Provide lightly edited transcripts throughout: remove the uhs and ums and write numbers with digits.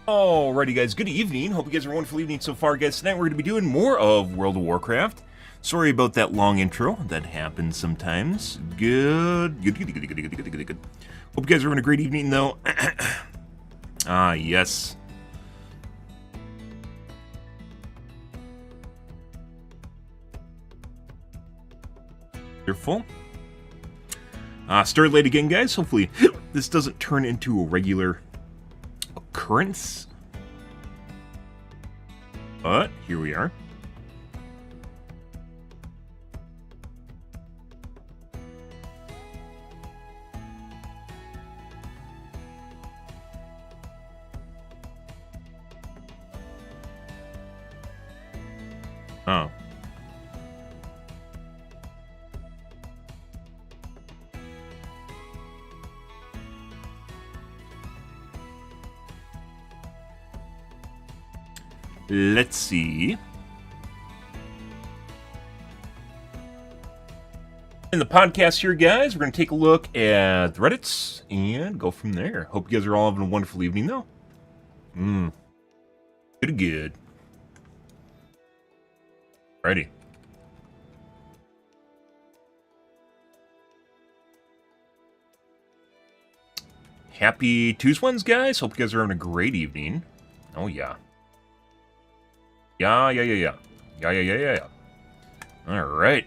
Alrighty guys, good evening. Hope you guys are having a wonderful evening so far, guys. Tonight we're going to be doing more of World of Warcraft. Sorry about that long intro. That happens sometimes. Good. Hope you guys are having a great evening, though. Yes. Wonderful. Start late again, guys. Hopefully this doesn't turn into a regular occurrence. But here we are. Oh. Let's see. In the podcast here, guys, we're going to take a look at the Reddits and go from there. Hope you guys are all having a wonderful evening, though. Good. Alrighty. Happy Tuesdays, guys. Hope you guys are having a great evening. Oh, yeah. Yeah. Alright.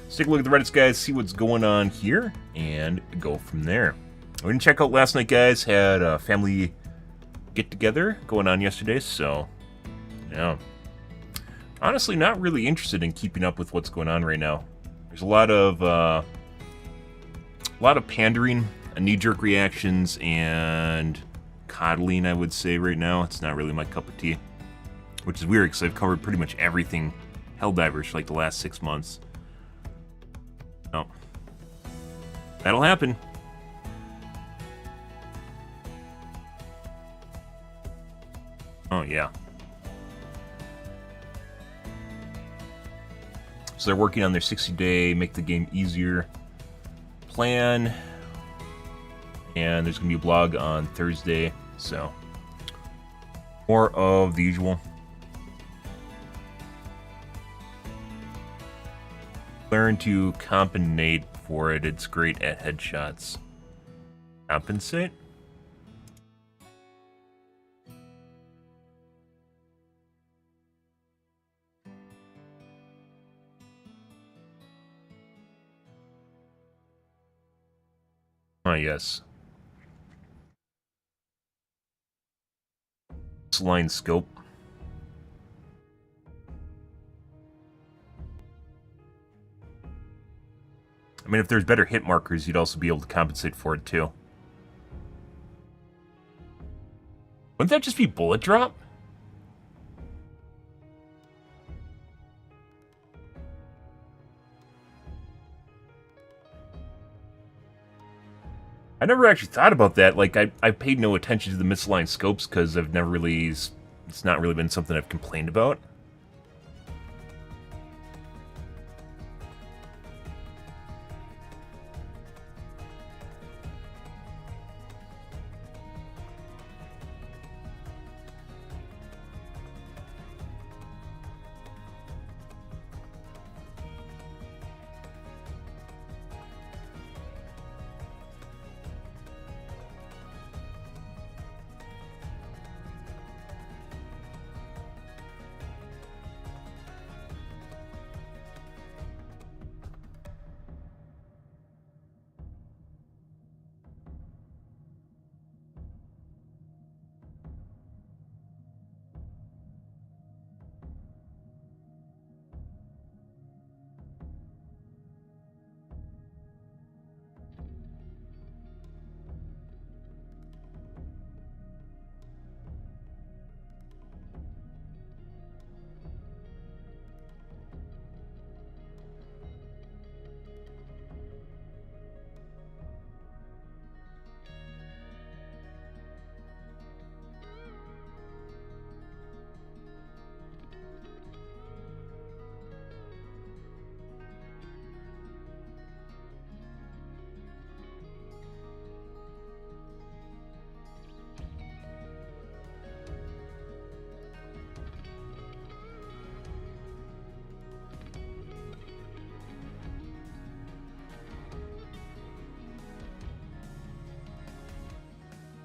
Let's take a look at the Reddits, guys, see what's going on here, and go from there. We didn't check out last night, guys. Had a family get-together going on yesterday, so, yeah. Honestly, not really interested in keeping up with what's going on right now. There's a lot of pandering, knee-jerk reactions, and coddling, I would say, right now. It's not really my cup of tea. Which is weird, because I've covered pretty much everything Helldivers for like the last 6 months. Oh. That'll happen. Oh, yeah. So they're working on their 60-day, make the game easier plan. And there's going to be a blog on Thursday, so more of the usual. Learn to compensate for it. It's great at headshots. Compensate? Oh, yes. Line scope. I mean, if there's better hit markers, you'd also be able to compensate for it, too. Wouldn't that just be bullet drop? I never actually thought about that. Like, I paid no attention to the misaligned scopes because I've never really... It's not really been something I've complained about.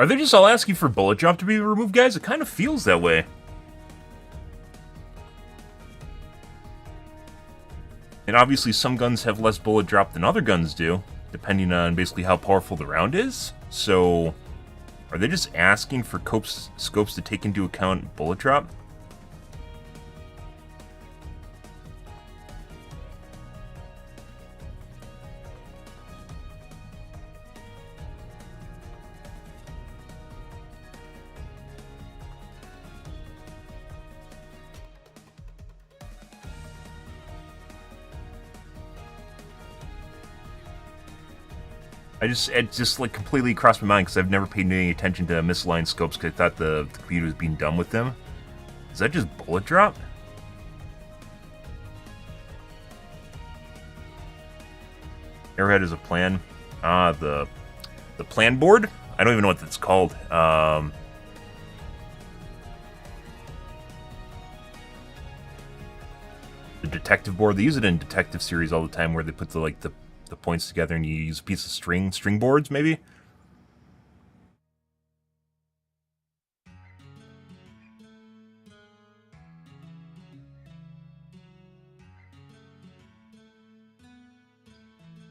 Are they just all asking for bullet drop to be removed, guys? It kind of feels that way. And obviously some guns have less bullet drop than other guns do, depending on basically how powerful the round is. So, are they just asking for scopes to take into account bullet drop? It just like completely crossed my mind because I've never paid any attention to misaligned scopes because I thought the computer was being dumb with them. Is that just bullet drop? Arrowhead is a plan. The plan board? I don't even know what that's called. The detective board. They use it in detective series all the time where they put the points together and you use a piece of string boards, maybe?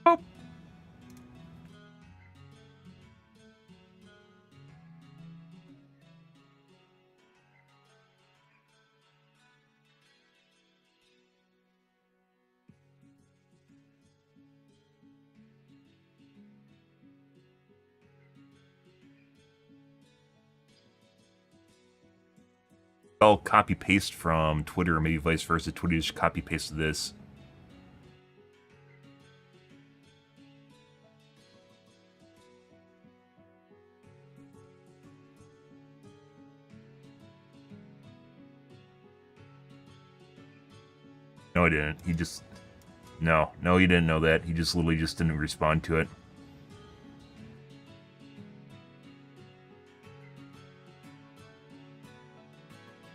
Oh. I'll copy paste from Twitter, or maybe vice versa. Twitter just copy pasted this. No, I didn't. He just... No, he didn't know that. He just literally just didn't respond to it.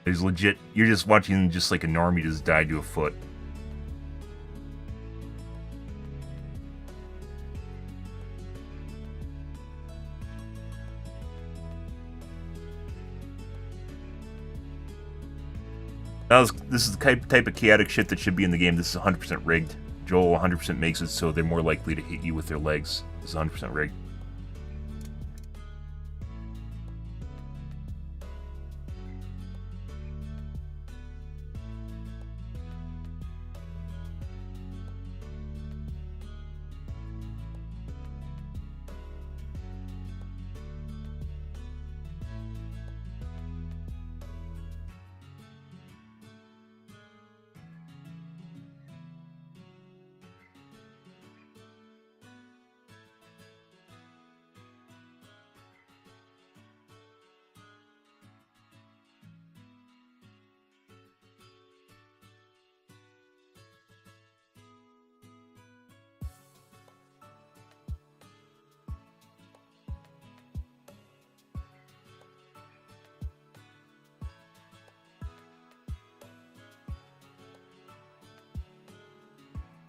He's legit. You're just watching just like a normie just die to a foot. This is the type of chaotic shit that should be in the game. This is 100% rigged. Joel 100% makes it so they're more likely to hit you with their legs. This is 100% rigged.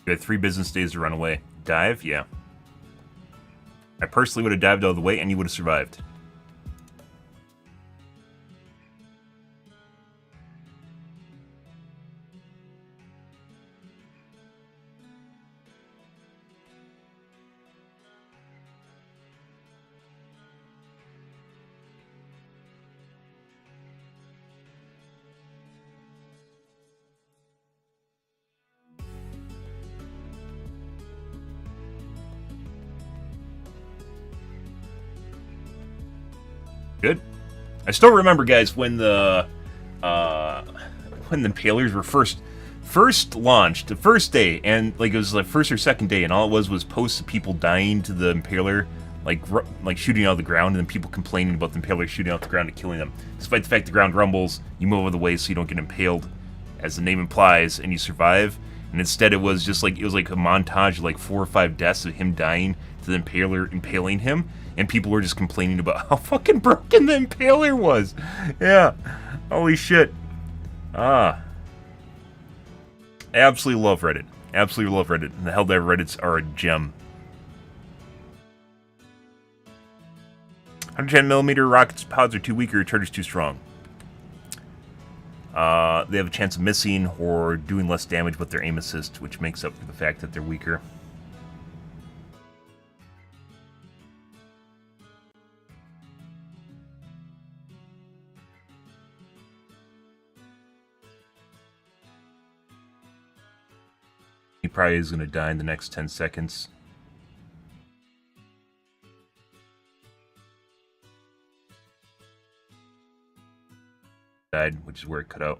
You had 3 business days to run away. Dive? Yeah. I personally would have dived out of the way and you would have survived. Good. I still remember, guys, when the Impalers were first launched, the first day, and like it was like first or second day, and all it was posts of people dying to the Impaler, like shooting out of the ground, and then people complaining about the Impaler shooting out the ground and killing them. Despite the fact the ground rumbles, you move out of the way so you don't get impaled, as the name implies, and you survive. And instead, it was like a montage of like 4 or 5 deaths of him dying to the Impaler impaling him. And people were just complaining about how fucking broken the Impaler was. Yeah. Holy shit. I absolutely love Reddit. Absolutely love Reddit. And the Helldive Reddits are a gem. 110mm rockets pods are too weak or your charger's too strong. They have a chance of missing or doing less damage with their aim assist, which makes up for the fact that they're weaker. He probably is going to die in the next 10 seconds. Died, which is where it cut out.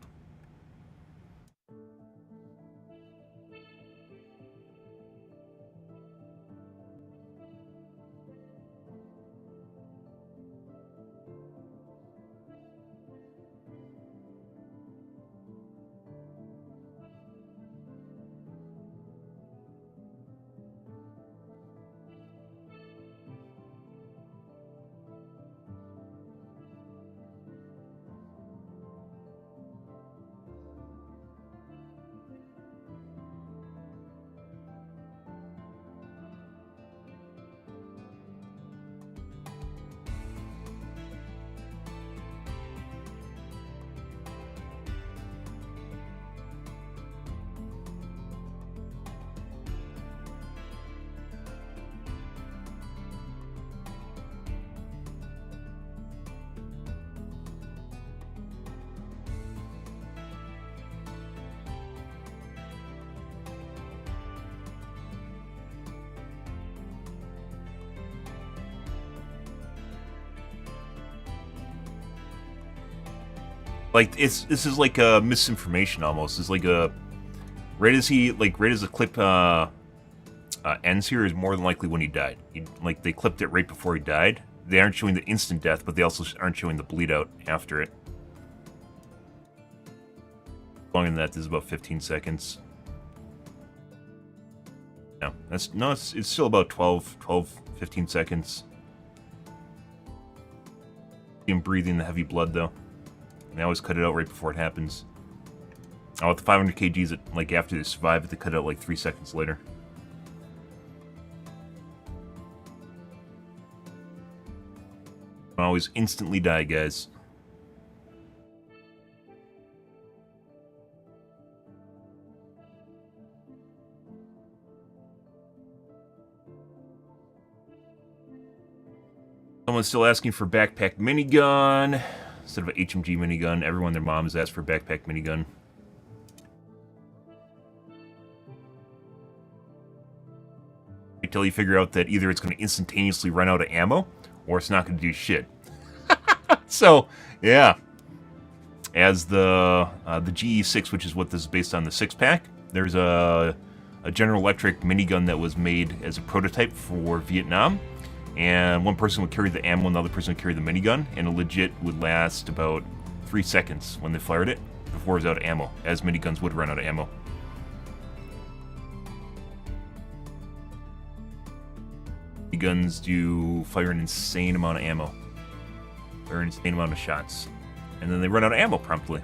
Like this is like a misinformation almost. It's like a right as the clip ends here is more than likely when he died. Like they clipped it right before he died. They aren't showing the instant death, but they also aren't showing the bleed out after it. Longer than that, this is about 15 seconds. No, it's still about 15 seconds. Him breathing the heavy blood though. They always cut it out right before it happens. Oh, with the 500 kgs, like after they survive, they cut it out like 3 seconds later. Always instantly die, guys. Someone's still asking for backpack minigun instead of an HMG minigun. Everyone, their mom has asked for a backpack minigun. Until you figure out that either it's going to instantaneously run out of ammo, or it's not going to do shit. So, yeah. As the GE6, which is what this is based on, the 6-pack, there's a General Electric minigun that was made as a prototype for Vietnam. And one person would carry the ammo and the other person would carry the minigun, and it legit would last about 3 seconds when they fired it before it was out of ammo, as miniguns would run out of ammo. Miniguns do fire an insane amount of ammo, or an insane amount of shots, and then they run out of ammo promptly.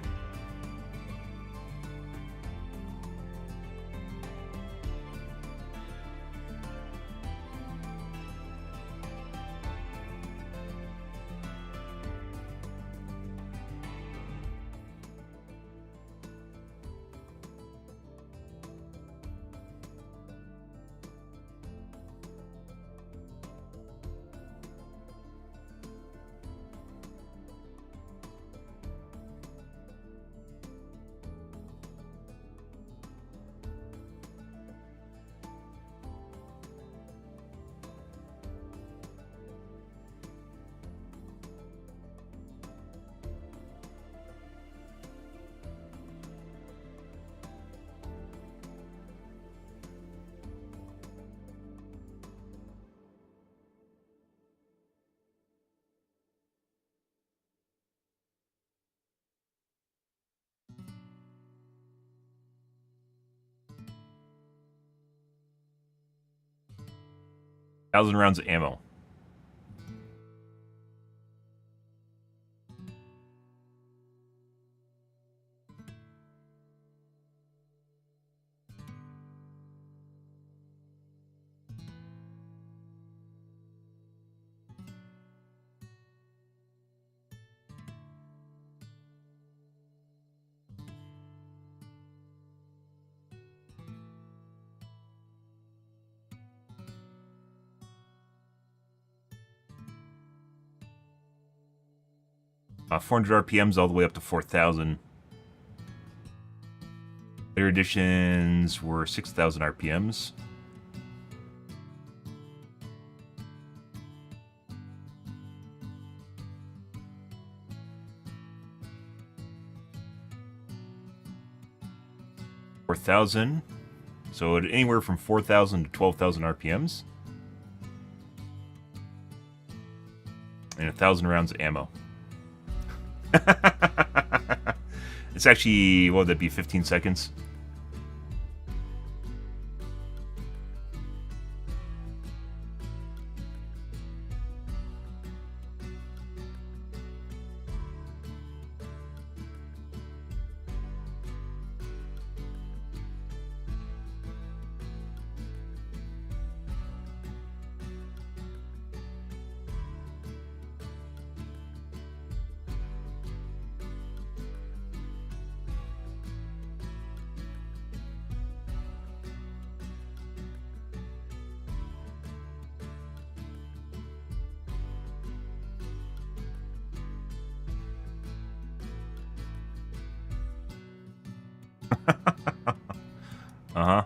Thousand rounds of ammo. 400 RPMs all the way up to 4,000. Later editions were 6,000 RPMs. So anywhere from 4,000 to 12,000 RPMs. And 1,000 rounds of ammo. It's actually, what would that be, 15 seconds? Uh-huh.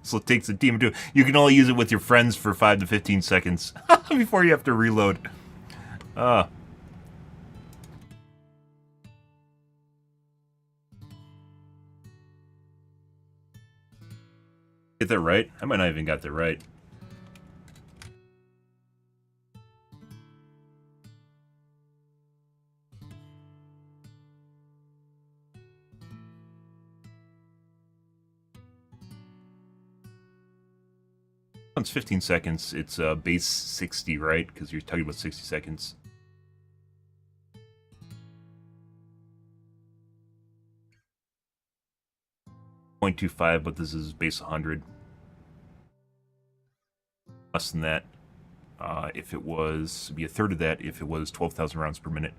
So it takes a team of two. You can only use it with your friends for 5 to 15 seconds before you have to reload. Get that right? I might not even got that right. It's 15 seconds. It's base 60, right? Because you're talking about 60 seconds. .25, but this is base 100. Less than that. If it was, it'd be a third of that if it was 12,000 rounds per minute.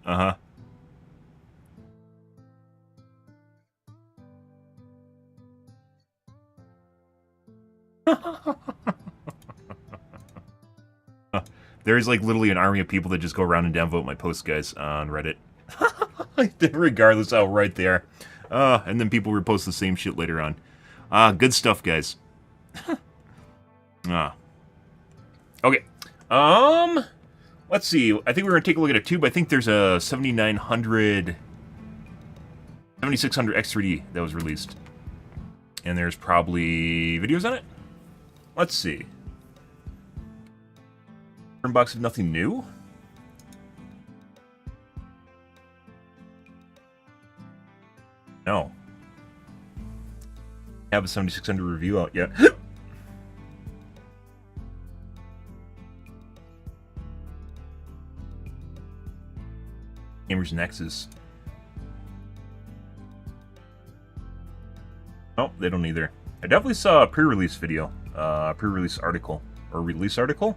Uh-huh. There's like literally an army of people that just go around and downvote my posts, guys, on Reddit. Regardless how right they are. And then people repost the same shit later on. Good stuff, guys. Okay. Let's see. I think we're going to take a look at a tube. I think there's a 7600 X3D that was released. And there's probably videos on it? Let's see. Box of nothing new? No. Have a 7600 review out yet. Gamers Nexus. Oh, they don't either. I definitely saw a pre-release video, pre-release article, or release article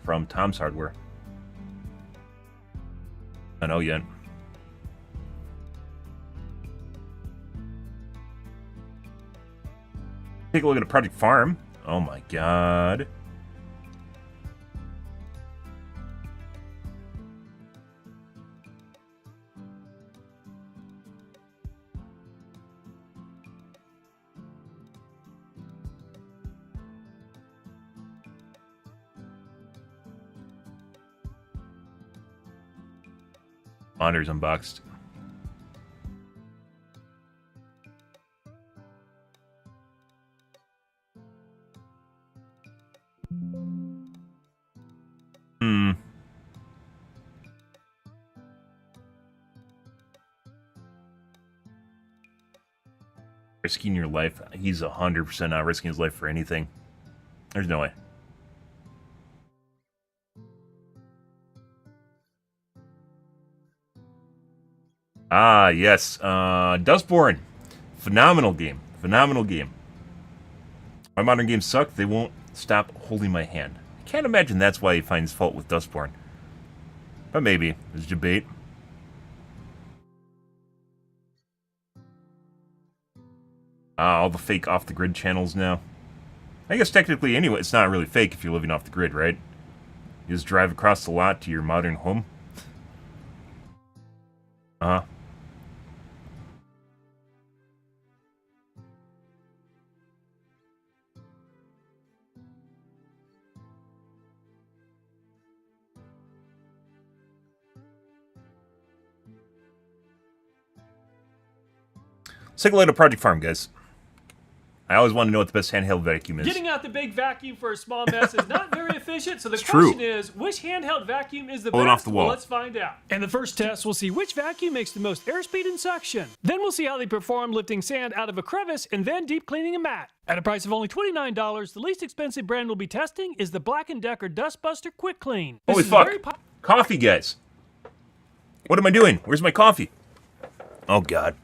from Tom's Hardware. I know yet. Take a look at a Project Farm. Oh my god. Monitor's unboxed. Risking your life? He's 100% not risking his life for anything. There's no way. Ah, yes. Dustborn. Phenomenal game. Phenomenal game. My modern games suck. They won't stop holding my hand. I can't imagine that's why he finds fault with Dustborn. But maybe. There's debate. All the fake off-the-grid channels now. I guess technically, anyway, it's not really fake if you're living off the grid, right? You just drive across the lot to your modern home. Uh-huh. Let's take a look at Project Farm, guys. I always want to know what the best handheld vacuum is. Getting out the big vacuum for a small mess is not very efficient, so the question is, which handheld vacuum is the best? Off the wall. Well, let's find out. In the first test, we'll see which vacuum makes the most airspeed and suction. Then we'll see how they perform lifting sand out of a crevice and then deep cleaning a mat. At a price of only $29, the least expensive brand we'll be testing is the Black & Decker Dustbuster Quick Clean. Holy fuck. Coffee, guys. What am I doing? Where's my coffee? Oh, God.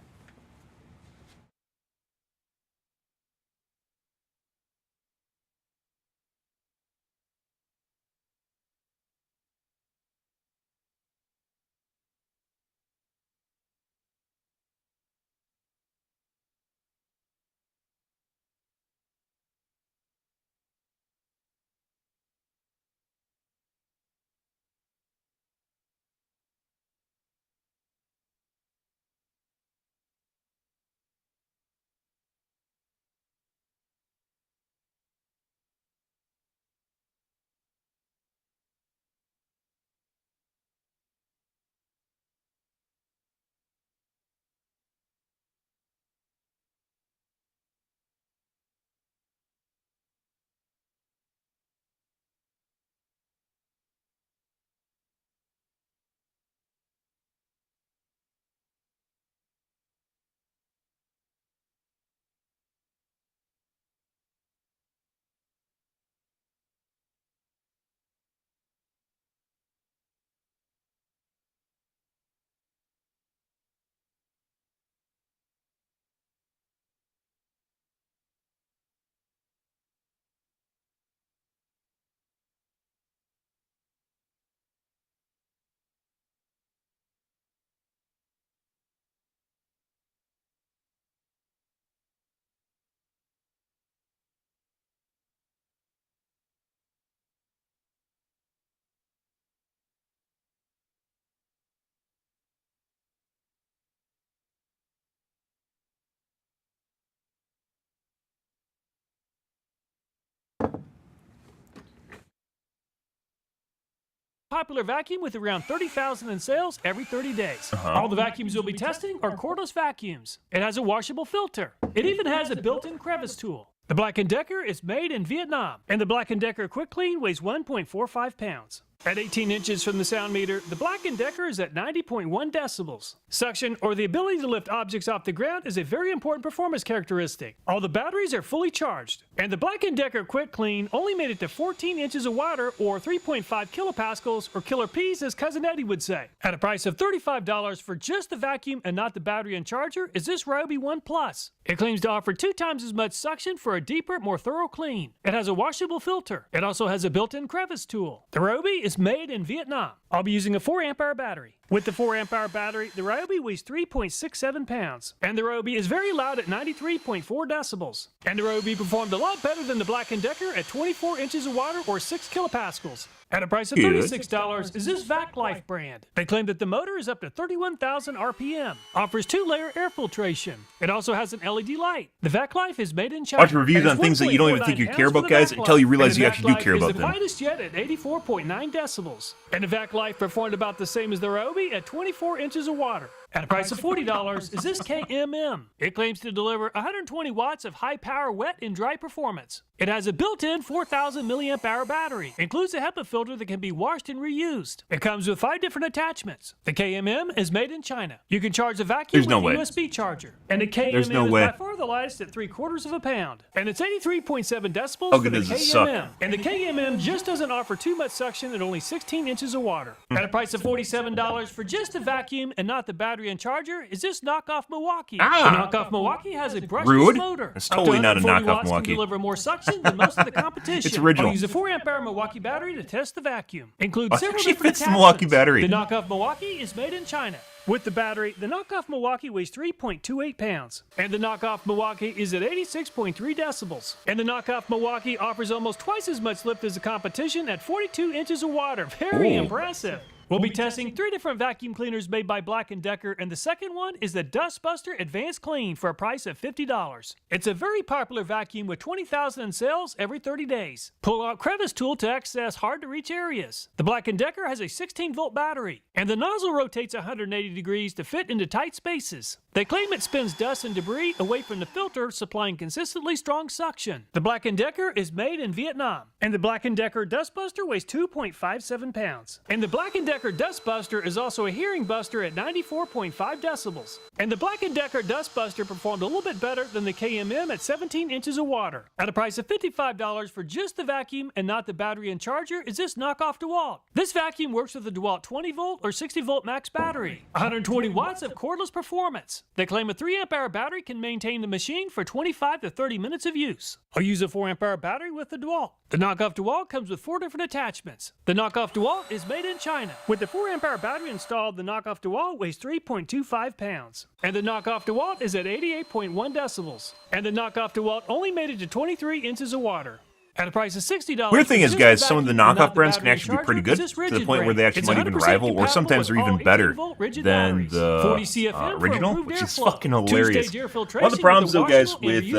Popular vacuum with around 30,000 in sales every 30 days. All the vacuums you'll be testing are cordless vacuums. It has a washable filter. It even has a built-in crevice tool. The Black & Decker is made in Vietnam, and the Black & Decker Quick Clean weighs 1.45 pounds. At 18 inches from the sound meter, the Black & Decker is at 90.1 decibels. Suction, or the ability to lift objects off the ground, is a very important performance characteristic. All the batteries are fully charged. And the Black & Decker Quick Clean only made it to 14 inches of water, or 3.5 kilopascals, or killer P's as Cousin Eddie would say. At a price of $35 for just the vacuum and not the battery and charger is this Ryobi One Plus. It claims to offer 2 times as much suction for a deeper, more thorough clean. It has a washable filter. It also has a built-in crevice tool. The Ryobi is made in Vietnam. I'll be using a 4 amp hour battery. With the 4 amp hour battery, the Ryobi weighs 3.67 pounds. And the Ryobi is very loud at 93.4 decibels. And the Ryobi performed a lot better than the Black & Decker at 24 inches of water or 6 kilopascals. At a price of $36 is this VacLife brand. They claim that the motor is up to 31,000 RPM, offers 2-layer air filtration. It also has an LED light. The VacLife is made in China. Watch reviews on things that you don't even think you care about, guys, until you realize you actually do care about them. The quietest yet at 84.9 decibels. And the VacLife performed about the same as the Ryobi at 24 inches of water. At a price of $40 is this KMM. It claims to deliver 120 watts of high-power wet and dry performance. It has a built-in 4,000 milliamp hour battery. Includes a HEPA filter that can be washed and reused. It comes with 5 different attachments. The KMM is made in China. You can charge the vacuum with a USB charger. And the KMM is by far the lightest at 3/4 of a pound. And it's 83.7 decibels for the KMM. And the KMM just doesn't offer too much suction at only 16 inches of water. At a price of $47 for just the vacuum and not the battery and charger is this knockoff Milwaukee. The knockoff Milwaukee has a brushless motor. It's totally not a knockoff Milwaukee. Can deliver more suction than most of the competition. It's original. I'll use a 4 amp hour Milwaukee battery to test the vacuum. Includes several different fits the Milwaukee battery. The knockoff Milwaukee is made in China. With the battery, the knockoff Milwaukee weighs 3.28 pounds. And the knockoff Milwaukee is at 86.3 decibels. And the knockoff Milwaukee offers almost twice as much lift as the competition at 42 inches of water. Very impressive. We'll be testing 3 different vacuum cleaners made by Black & Decker, and the second one is the Dustbuster Advanced Clean for a price of $50. It's a very popular vacuum with 20,000 in sales every 30 days. Pull-out crevice tool to access hard-to-reach areas. The Black & Decker has a 16-volt battery, and the nozzle rotates 180 degrees to fit into tight spaces. They claim it spins dust and debris away from the filter, supplying consistently strong suction. The Black & Decker is made in Vietnam, and the Black & Decker Dustbuster weighs 2.57 pounds. And the Black & Decker Dustbuster is also a hearing buster at 94.5 decibels. And the Black & Decker Dustbuster performed a little bit better than the KMM at 17 inches of water. At a price of $55 for just the vacuum and not the battery and charger is this knockoff DeWalt. This vacuum works with a DeWalt 20-volt or 60-volt max battery. 120 watts of cordless performance. They claim a 3 amp hour battery can maintain the machine for 25 to 30 minutes of use. I'll use a 4 amp hour battery with the DeWalt. The knockoff DeWalt comes with 4 different attachments. The knockoff DeWalt is made in China. With the 4 amp hour battery installed, the knockoff DeWalt weighs 3.25 pounds. And the knockoff DeWalt is at 88.1 decibels. And the knockoff DeWalt only made it to 23 inches of water. At a price of $60. Weird thing is, guys, some of the knockoff brands can actually be pretty good to the point where they actually might even rival, or sometimes are even better than the original, which is fucking hilarious. One of the problems, though, guys, with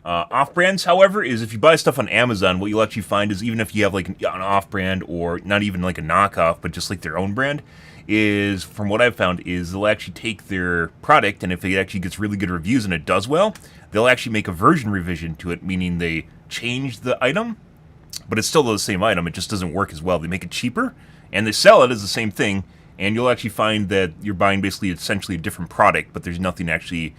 off-brands, however, is if you buy stuff on Amazon, what you'll actually find is even if you have like an off-brand or not even like a knockoff, but just like their own brand, is, from what I've found, is they'll actually take their product, and if it actually gets really good reviews and it does well, they'll actually make a version revision to it, meaning they change the item, but it's still the same item, it just doesn't work as well. They make it cheaper, and they sell it as the same thing, and you'll actually find that you're buying basically essentially a different product, but there's nothing actually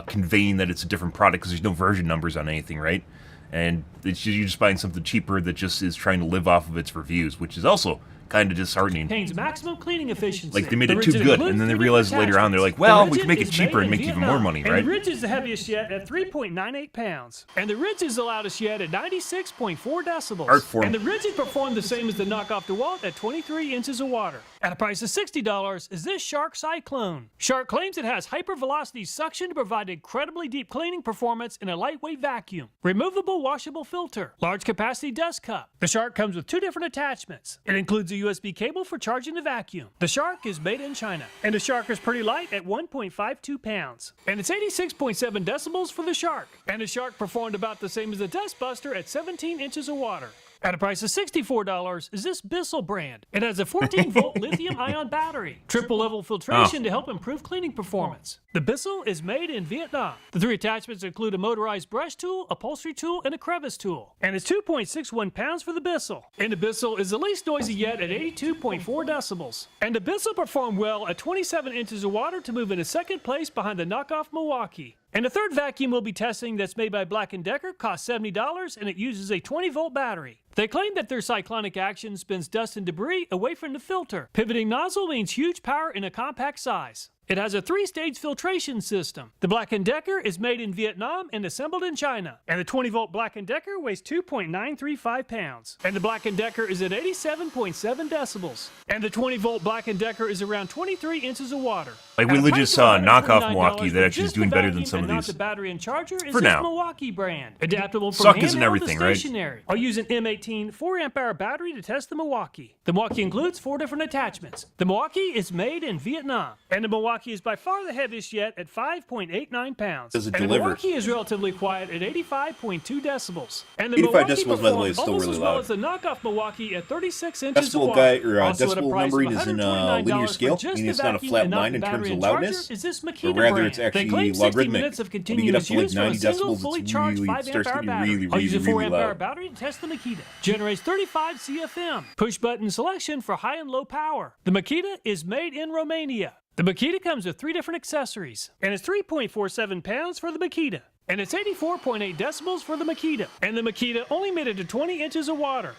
conveying that it's a different product because there's no version numbers on anything, right? And you're just buying something cheaper that just is trying to live off of its reviews, which is also kind of disheartening. Contains maximum cleaning efficiency. Like, they made it too good, and then they realized later on, they're like, well, we can make it cheaper and make even more money, right? And the Ridge is the heaviest yet at 3.98 pounds. And the Ridge is the loudest yet at 96.4 decibels. Art form. And the Ridge is performed the same as the knockoff DeWalt at 23 inches of water. At a price of $60 is this Shark Cyclone. Shark claims it has hypervelocity suction to provide incredibly deep cleaning performance in a lightweight vacuum. Removable washable filter. Large capacity dust cup. The Shark comes with 2 different attachments. It includes a USB cable for charging the vacuum. The Shark is made in China. And the Shark is pretty light at 1.52 pounds. And it's 86.7 decibels for the Shark. And the Shark performed about the same as the Dustbuster at 17 inches of water. At a price of $64 is this Bissell brand. It has a 14-volt lithium-ion battery, triple-level filtration to help improve cleaning performance. The Bissell is made in Vietnam. The 3 attachments include a motorized brush tool, upholstery tool, and a crevice tool. And it's 2.61 pounds for the Bissell. And the Bissell is the least noisy yet at 82.4 decibels. And the Bissell performed well at 27 inches of water to move into second place behind the knockoff Milwaukee. And the third vacuum we'll be testing that's made by Black & Decker costs $70, and it uses a 20-volt battery. They claim that their cyclonic action spins dust and debris away from the filter. Pivoting nozzle means huge power in a compact size. It has a 3-stage filtration system. The Black & Decker is made in Vietnam and assembled in China. And the 20-volt Black & Decker weighs 2.935 pounds. And the Black & Decker is at 87.7 decibels. And the 20-volt Black & Decker is around 23 inches of water. Like, we legit saw a knockoff Milwaukee that actually is doing better than some of these. The battery and charger is for this now. Milwaukee brand. Adaptable from Suck isn't handheld everything, to right? stationary. I'll use an M18 4 amp hour battery to test the Milwaukee. The Milwaukee includes 4 different attachments. The Milwaukee is made in Vietnam. And the Milwaukee Milwaukee is by far the heaviest yet at 5.89 pounds. Does it and deliver? The Milwaukee is relatively quiet at 85.2 decibels. And the 85 Milwaukee decibels, by the way, is still almost really as well loud. as the knockoff Milwaukee at 36 inches of Decibel water. guy or Also at a decibel price of numbering is in linear $129 scale, for just meaning the it's not a vacuum flat and not line the in terms battery of and charger, loudness, is this but Makita rather brand. it's They actually claim 60 logarithmic. minutes of When you get up continuous to like use from a 90 single decibels, fully it's charged really 5 starts amp hour getting battery. really, I'll use a really, 4 really amp hour loud. battery to test the Makita. Generates 35 CFM. Push button selection for high and low power. The Makita is made in Romania. The Makita comes with 3 different accessories, and it's 3.47 pounds for the Makita. And it's 84.8 decibels for the Makita. And the Makita only made it to 20 inches of water.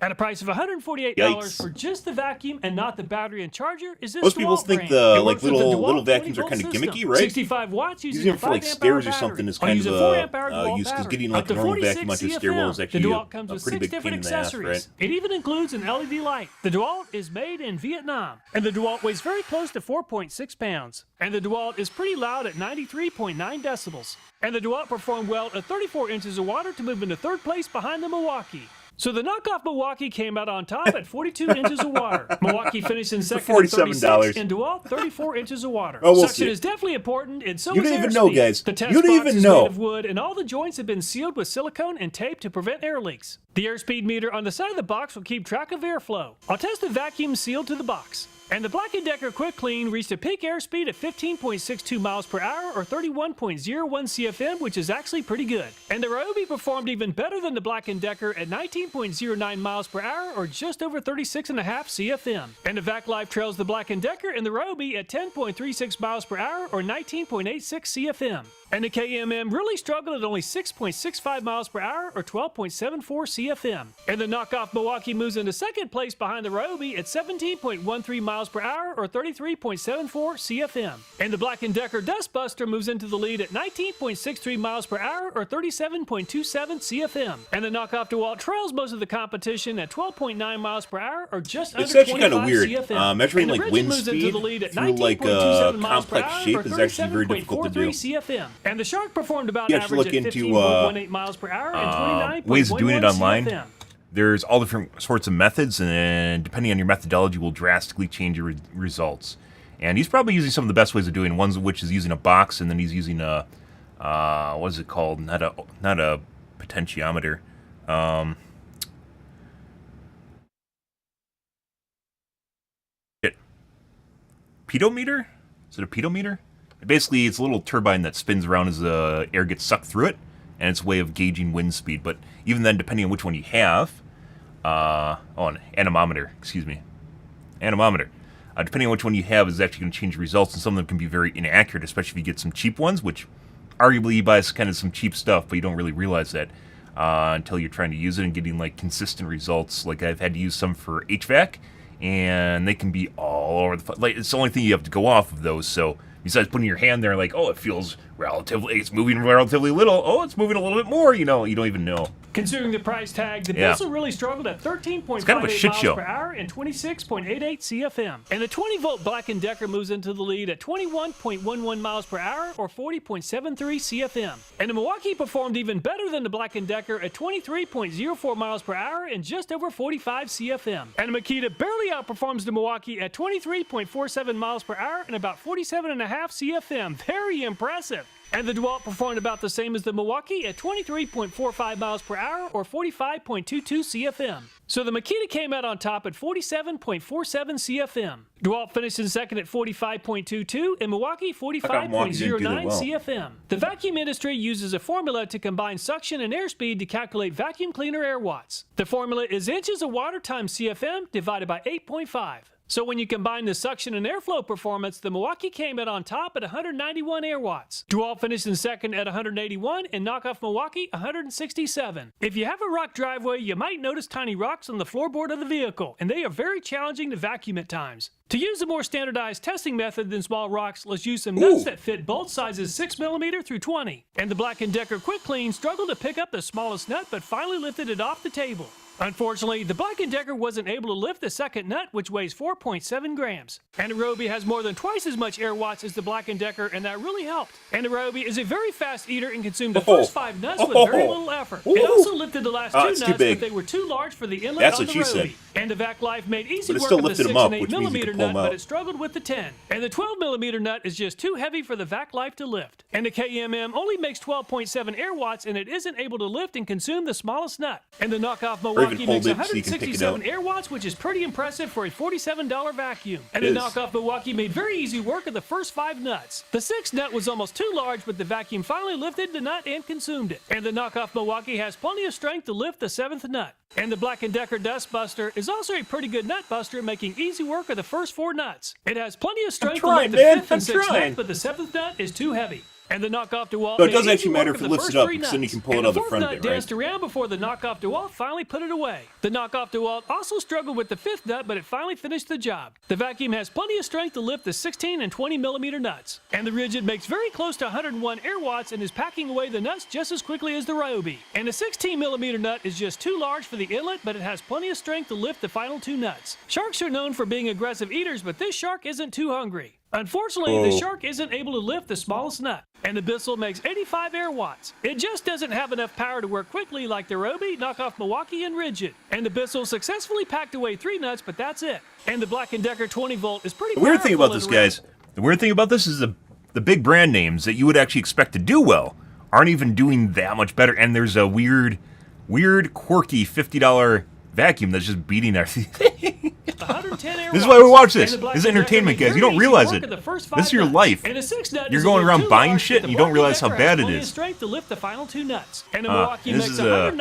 At a price of $148 Yikes. for just the vacuum and not the battery and charger is this Most people DeWalt think brand. the It like works with the little DeWalt vacuums are 20-volt kind of system. gimmicky, right? 65 watts using Using a them for like 5 amp stairs hour or something battery. is I'll kind use of a 4 amp hour a DeWalt use because battery. getting Up like to a normal 46 vacuum onto a CFM. stairwell is The actually DeWalt comes a with pretty 6 big pain different in the ass, accessories. right? It even includes an LED light. The DeWalt is made in Vietnam, and the DeWalt weighs very close to 4.6 pounds. And the DeWalt is pretty loud at 93.9 decibels. And the DeWalt performed well at 34 inches of water to move into 3rd place behind the Milwaukee. So the knockoff Milwaukee came out on top at 42 inches of water. Milwaukee finished in second at $47. 36, and DeWalt 34 inches of water. Oh, we'll Suction see. is definitely important, and so You is don't even airspeed. know, guys. The test You don't box even is know. made of wood, and all the joints have been sealed with silicone and tape to prevent air leaks. The airspeed meter on the side of the box will keep track of airflow. I'll test the vacuum sealed to the box. And the Black & Decker Quick Clean reached a peak airspeed of 15.62 miles per hour or 31.01 CFM, which is actually pretty good. And the Ryobi performed even better than the Black & Decker at 19.09 miles per hour or just over 36.5 CFM. And the Vac Life trails the Black & Decker and the Ryobi at 10.36 miles per hour or 19.86 CFM. And the KMM really struggled at only 6.65 miles per hour or 12.74 CFM. And the knockoff Milwaukee moves into 2nd place behind the Ryobi at 17.13 miles per hour or 33.74 CFM. And the Black & Decker Dustbuster moves into the lead at 19.63 miles per hour or 37.27 CFM. And the knockoff DeWalt trails most of the competition at 12.9 miles per hour or just under 25 CFM. It's actually kind of weird. Measuring And the like Bridget wind moves into speed the lead at through like 19.27 miles per complex hour shape or is actually very difficult to do. 37.43 CFM. And the Shark performed about You have to average look at into, 15.18 miles per hour and 29.11 ways of doing it online. CFM. There's all different sorts of methods, and depending on your methodology will drastically change your results. And he's probably using some of the best ways of doing it, ones of which is using a box, and then he's using a, what is it called? Not a potentiometer. Pedometer? Is it a pedometer? Basically, it's a little turbine that spins around as the air gets sucked through it, and it's a way of gauging wind speed. But even then, depending on which one you have, an anemometer, excuse me. Anemometer. Depending on which one you have is actually going to change the results, and some of them can be very inaccurate, especially if you get some cheap ones, which arguably you buy kind of some cheap stuff, but you don't really realize that until you're trying to use it and getting like consistent results. Like I've had to use some for HVAC, and they can be all over the like it's the only thing you have to go off of those. So besides putting your hand there, like, oh, it feels it's moving relatively little. Oh, it's moving a little bit more. You know, you don't even know. Considering the price tag, the Bissell really struggled at 13.58 kind of a shit miles show. per hour and 26.88 CFM. And the 20-volt Black & Decker moves into the lead at 21.11 miles per hour or 40.73 CFM. And the Milwaukee performed even better than the Black & Decker at 23.04 miles per hour and just over 45 CFM. And the Makita barely outperforms the Milwaukee at 23.47 miles per hour and about 47.5 CFM. Very impressive. And the DeWalt performed about the same as the Milwaukee at 23.45 miles per hour or 45.22 CFM. So the Makita came out on top at 47.47 CFM. DeWalt finished in 2nd at 45.22 and Milwaukee 45.09 CFM. The vacuum industry uses a formula to combine suction and airspeed to calculate vacuum cleaner air watts. The formula is inches of water times CFM divided by 8.5. So when you combine the suction and airflow performance, the Milwaukee came out on top at 191 air watts. DeWalt finished in 2nd at 181 and knockoff Milwaukee 167. If you have a rock driveway, you might notice tiny rocks on the floorboard of the vehicle, and they are very challenging to vacuum at times. To use a more standardized testing method than small rocks, let's use some nuts that fit bolt sizes 6mm through 20. And the Black & Decker Quick Clean struggled to pick up the smallest nut, but finally lifted it off the table. Unfortunately, the Black & Decker wasn't able to lift the second nut, which weighs 4.7 grams. Anaerobi has more than twice as much air watts as the Black & Decker, and that really helped. Anaerobi is a very fast eater and consumed the first 5 nuts with very little effort. It also lifted the last 2 nuts, but they were too large for the inlet on the Roby. And the Vac Life made easy work of the 6 and 8mm nut, but it struggled with the 10. And the 12mm nut is just too heavy for the Vac Life to lift. And the KMM only makes 12.7 air watts, and it isn't able to lift and consume the smallest nut. And the knockoff Milwaukee makes 167 air watts, which is pretty impressive for a $47 vacuum. And the knockoff Milwaukee made very easy work of the first 5 nuts. The 6th nut was almost too large, but the vacuum finally lifted the nut and consumed it. And the knockoff Milwaukee has plenty of strength to lift the 7th nut. And the Black & Decker Dust Buster is also a pretty good nut buster, making easy work of the first 4 nuts. It has plenty of strength to lift the 5th and 6th nuts, but the 7th nut is too heavy. And the knockoff DeWalt. So it doesn't actually matter if it lifts it up, because then you can pull it out of the front of it, right? The 4th nut danced around before the knockoff DeWalt finally put it away. The knockoff DeWalt also struggled with the 5th nut, but it finally finished the job. The vacuum has plenty of strength to lift the 16 and 20mm nuts. And the Rigid makes very close to 101 air watts and is packing away the nuts just as quickly as the Ryobi. And the 16mm nut is just too large for the inlet, but it has plenty of strength to lift the final 2 nuts. Sharks are known for being aggressive eaters, but this shark isn't too hungry. Unfortunately, the shark isn't able to lift the smallest nut, and the Bissell makes 85 air watts. It just doesn't have enough power to work quickly like the Ryobi, knockoff Milwaukee, and Rigid. And the Bissell successfully packed away 3 nuts, but that's it. And the Black & Decker 20-volt is pretty powerful. The weird thing about this, guys, the weird thing about this is the big brand names that you would actually expect to do well aren't even doing that much better, and there's a weird, quirky $50 vacuum that's just beating everything. This is why we watch this. This is entertainment, guys. You don't realize it. This is your life. You're going around buying shit and you don't realize how bad it is. This is an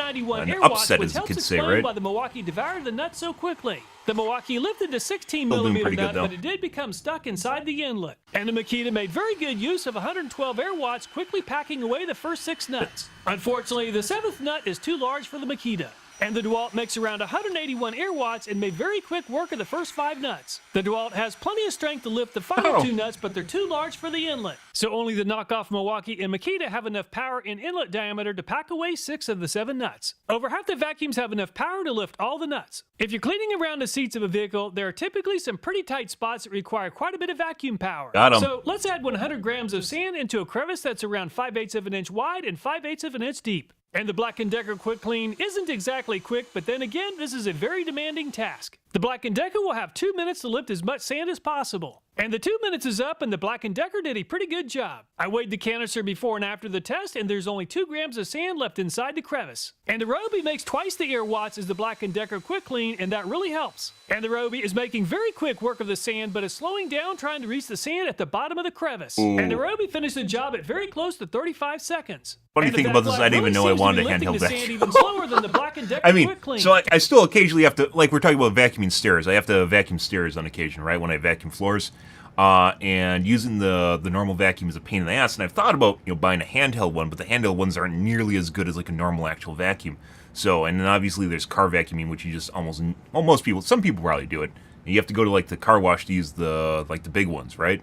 upset, as the kids say, right? Why the Milwaukee devoured the nut so quickly. The Milwaukee lifted the 16mm nut, but it did become stuck inside the inlet. And the Makita made very good use of 112 air watts, quickly packing away the first 6 nuts. Unfortunately, the 7th nut is too large for the Makita. And the DeWalt makes around 181 air watts and made very quick work of the first 5 nuts. The DeWalt has plenty of strength to lift the final 2 nuts, but they're too large for the inlet. So only the knockoff Milwaukee and Makita have enough power in inlet diameter to pack away 6 of the 7 nuts. Over half the vacuums have enough power to lift all the nuts. If you're cleaning around the seats of a vehicle, there are typically some pretty tight spots that require quite a bit of vacuum power. Got 'em. So let's add 100 grams of sand into a crevice that's around 5/8 of an inch wide and 5/8 of an inch deep. And the Black & Decker Quick Clean isn't exactly quick, but then again, this is a very demanding task. The Black & Decker will have 2 minutes to lift as much sand as possible. And the 2 minutes is up, and the Black & Decker did a pretty good job. I weighed the canister before and after the test, and there's only 2 grams of sand left inside the crevice. And the Ryobi makes twice the air watts as the Black & Decker Quick Clean, and that really helps. And the Ryobi is making very quick work of the sand, but is slowing down trying to reach the sand at the bottom of the crevice. And the Ryobi finished the job at very close to 35 seconds. Funny thing about this, I didn't even know I wanted a handheld vacuum. Even slower than the Black & Decker I mean, Quick Clean. so I still occasionally have to, like we're talking about vacuuming stairs, I have to vacuum stairs on occasion, right, when I vacuum floors. And using the normal vacuum is a pain in the ass, and I've thought about buying a handheld one, but the handheld ones aren't nearly as good as like a normal actual vacuum. So, and then obviously there's car vacuuming, which you just most people, some people probably do it. And you have to go to like the car wash to use the big ones, right?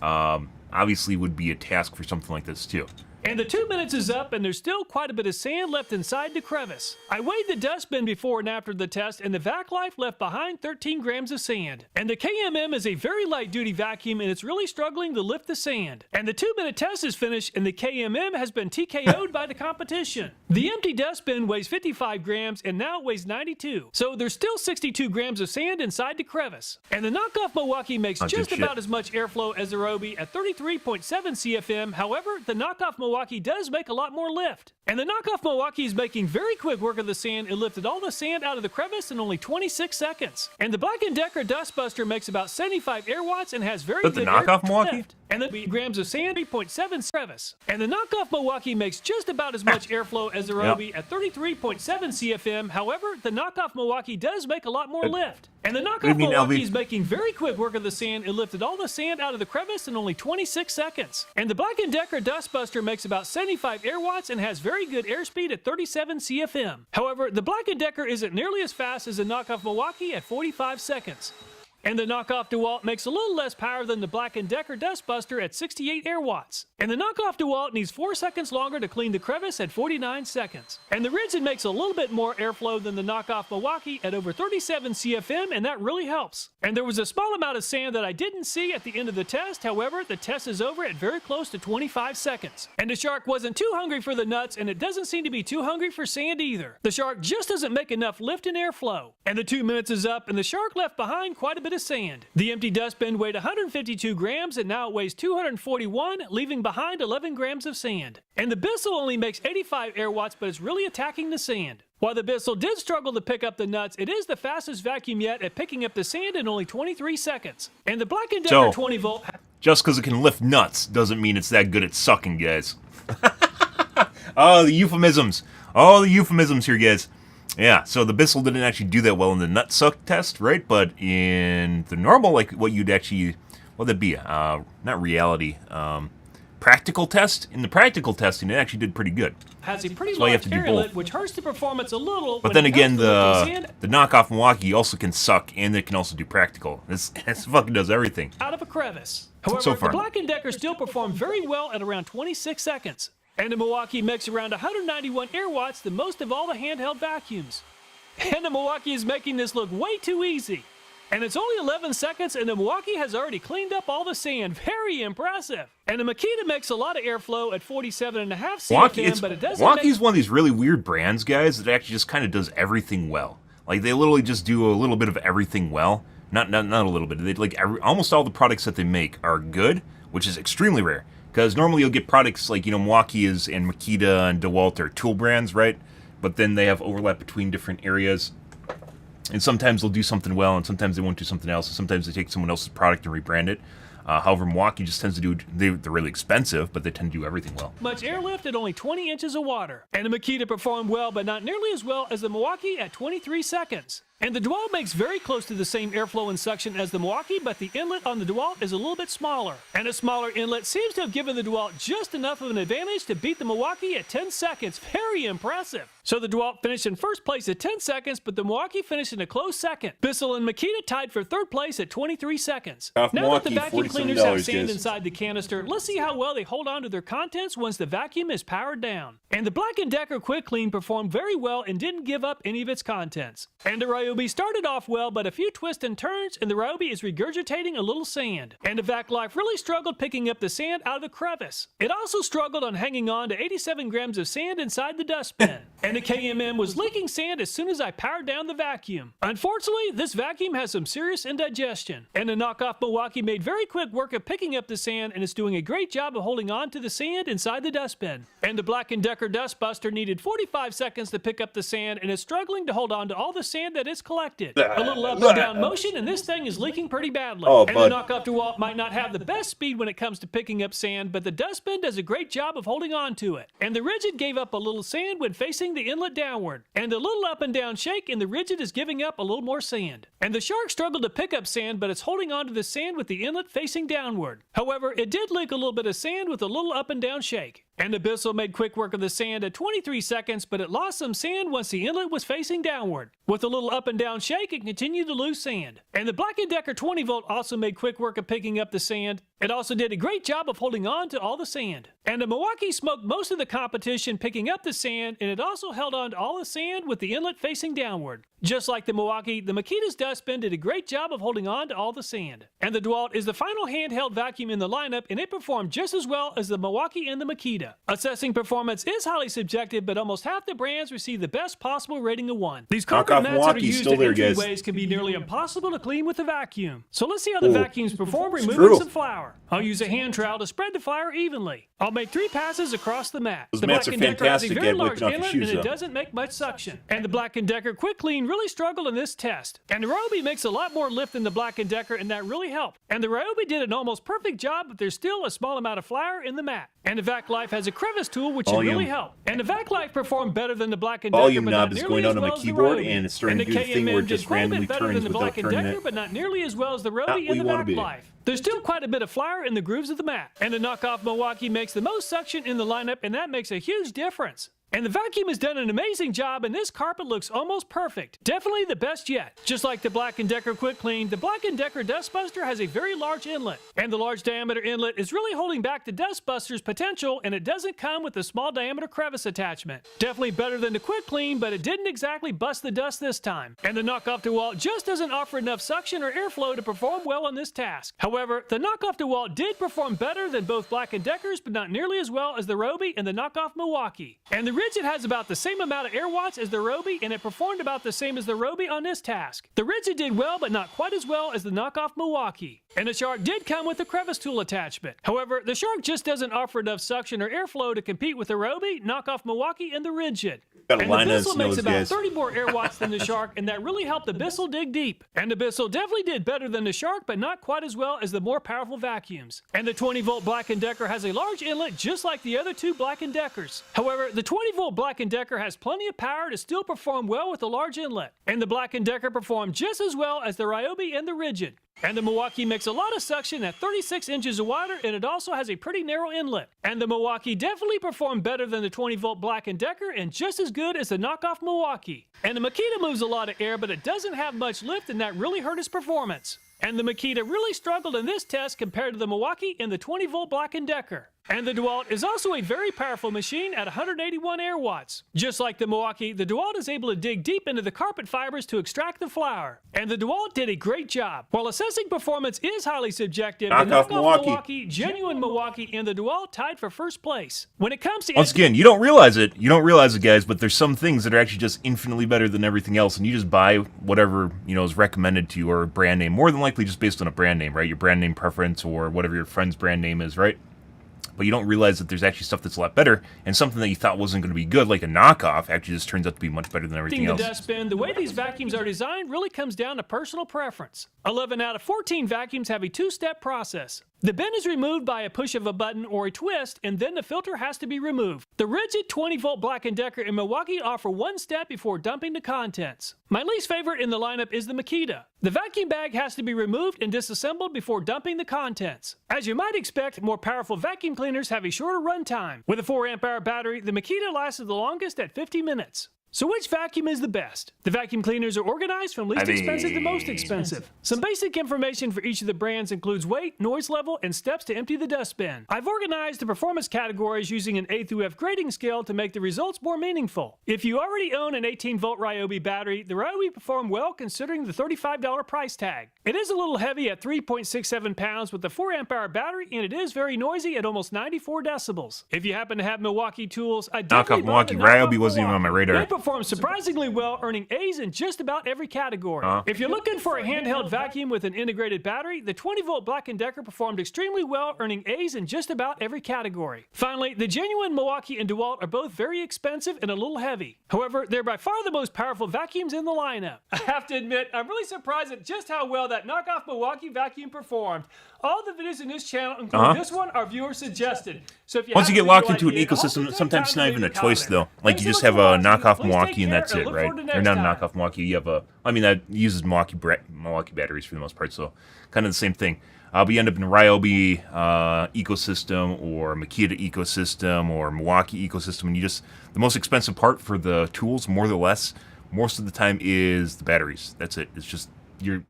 Obviously would be a task for something like this too. And the 2 minutes is up, and there's still quite a bit of sand left inside the crevice. I weighed the dustbin before and after the test, and the Vac Life left behind 13 grams of sand. And the KMM is a very light-duty vacuum, and it's really struggling to lift the sand. And the 2-minute test is finished, and the KMM has been TKO'd by the competition. The empty dustbin weighs 55 grams, and now it weighs 92. So there's still 62 grams of sand inside the crevice. And the knockoff Milwaukee makes just about as much airflow as the Ryobi at 33.7 CFM. However, the knockoff Milwaukee does make a lot more lift. And the knockoff Milwaukee is making very quick work of the sand. It lifted all the sand out of the crevice in only 26 seconds. And the Black & Decker Dust Buster makes about 75 air watts and has very good the knockoff Milwaukee? Lift. And then grams of sand, 3.7 crevice. And the knockoff Milwaukee makes just about as much airflow as the Ryobi at 33.7 CFM. However, the knockoff Milwaukee does make a lot more lift. And the knockoff Milwaukee is making very quick work of the sand. It lifted all the sand out of the crevice in only 26 seconds. And the Black & Decker Dust Buster makes about 75 air watts and has very good airspeed at 37 CFM. However, the Black & Decker isn't nearly as fast as the knockoff Milwaukee at 45 seconds. And the knockoff DeWalt makes a little less power than the Black & Decker Dustbuster at 68 air watts. And the knockoff DeWalt needs 4 seconds longer to clean the crevice at 49 seconds. And the Rigid makes a little bit more airflow than the knockoff Milwaukee at over 37 CFM, and that really helps. And there was a small amount of sand that I didn't see at the end of the test. However, the test is over at very close to 25 seconds. And the shark wasn't too hungry for the nuts, and it doesn't seem to be too hungry for sand either. The shark just doesn't make enough lift and airflow. And the 2 minutes is up, and the shark left behind quite a bit of sand. The empty dustbin weighed 152 grams, and now it weighs 241, leaving behind 11 grams of sand. And the Bissell only makes 85 air watts, but it's really attacking the sand. While the Bissell did struggle to pick up the nuts, it is the fastest vacuum yet at picking up the sand in only 23 seconds. And the Black & Decker 20 volt... Just because it can lift nuts doesn't mean it's that good at sucking, guys. Oh, the euphemisms. Oh, the euphemisms here, guys. Yeah, so the Bissell didn't actually do that well in the nut suck test, right? But in the normal, like what you'd actually... What would that be? Not reality. Practical test? In the practical testing, it actually did pretty good. Has a pretty large airlet, which hurts the performance a little. But then again, the knockoff Milwaukee also can suck, and it can also do practical. This fucking does everything. Out of a crevice. However, the Black & Decker still performed very well at around 26 seconds. And the Milwaukee makes around 191 air watts, the most of all the handheld vacuums. And the Milwaukee is making this look way too easy. And it's only 11 seconds, and the Milwaukee has already cleaned up all the sand. Very impressive. And the Makita makes a lot of airflow at 47.5 CFM, but it doesn't Milwaukee's one of these really weird brands, guys, that actually just kind of does everything well. Like, they literally just do a little bit of everything well. Not a little bit. They, like, almost all the products that they make are good, which is extremely rare. Because normally you'll get products like, Milwaukee and Makita and DeWalt are tool brands, right? But then they have overlap between different areas. And sometimes they'll do something well, and sometimes they won't do something else. And sometimes they take someone else's product and rebrand it. However, Milwaukee just tends to do, they're really expensive, but they tend to do everything well. Much airlift at only 20 inches of water. And the Makita performed well, but not nearly as well as the Milwaukee at 23 seconds. And the DeWalt makes very close to the same airflow and suction as the Milwaukee, but the inlet on the DeWalt is a little bit smaller. And a smaller inlet seems to have given the DeWalt just enough of an advantage to beat the Milwaukee at 10 seconds. Very impressive. So the DeWalt finished in first place at 10 seconds, but the Milwaukee finished in a close second. Bissell and Makita tied for third place at 23 seconds. Now that the vacuum cleaners have sand inside the canister, let's see how well they hold on to their contents once the vacuum is powered down. And the Black & Decker Quick Clean performed very well and didn't give up any of its contents. And the Ryobi started off well, but a few twists and turns, and the Ryobi is regurgitating a little sand. And the Vac Life really struggled picking up the sand out of the crevice. It also struggled on hanging on to 87 grams of sand inside the dustbin. And the KMM was leaking sand as soon as I powered down the vacuum. Unfortunately, this vacuum has some serious indigestion. And the knockoff Milwaukee made very quick work of picking up the sand, and is doing a great job of holding on to the sand inside the dustbin. And the Black & Decker Dustbuster needed 45 seconds to pick up the sand, and is struggling to hold on to all the sand that is collected. A little up and down motion, and this thing is leaking pretty badly. And the knockoff DeWalt might not have the best speed when it comes to picking up sand, but the dustbin does a great job of holding on to it. And the Rigid gave up a little sand when facing the inlet downward. And a little up and down shake, and the Rigid is giving up a little more sand. And the Shark struggled to pick up sand, but it's holding on to the sand with the inlet facing downward. However, it did leak a little bit of sand with a little up and down shake. And the Bissell made quick work of the sand at 23 seconds, but it lost some sand once the inlet was facing downward. With a little up and down shake, it continued to lose sand. And the Black & Decker 20 volt also made quick work of picking up the sand. It also did a great job of holding on to all the sand. And the Milwaukee smoked most of the competition picking up the sand, and it also held on to all the sand with the inlet facing downward. Just like the Milwaukee, the Makita's dustbin did a great job of holding on to all the sand. And the DeWalt is the final handheld vacuum in the lineup, and it performed just as well as the Milwaukee and the Makita. Assessing performance is highly subjective, but almost half the brands receive the best possible rating of 1. These carpet mats that are used in entryways can be nearly impossible to clean with a vacuum. So let's see how the vacuums perform removing some flour. I'll use a hand trowel to spread the flour evenly. I'll make 3 passes across the mat. Those the mats Black are & Decker has a fantastic very at large whipping off your inlet, shoes, and it though. doesn't make much suction. And the Black & Decker Quick Clean really struggled in this test. And the Ryobi makes a lot more lift than the Black & Decker, and that really helped. And the Ryobi did an almost perfect job, but there's still a small amount of flour in the mat. And the Vac Life has a crevice tool, which should really help. And the Vac Life performed better than the Black & Decker, Volume but knob not is nearly going as on well my as the keyboard, Ryobi. and it's starting And to do the thing where it KMM just did quite a randomly bit better turns than the without Black & turning Decker, it. but not nearly as well as the Not Ryobi what and you the wanna Vac be. Life. There's still quite a bit of flour in the grooves of the mat. And the knockoff Milwaukee makes the most suction in the lineup, and that makes a huge difference. And the vacuum has done an amazing job, and this carpet looks almost perfect. Definitely the best yet. Just like the Black & Decker Quick Clean, the Black & Decker Dustbuster has a very large inlet. And the large diameter inlet is really holding back the Dustbuster's potential, and it doesn't come with a small diameter crevice attachment. Definitely better than the Quick Clean, but it didn't exactly bust the dust this time. And the knockoff DeWalt just doesn't offer enough suction or airflow to perform well on this task. However, the knockoff DeWalt did perform better than both Black & Decker's, but not nearly as well as the Ryobi and the knockoff Milwaukee. And the Ridgid has about the same amount of air watts as the Ryobi, and it performed about the same as the Ryobi on this task. The Ridgid did well, but not quite as well as the knockoff Milwaukee. And the Shark did come with a crevice tool attachment. However, the Shark just doesn't offer enough suction or airflow to compete with the Ryobi, knockoff Milwaukee, and the Ridgid. And the Bissell makes about 30 more air watts than the Shark, and that really helped the Bissell dig deep. And the Bissell definitely did better than the Shark, but not quite as well as the more powerful vacuums. And the 20-volt Black & Decker has a large inlet just like the other two Black & Deckers. However, the 20-volt Black & Decker has plenty of power to still perform well with a large inlet. And the Black & Decker performed just as well as the Ryobi and the Ridgid. And the Milwaukee makes a lot of suction at 36 inches wider, and it also has a pretty narrow inlet. And the Milwaukee definitely performed better than the 20-volt Black & Decker and just as good as the knockoff Milwaukee. And the Makita moves a lot of air, but it doesn't have much lift, and that really hurt its performance. And the Makita really struggled in this test compared to the Milwaukee and the 20-volt Black & Decker. And the DeWalt is also a very powerful machine at 181 air watts. Just like the Milwaukee, the DeWalt is able to dig deep into the carpet fibers to extract the flour. And the DeWalt did a great job. While assessing performance is highly subjective, the knockoff Milwaukee, genuine Milwaukee, and the DeWalt tied for first place. When it comes to... Once again, you don't realize it, guys, but there's some things that are actually just infinitely better than everything else, and you just buy whatever, is recommended to you, or a brand name, more than likely just based on a brand name, right? Your brand name preference, or whatever your friend's brand name is, right? But you don't realize that there's actually stuff that's a lot better, and something that you thought wasn't going to be good, like a knockoff, actually just turns out to be much better than everything else. The dustbin, the way these vacuums are designed really comes down to personal preference. 11 out of 14 vacuums have a two-step process. The bin is removed by a push of a button or a twist, and then the filter has to be removed. The Ridgid 20-volt Black & Decker and Milwaukee offer one step before dumping the contents. My least favorite in the lineup is the Makita. The vacuum bag has to be removed and disassembled before dumping the contents. As you might expect, more powerful vacuum cleaners have a shorter run time. With a 4-amp-hour battery, the Makita lasted the longest at 50 minutes. So which vacuum is the best? The vacuum cleaners are organized from least expensive to most expensive. Some basic information for each of the brands includes weight, noise level, and steps to empty the dustbin. I've organized the performance categories using an A through F grading scale to make the results more meaningful. If you already own an 18-volt Ryobi battery, the Ryobi performed well considering the $35 price tag. It is a little heavy at 3.67 pounds with a 4-amp-hour battery, and it is very noisy at almost 94 decibels. If you happen to have Milwaukee tools, I definitely buy the Ryobi wasn't even on my radar. Performed surprisingly well, earning A's in just about every category. If you're looking for a handheld vacuum with an integrated battery, the 20-volt Black & Decker performed extremely well, earning A's in just about every category. Finally, the genuine Milwaukee and DeWalt are both very expensive and a little heavy. However, they're by far the most powerful vacuums in the lineup. I have to admit, I'm really surprised at just how well that knockoff Milwaukee vacuum performed. All the videos in this channel, including this one, are viewer suggested. So if you once you get locked into an ecosystem, sometimes it's not even a choice though. Like you just have a knockoff Milwaukee and that's it, right? Or not a knockoff Milwaukee. You have a, I mean, that uses Milwaukee batteries for the most part, so kind of the same thing. But you end up in a Ryobi ecosystem or Makita ecosystem or Milwaukee ecosystem, and you just, the most expensive part for the tools, more or less, most of the time is the batteries. That's it. It's just, you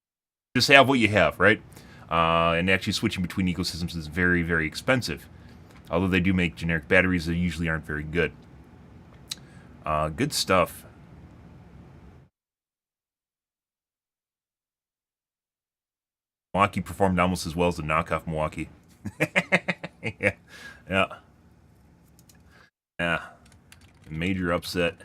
just have what you have, right? And actually switching between ecosystems is very, very expensive. Although they do make generic batteries, they usually aren't very good. Good stuff. Milwaukee performed almost as well as the knockoff Milwaukee. Yeah. Major upset.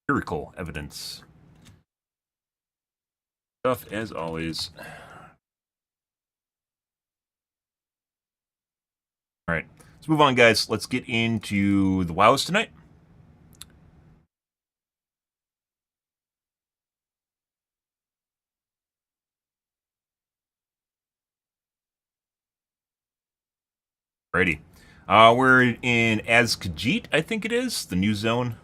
Empirical evidence. Stuff as always. All right, let's move on, guys. Let's get into the WoWs tonight. Alrighty. We're in Azkhajiit, I think it is, the new zone.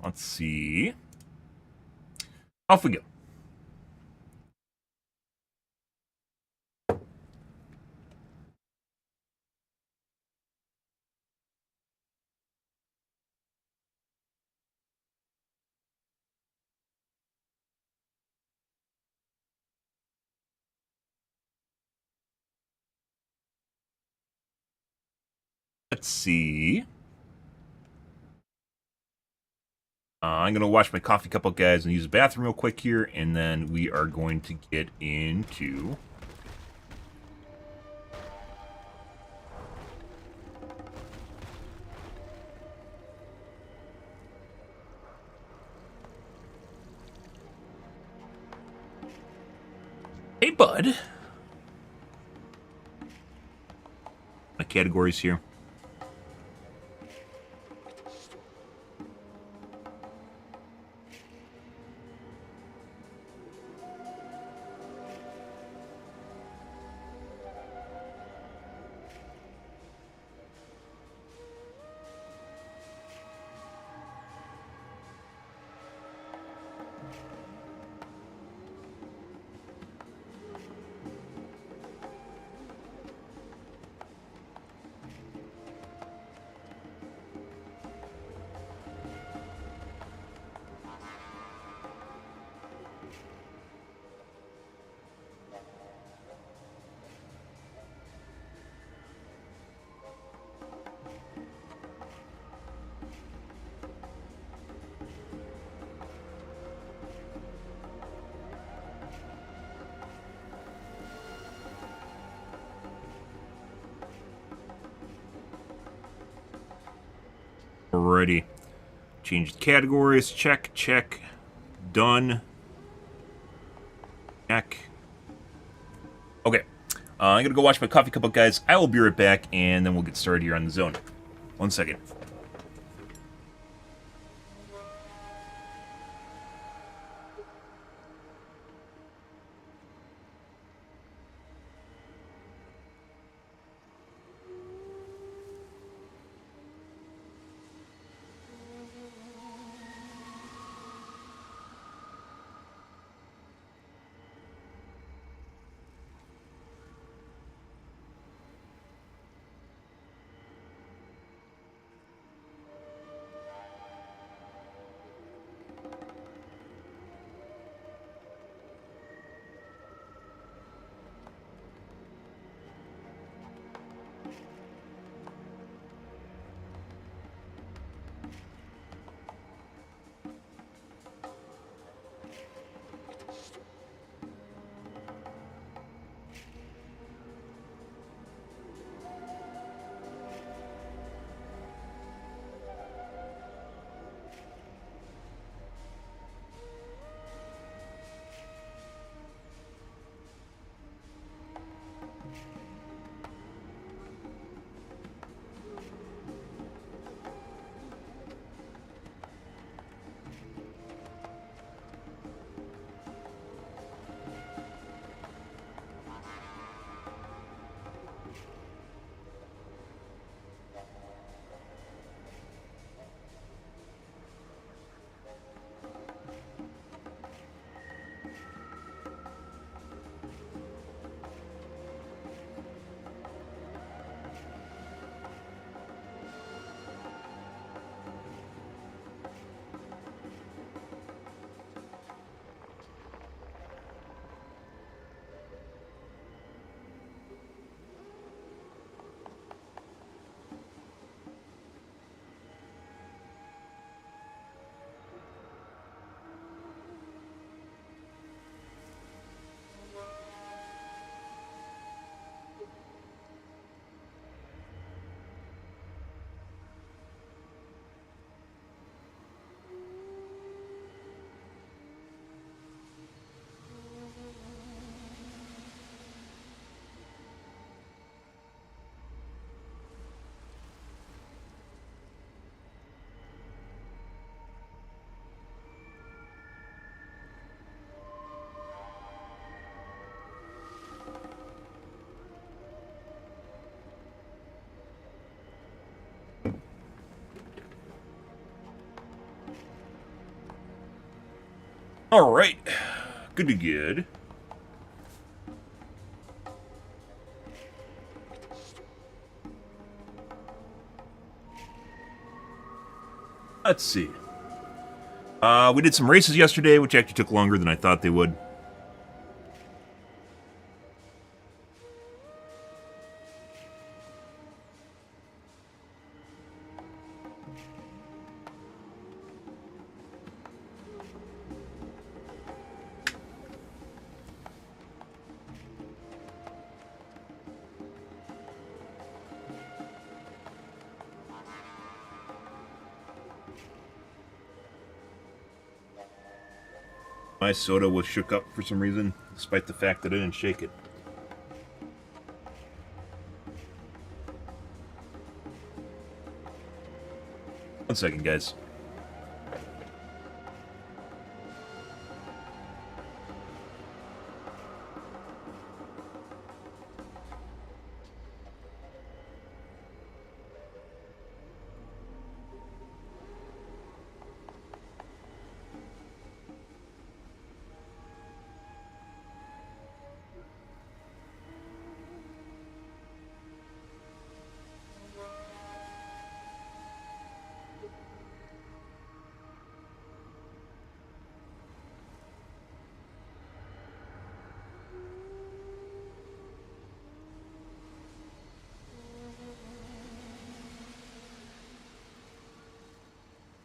Let's see. Off we go. Let's see. I'm going to wash my coffee cup out, guys, and use the bathroom real quick here, and then we are going to get into... Hey, bud. My categories here. Alrighty. Change the categories. Check, check. Done. Check. Okay. I'm going to go watch my coffee cup up, guys. I will be right back, and then we'll get started here on the zone. 1 second. Alright. Good to good. Let's see. We did some races yesterday, which actually took longer than I thought they would. My soda was shook up for some reason, despite the fact that I didn't shake it. One second, guys.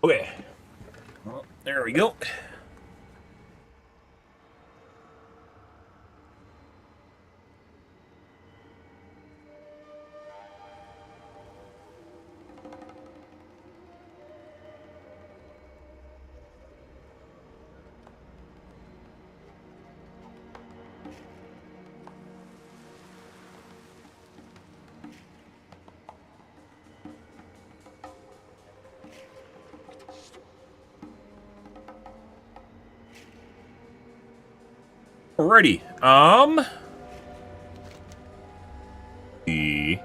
Okay. Well, there we go. Alrighty. The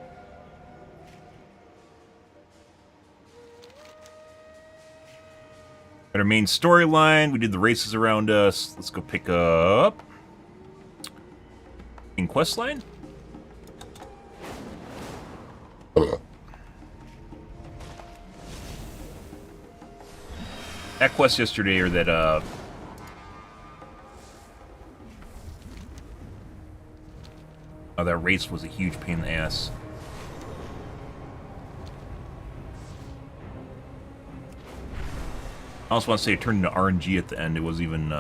our main storyline. We did the races around us. Let's go pick up in quest line. That quest yesterday, or that oh, that race was a huge pain in the ass. I also want to say it turned into RNG at the end. It wasn't even...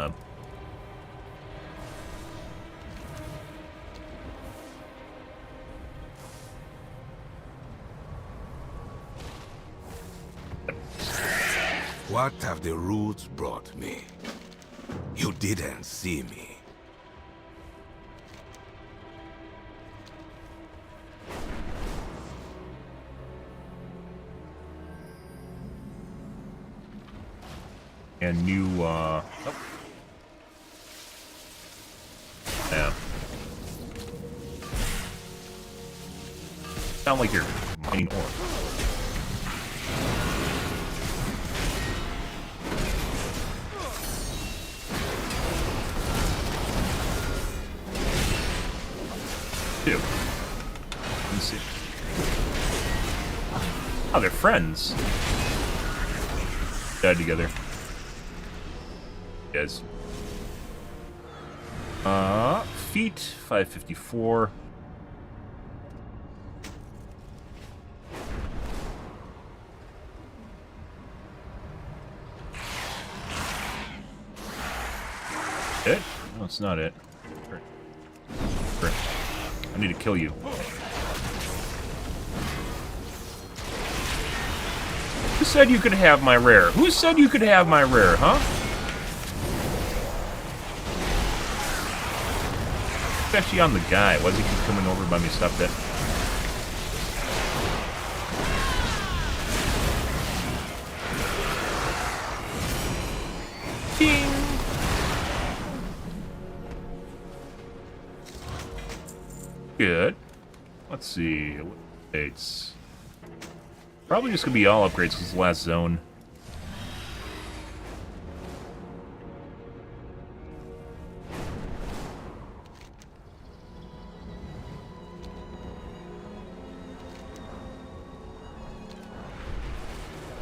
What have the roots brought me? You didn't see me. And new, oh. Yeah. Sound like you're mining ore. Two. Let me see. Oh, they're friends. Died together. Guys. Feet, 554. It? No, it's not it. I need to kill you. Who said you could have my rare? Who said you could have my rare, huh? Actually on the guy. Why does he keep coming over by me? Stop that. Ding! Good. Let's see. It's probably just gonna be all upgrades because it's the last zone.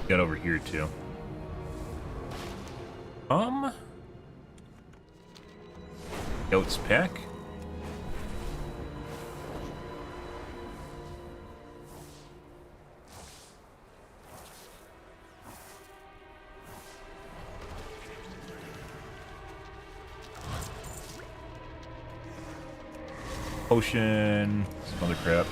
Got over here too. Goats pack. Potion, some other crap.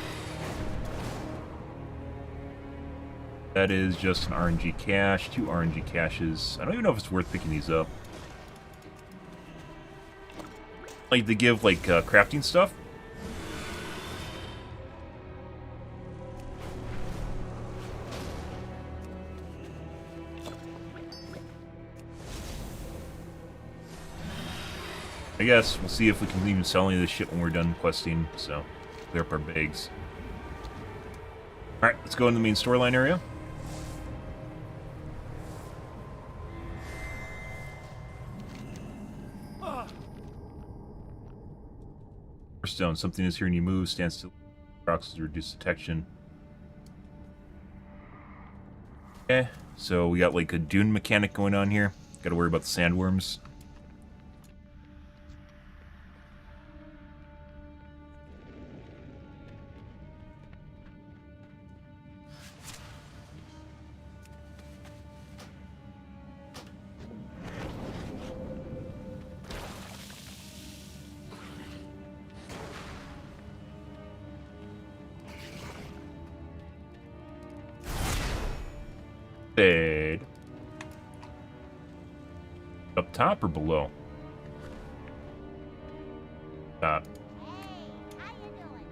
That is just an RNG cache, 2 RNG caches. I don't even know if it's worth picking these up. Like, they give, like, crafting stuff. I guess we'll see if we can even sell any of this shit when we're done questing, so clear up our bags. Alright, let's go into the main storyline area. Stone, something is here and you move, stands still, rocks to reduce detection. Okay, so we got like a dune mechanic going on here. Gotta worry about the sandworms. Fade. Up top or below? Top. Hey, how you doing?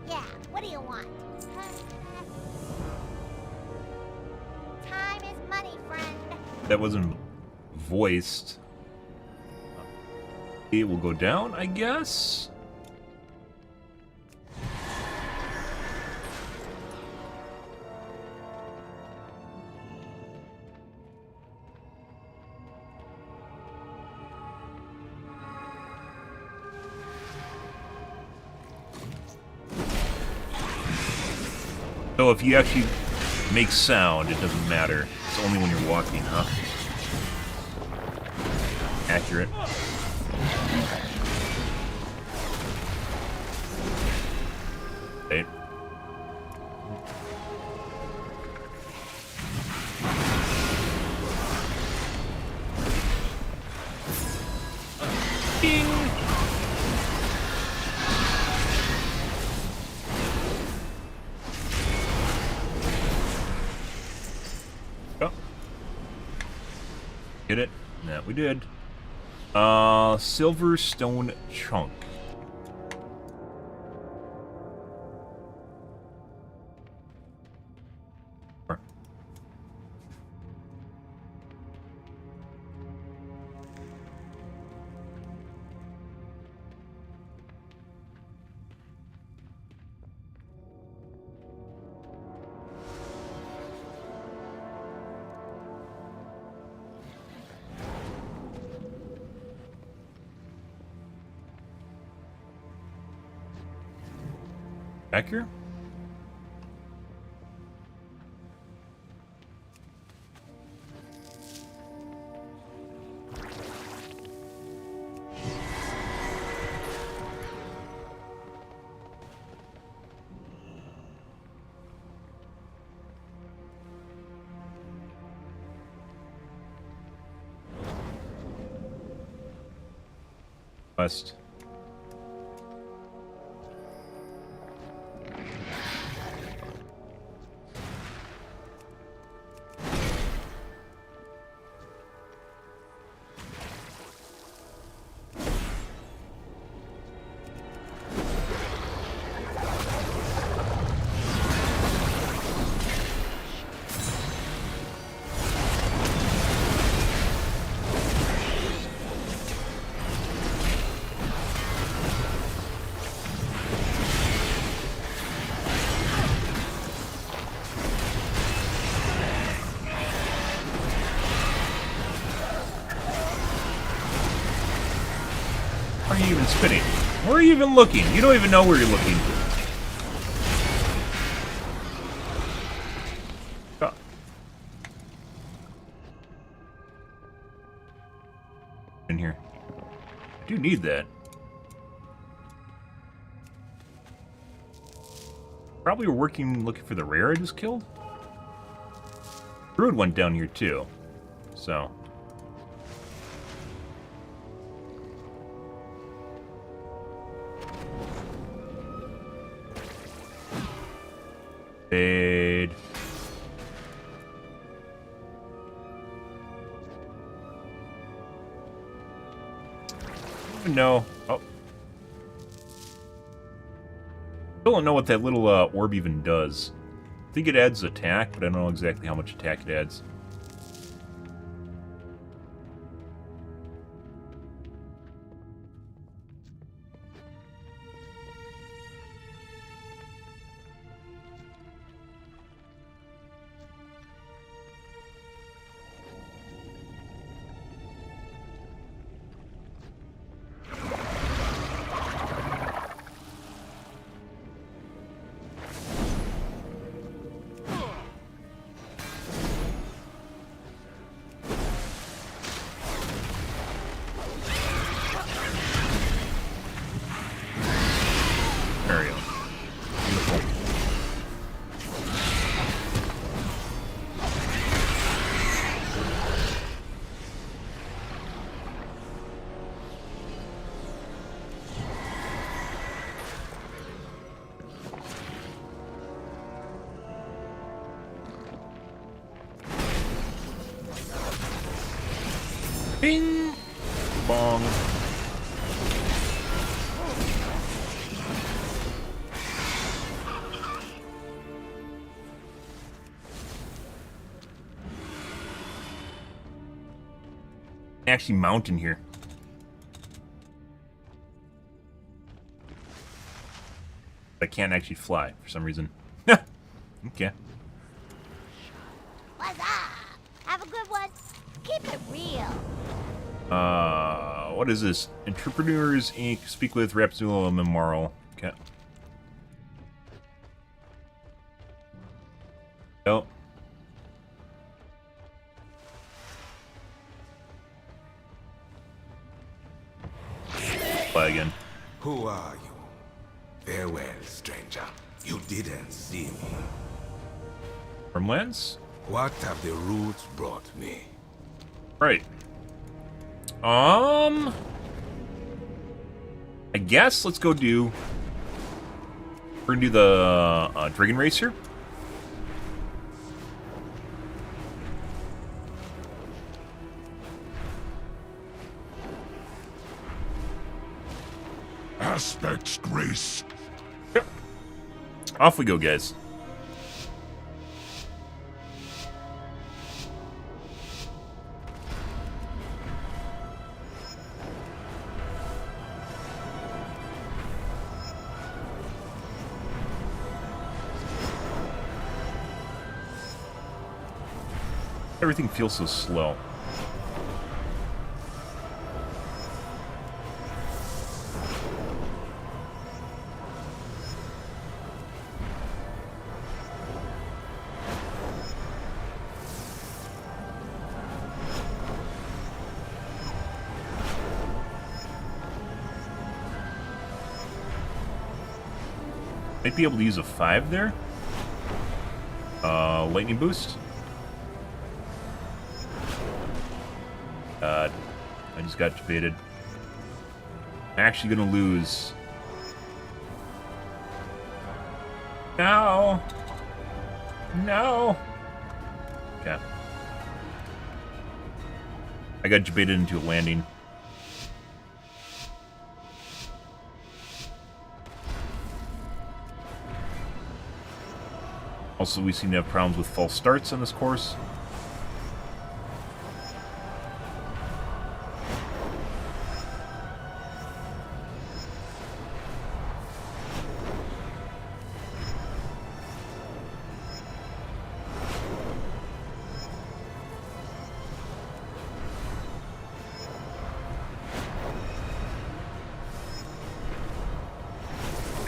Yeah, what do you want? Time is money, friend. That wasn't voiced. It will go down, I guess. So if you actually make sound, it doesn't matter. It's only when you're walking, huh? Accurate. Right. Ding! Oh. Hit it? That we did. Silver stone chunk. Back here? West. Why are you even spinning? Where are you even looking? You don't even know where you're looking. Oh. In here. I do need that. Probably were working looking for the rare I just killed. Druid went down here too. So. Fade. No. Oh. Still don't know what that little orb even does. I think it adds attack, but I don't know exactly how much attack it adds. Bing! Bong. Actually mount in here. I can't actually fly for some reason. Okay. What's up? Have a good one. Keep it real. What is this? Entrepreneurs Inc. Speak with Rapsula Memorial. Okay. Oh. Fly again. Who are you? Farewell, stranger. You didn't see me. From Lance? What have the roots brought me? Right. I guess let's go do... We're gonna do the Dragon Race here. Aspects grace. Yep. Off we go, guys. Everything feels so slow. Might be able to use a 5 there. Lightning boost. I just got debated. I'm actually gonna lose. No! No! Okay. I got debated into a landing. Also, we seem to have problems with false starts on this course.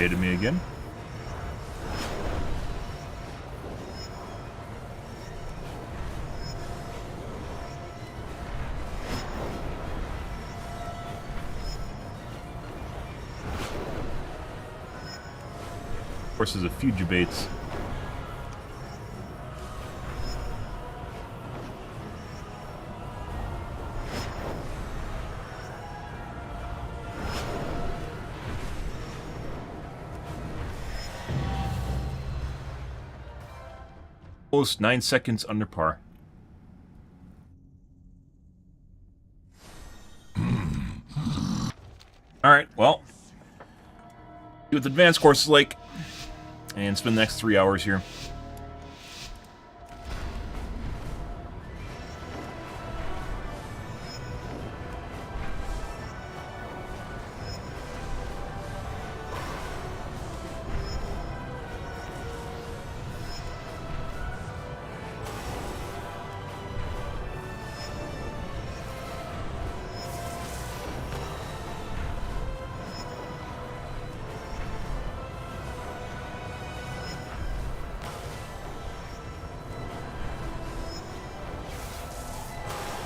Baited me again. Of course, there's a few debates. Almost 9 seconds under par. Alright, well. See what the advanced course is like. And spend the next 3 hours here.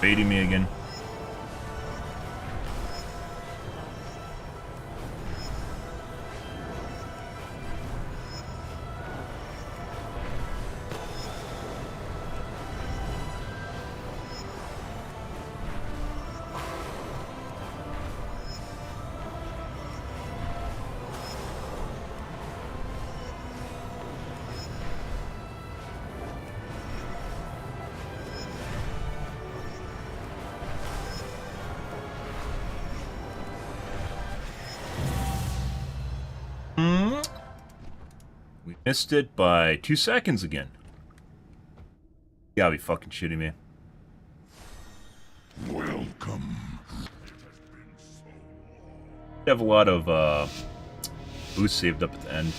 Baiting me again. We missed it by 2 seconds again. You gotta be fucking shitting me. Welcome. I have a lot of boosts saved up at the end.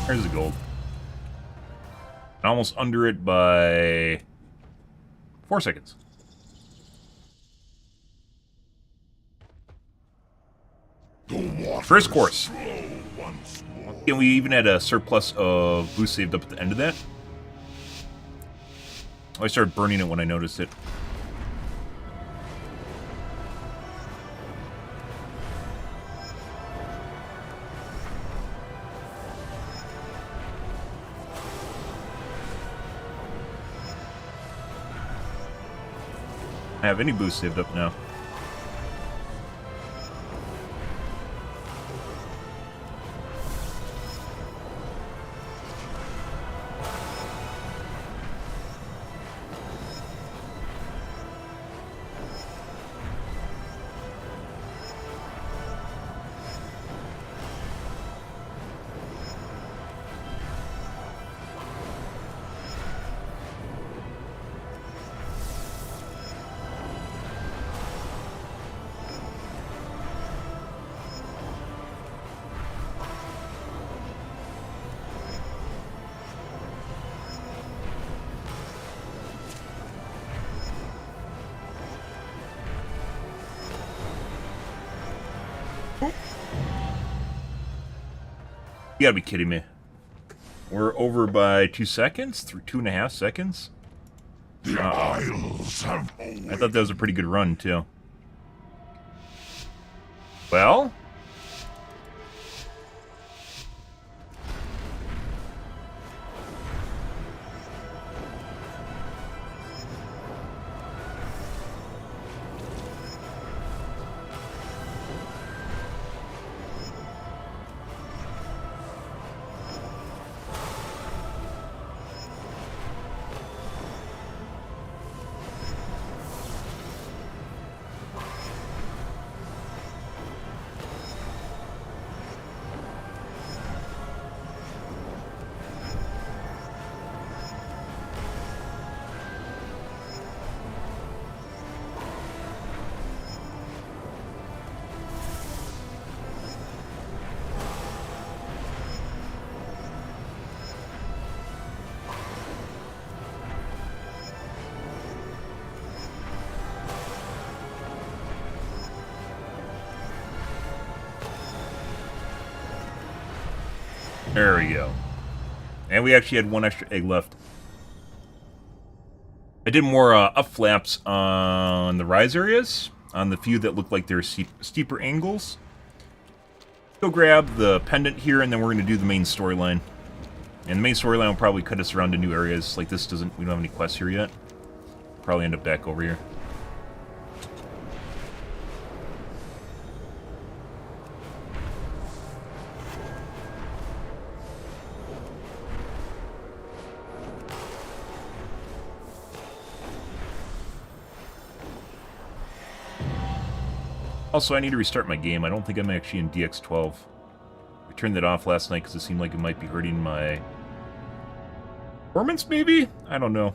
There's the gold. Almost under it by 4 seconds. First course. And we even had a surplus of boost saved up at the end of that. I started burning it when I noticed it. I have any boost saved up now. You gotta be kidding me. We're over by 2 seconds? Through 2.5 seconds? The Isles have I thought that was a pretty good run, too. Well... There we go. And we actually had one extra egg left. I did more up flaps on the rise areas, on the few that look like they're steeper angles. Go grab the pendant here, and then we're going to do the main storyline. And the main storyline will probably cut us around to new areas. Like this doesn't, we don't have any quests here yet. Probably end up back over here. Also, I need to restart my game. I don't think I'm actually in DX12. I turned that off last night because it seemed like it might be hurting my performance, maybe? I don't know.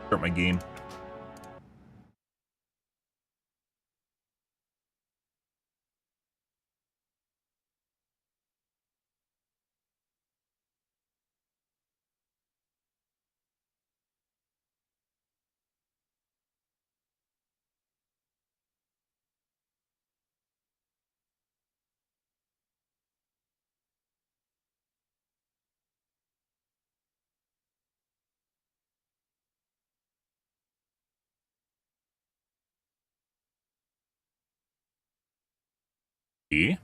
Start my game. E?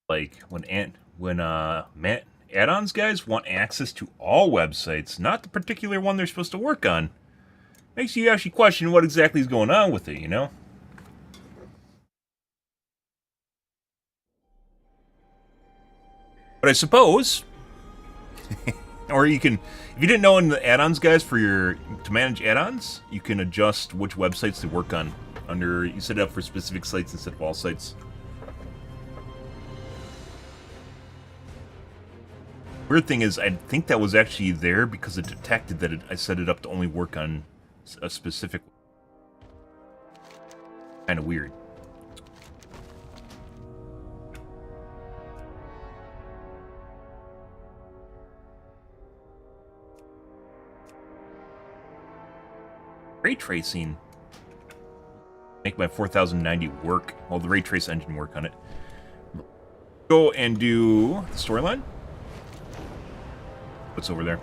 Like when add-ons guys want access to all websites, not the particular one they're supposed to work on. Makes you actually question what exactly is going on with it, you know? But I suppose, or you can, if you didn't know in the add-ons guys to manage add-ons, you can adjust which websites they work on. You set it up for specific sites instead of all sites. Weird thing is, I think that was actually there because it detected that I set it up to only work on a specific... Kind of weird. Ray tracing. Make my 4090 work. Well, the ray trace engine work on it. Go and do the storyline. What's over there?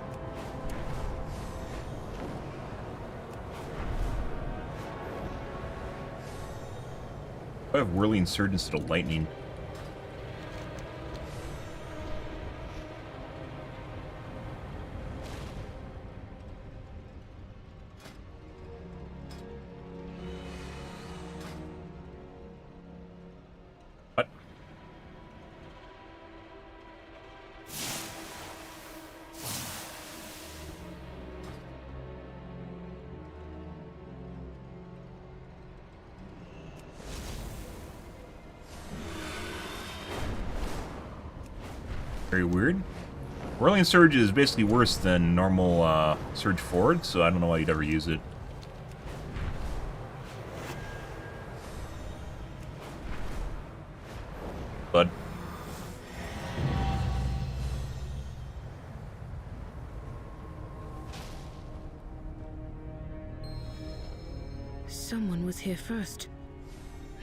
I have whirling surge instead of lightning. What? Very weird. Whirling Surge is basically worse than normal Surge Forward, so I don't know why you'd ever use it. But someone was here first.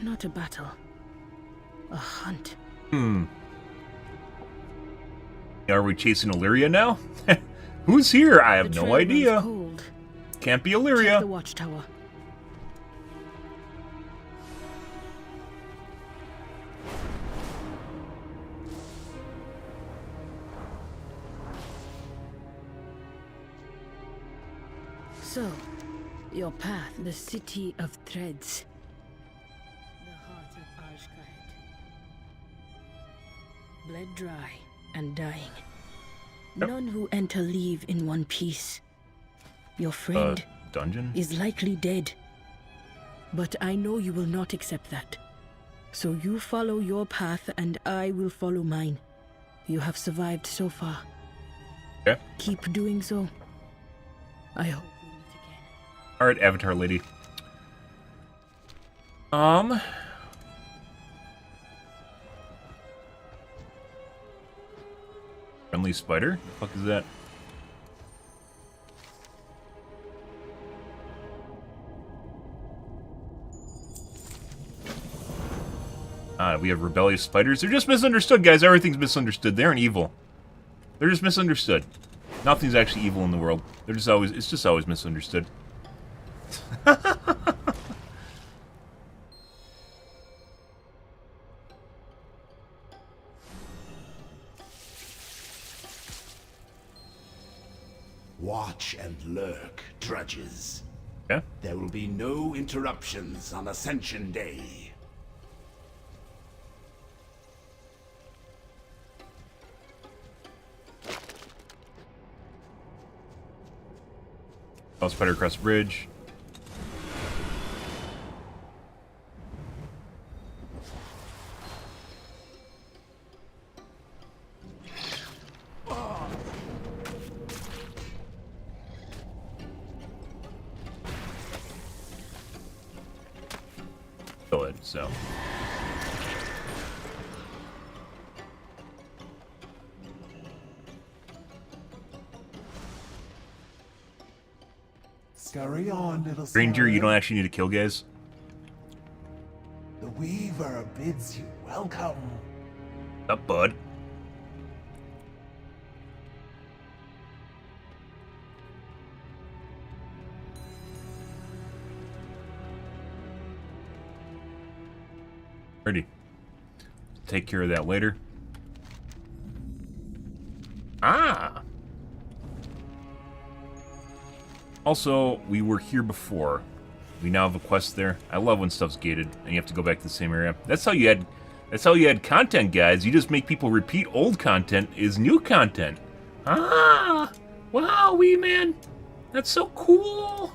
Not a battle. A hunt. Are we chasing Illyria now? Who's here? I have The no trail idea. runs cold. Can't be Check Illyria. the watchtower. So, your path, the city of threads. The heart of Arshkahet. Bled dry and dying. None who enter leave in one piece. Your friend Dungeon? is likely dead. But I know you will not accept that. So you follow your path and I will follow mine. You have survived so far. Okay. Keep doing so. I hope we meet again. Alright, Avatar Lady. Friendly spider? The fuck is that? We have rebellious spiders. They're just misunderstood, guys. Everything's misunderstood. They aren't evil. They're just misunderstood. Nothing's actually evil in the world. They're just always, it's just always misunderstood. Watch and lurk, drudges. Yeah? There will be no interruptions on Ascension Day. Oh, spider across the bridge. Kill it, so. Scurry on, little Ranger, you scarab. don't actually need to kill guys. The Weaver bids you welcome. What's up, bud? Ready. Take care of that later. Ah! Also, we were here before. We now have a quest there. I love when stuff's gated and you have to go back to the same area. That's how you had content, guys. You just make people repeat old content is new content. Ah! Wow, wee man. That's so cool.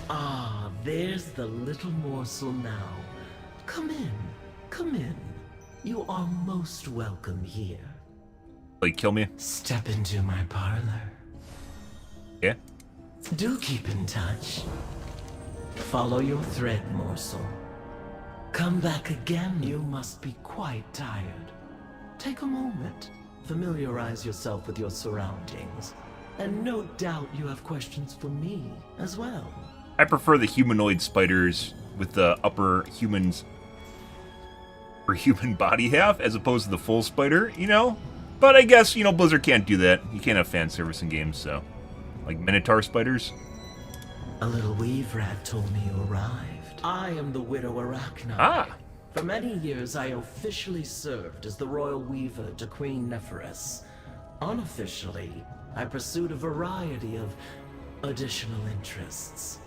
Ah, there's the little morsel now. Come in, come in. You are most welcome here. Like, kill me? Step into my parlor. Yeah? Do keep in touch. Follow your thread, morsel. Come back again. You must be quite tired. Take a moment. Familiarize yourself with your surroundings. And no doubt you have questions for me as well. I prefer the humanoid spiders with the upper humans or human body half as opposed to the full spider, you know? But I guess, you know, Blizzard can't do that. You can't have fan service in games, so. Like Minotaur spiders. A little weave rat told me you arrived. I am the Widow Arachna. Ah! For many years, I officially served as the Royal Weaver to Queen Neferis. Unofficially, I pursued a variety of additional interests.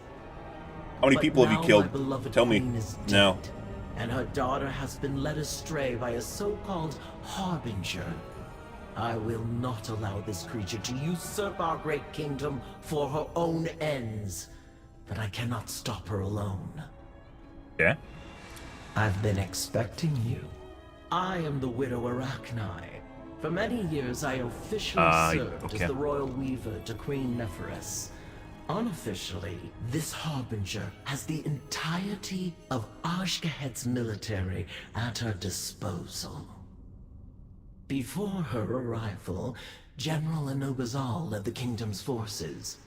How many But people have you now killed? my beloved Tell me. queen is now. dead, and her daughter has been led astray by a so-called harbinger. I will not allow this creature to usurp our great kingdom for her own ends, but I cannot stop her alone. Yeah? I've been expecting you. I am the Widow Arachni. For many years, I officially served as the Royal Weaver to Queen Neferis. Unofficially, this Harbinger has the entirety of Ashgahet's military at her disposal. Before her arrival, General Anubazal led the kingdom's forces.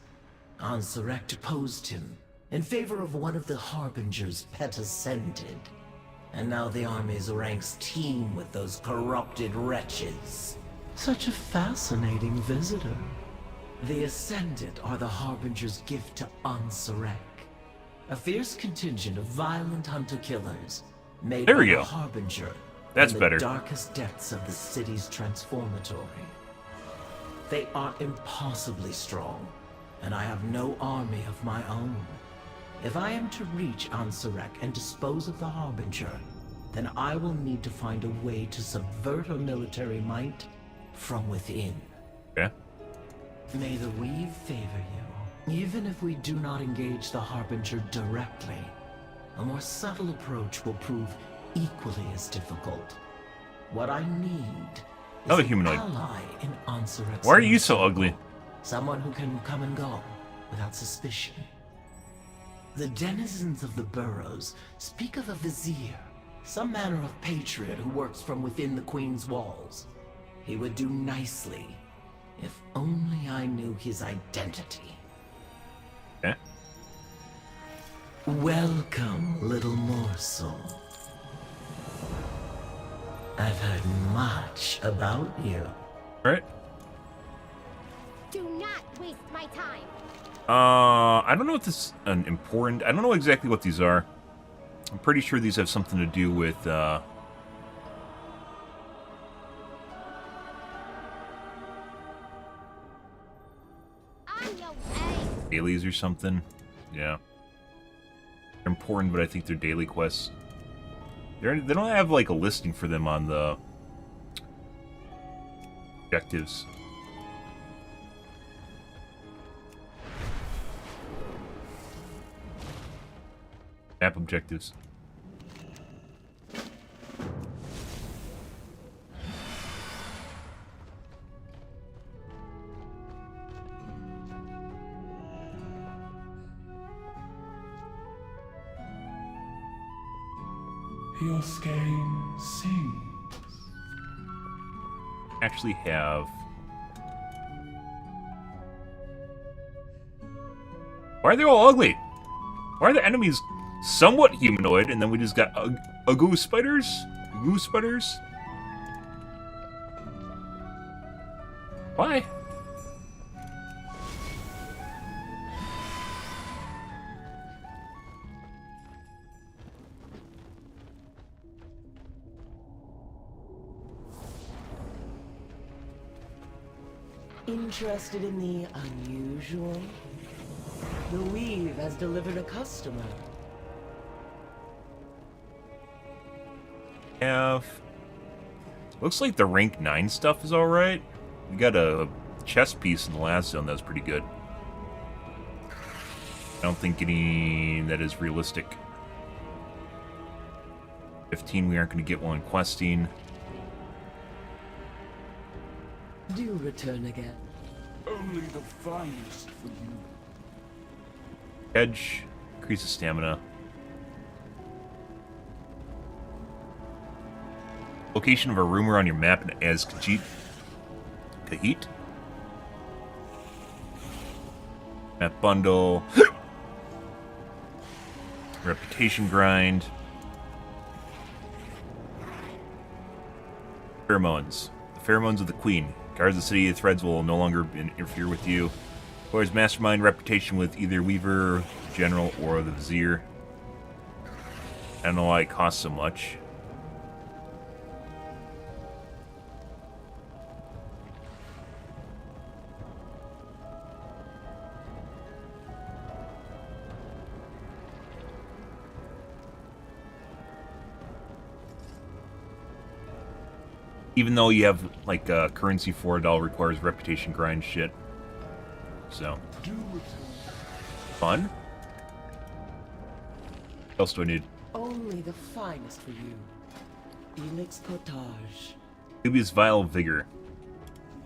Ansurek deposed him in favor of one of the Harbinger's pet Ascended. And now the army's ranks teem with those corrupted wretches. Such a fascinating visitor. The Ascended are the Harbinger's gift to Ansurek. A fierce contingent of violent hunter-killers made by the Harbinger That's in better. the darkest depths of the city's transformatory. They are impossibly strong, and I have no army of my own. If I am to reach Ansurek and dispose of the Harbinger, then I will need to find a way to subvert her military might from within. Yeah. May the Weave favor you. Even if we do not engage the Harbinger directly, a more subtle approach will prove equally as difficult. What I need is Another an humanoid. ally in Ansurek's Why are you so military. ugly? Someone who can come and go without suspicion. The denizens of the burrows speak of a vizier, some manner of patriot who works from within the Queen's walls. He would do nicely, if only I knew his identity. Yeah. Welcome, little morsel. I've heard much about you. Right. Do not waste my time. I don't know if this is an important... I don't know exactly what these are. I'm pretty sure these have something to do with, On your way. dailies or something. Yeah. They're important, but I think they're daily quests. They don't have, like, a listing for them on the objectives. Map objectives. Your skein sings. Actually have... Why are they all ugly? Why are the enemies somewhat humanoid, and then we just got Agu spiders? Agu spiders? Why? Interested in the unusual? The Weave has delivered a customer. Looks like the rank 9 stuff is alright. We got a chest piece in the last zone that's pretty good. I don't think any that is realistic. 15, we aren't going to get one questing. Do return again. Only the finest for you. Edge, increases stamina. Location of a rumor on your map in Kahit. Map bundle. Reputation grind. Pheromones. The pheromones of the Queen. Guards of the city, threads will no longer interfere with you. Acquires mastermind reputation with either Weaver, General, or the Vizier. I don't know why it costs so much. Even though you have, like, currency for it, all requires reputation grind shit. So. Fun. What else do I need? only the finest for you. Elix Potage. Dubious Vial of Vigor.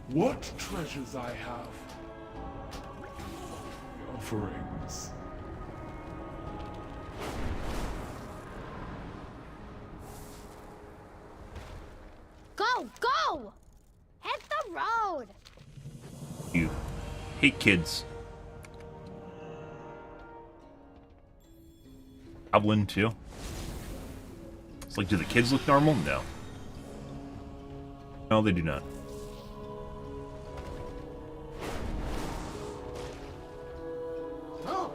What treasures I have. Offerings. Go, go! Hit the road! You hate kids. Goblin too. It's like, do the kids look normal? No. No, they do not. Oh,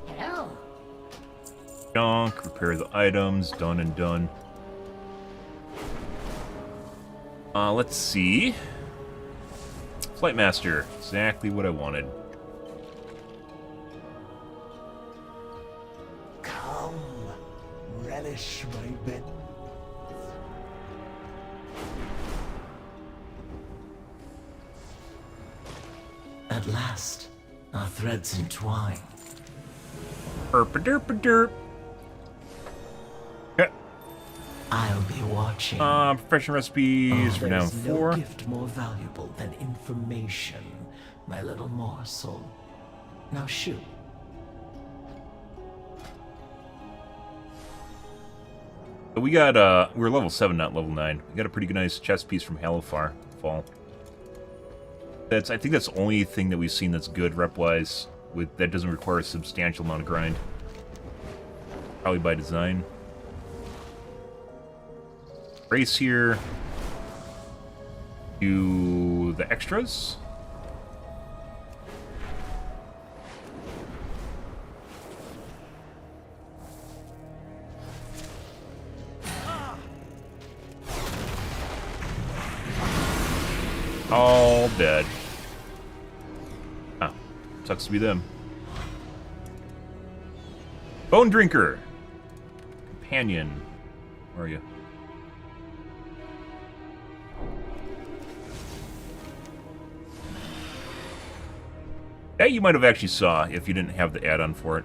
hello. Junk, repair the items, done and done. Let's see. Flight Master, exactly what I wanted. Come, relish my bed. At last, our threads entwine. Derp-a-derp-a-derp. I'll be watching. Professional recipes for down There's 4. no gift more valuable than information, my little morsel. Now shoot. So we got, we're level 7, not level 9. We got a pretty good nice chest piece from Halifar Fall. I think that's the only thing that we've seen that's good rep-wise, that doesn't require a substantial amount of grind. Probably by design. Race here. Do the extras. All dead. Ah, sucks to be them. Bone Drinker. Companion. Where are you? That you might have actually saw if you didn't have the add-on for it.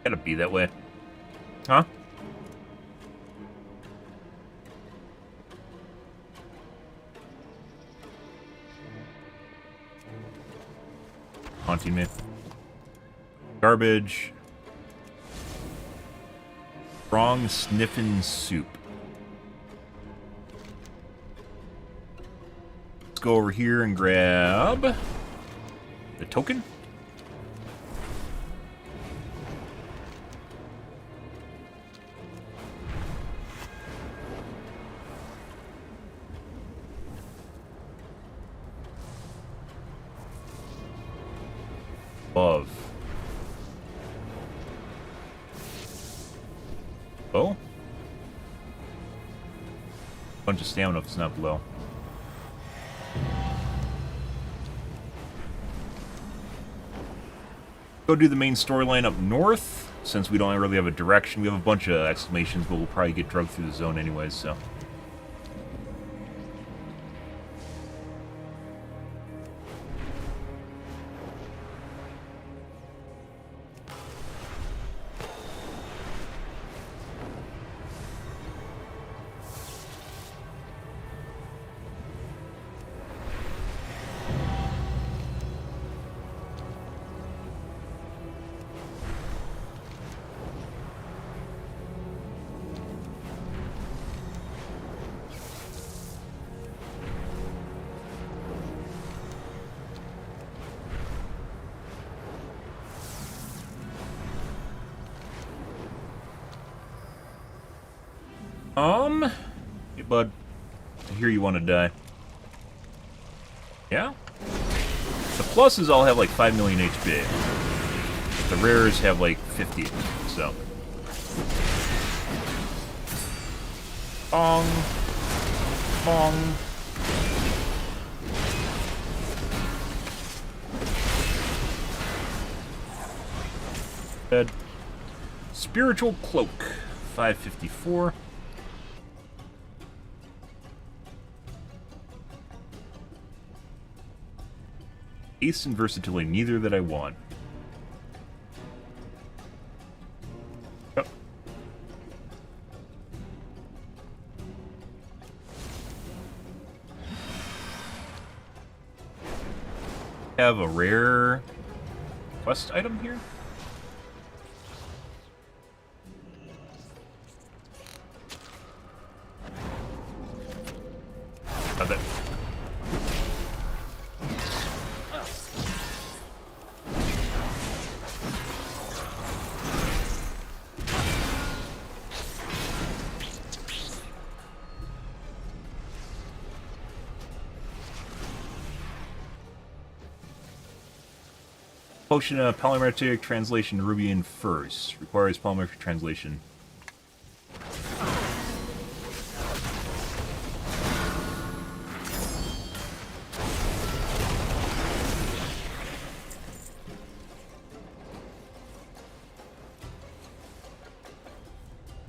Gotta be that way. Huh? Haunting me. Garbage. Strong sniffin' soup. Let's go over here and grab the token. Above. Oh? Bunch of stamina if it's not below. Go do the main storyline up north, since we don't really have a direction. We have a bunch of exclamations, but we'll probably get drugged through the zone anyways, so. Hey, bud. I hear you want to die. Yeah? The pluses all have like 5 million HP. But the rares have like 50, so. Bong. Bong. Dead. Spiritual Cloak, 554. Ace and versatility, neither that I want. Yep. Have a rare quest item here? Not that. Potion of Polymetric Translation Rubian first. Requires Polymetric Translation.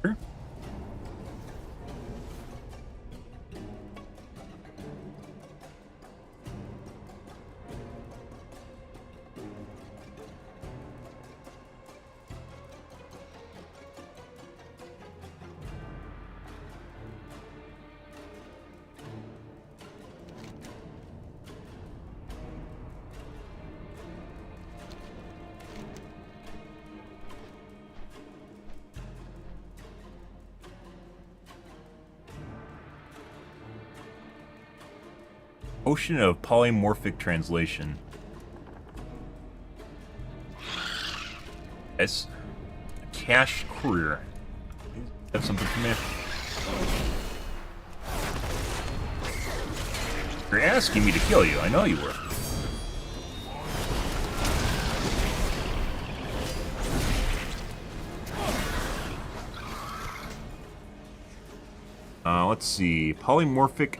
Sure. Ocean of Polymorphic Translation. It's a cash courier. Have something for me? You're asking me to kill you. I know you were. Let's see. Polymorphic.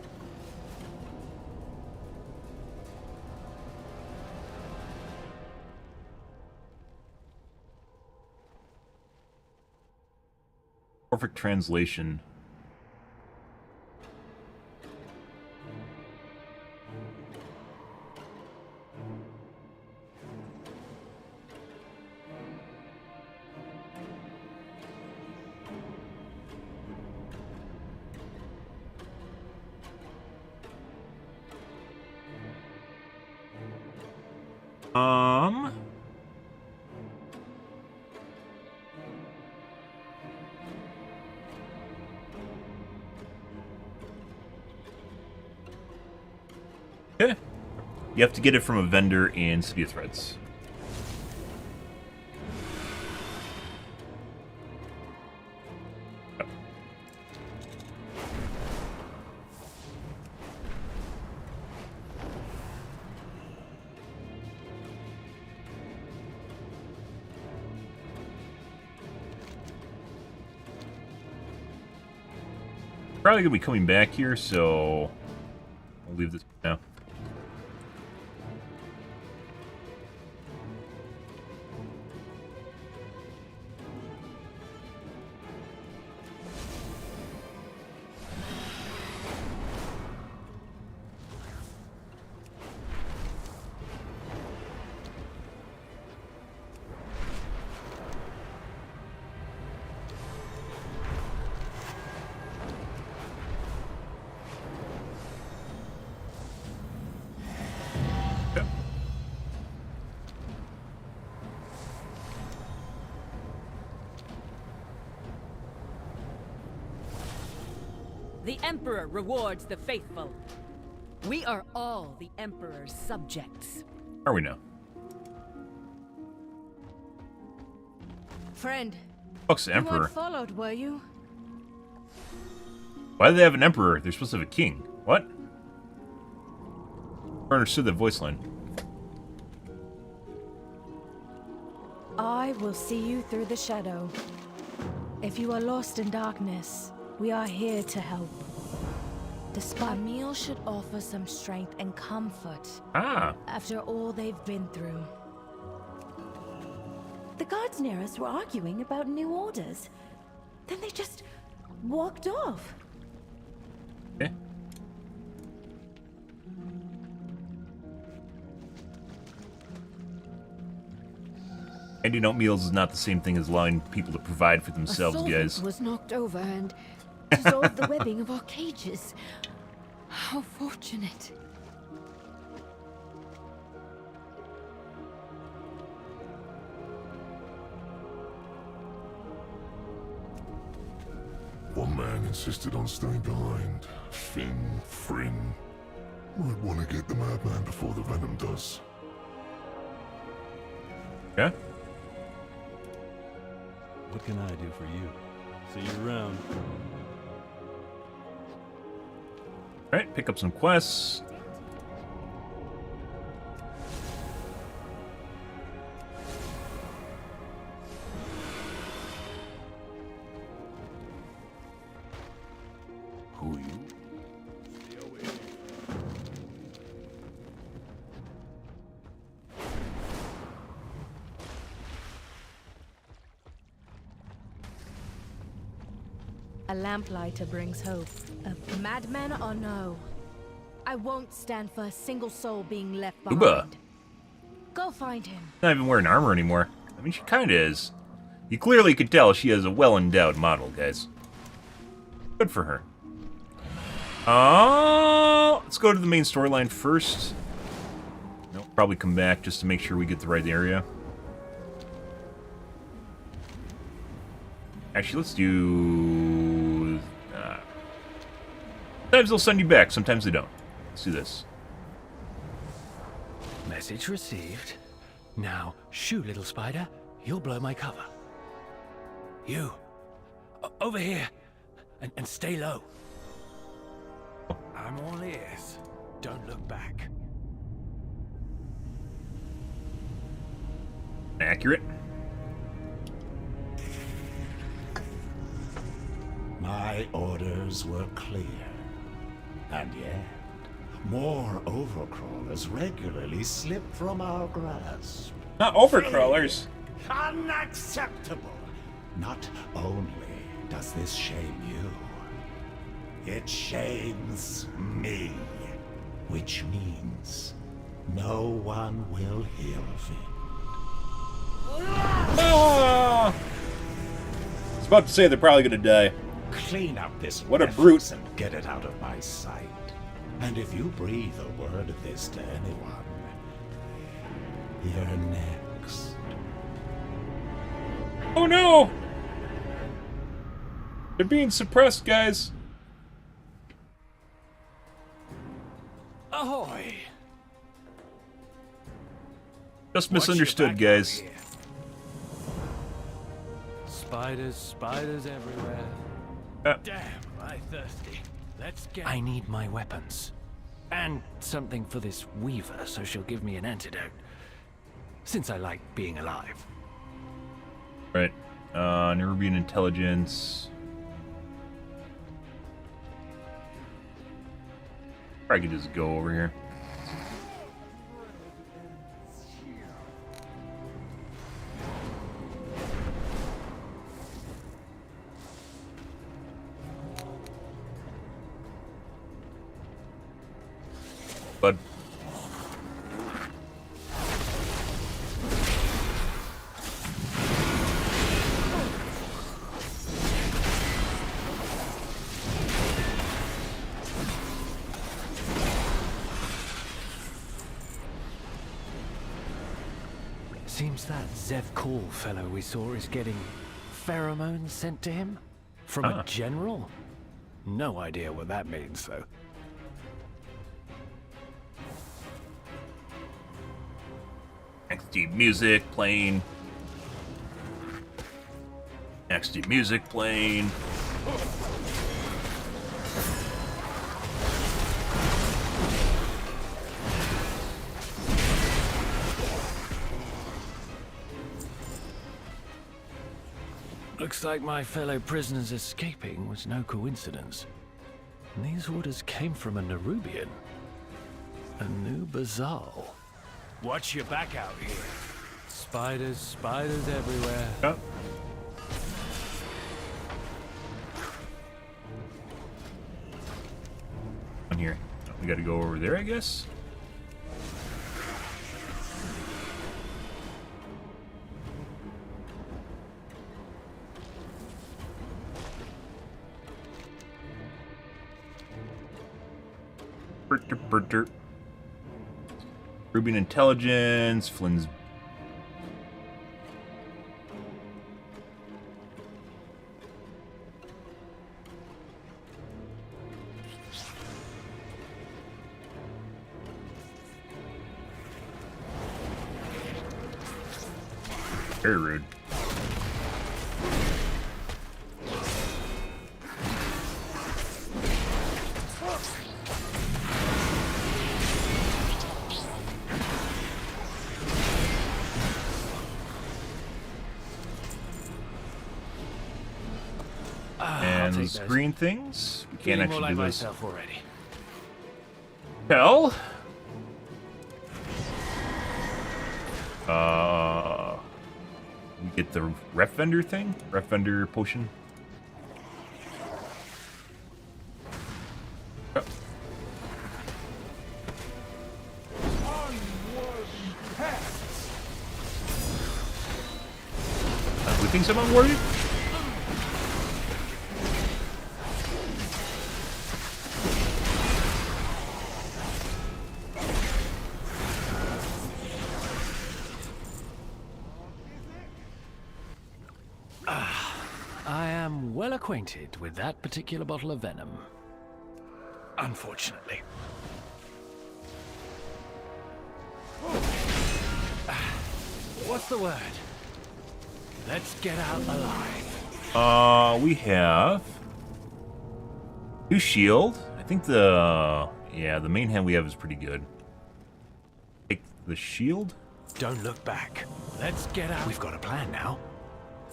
Perfect translation. Okay. You have to get it from a vendor in City of Threads. Yep. Probably gonna be coming back here, so I'll leave this now. The Emperor rewards the faithful. We are all the Emperor's subjects. Are we now? Friend, Fuck's the you Emperor. weren't followed, were you? Why do they have an Emperor? They're supposed to have a king. What? I understood that voice line. I will see you through the shadow. If you are lost in darkness, we are here to help. Despite a meal should offer some strength and comfort Ah. after all they've been through. The The guards near us were arguing about new orders. Then they just walked off. Okay. Handing out meals is not the same thing as allowing people to provide for themselves, guys. Was knocked over and dissolved the webbing of our cages. How fortunate. One man insisted on staying behind. Finn. Might want to get the madman before the venom does. Yeah? What can I do for you? See you around. Alright, pick up some quests. Who are you? A lamplighter brings hope. A madman or no? I won't stand for a single soul being left behind. Uba. Go find him. Not even wearing armor anymore. I mean, she kind of is. You clearly could tell she is a well-endowed model, guys. Good for her. Let's go to the main storyline first. Nope, probably come back just to make sure we get the right area. Actually, let's do... sometimes they'll send you back, sometimes they don't. Let's do this. Message received. Now, shoo, little spider. You'll blow my cover. You. Over here. And stay low. I'm all ears. Don't look back. Accurate. My orders were clear. And yet, more overcrawlers regularly slip from our grasp. Not overcrawlers. Unacceptable! Not only does this shame you, it shames me. Which means no one will hear of it. I was about to say they're probably gonna die. Clean up this what a brute and get it out of my sight. And if you breathe a word of this to anyone, you're next. Oh no! They're being suppressed, guys. Ahoy! Just misunderstood, guys. Spiders everywhere. Damn, I'm thirsty. Let's get... I need my weapons. And something for this weaver, so she'll give me an antidote. Since I like being alive. Right. Nerubian intelligence. I could just go over here. But seems that Zev Call fellow we saw is getting pheromones sent to him from a general. No idea what that means, though. XD music playing. XD music playing. Looks like my fellow prisoners escaping was no coincidence. These orders came from a Nerubian. A new Bazal. Watch your back out here. Spiders everywhere. Yep. On here. We gotta go over there, I guess. Rubian intelligence, Flynn's. Very rude. And these green things, we can't actually do this. Already. Hell. We get the ref vendor thing? Ref vendor potion? Oh. We think someone unworthy? I am well acquainted with that particular bottle of venom. Unfortunately. What's the word? Let's get out alive. We have new shield. I think the main hand we have is pretty good. Take the shield. Don't look back. Let's get out. We've got a plan now.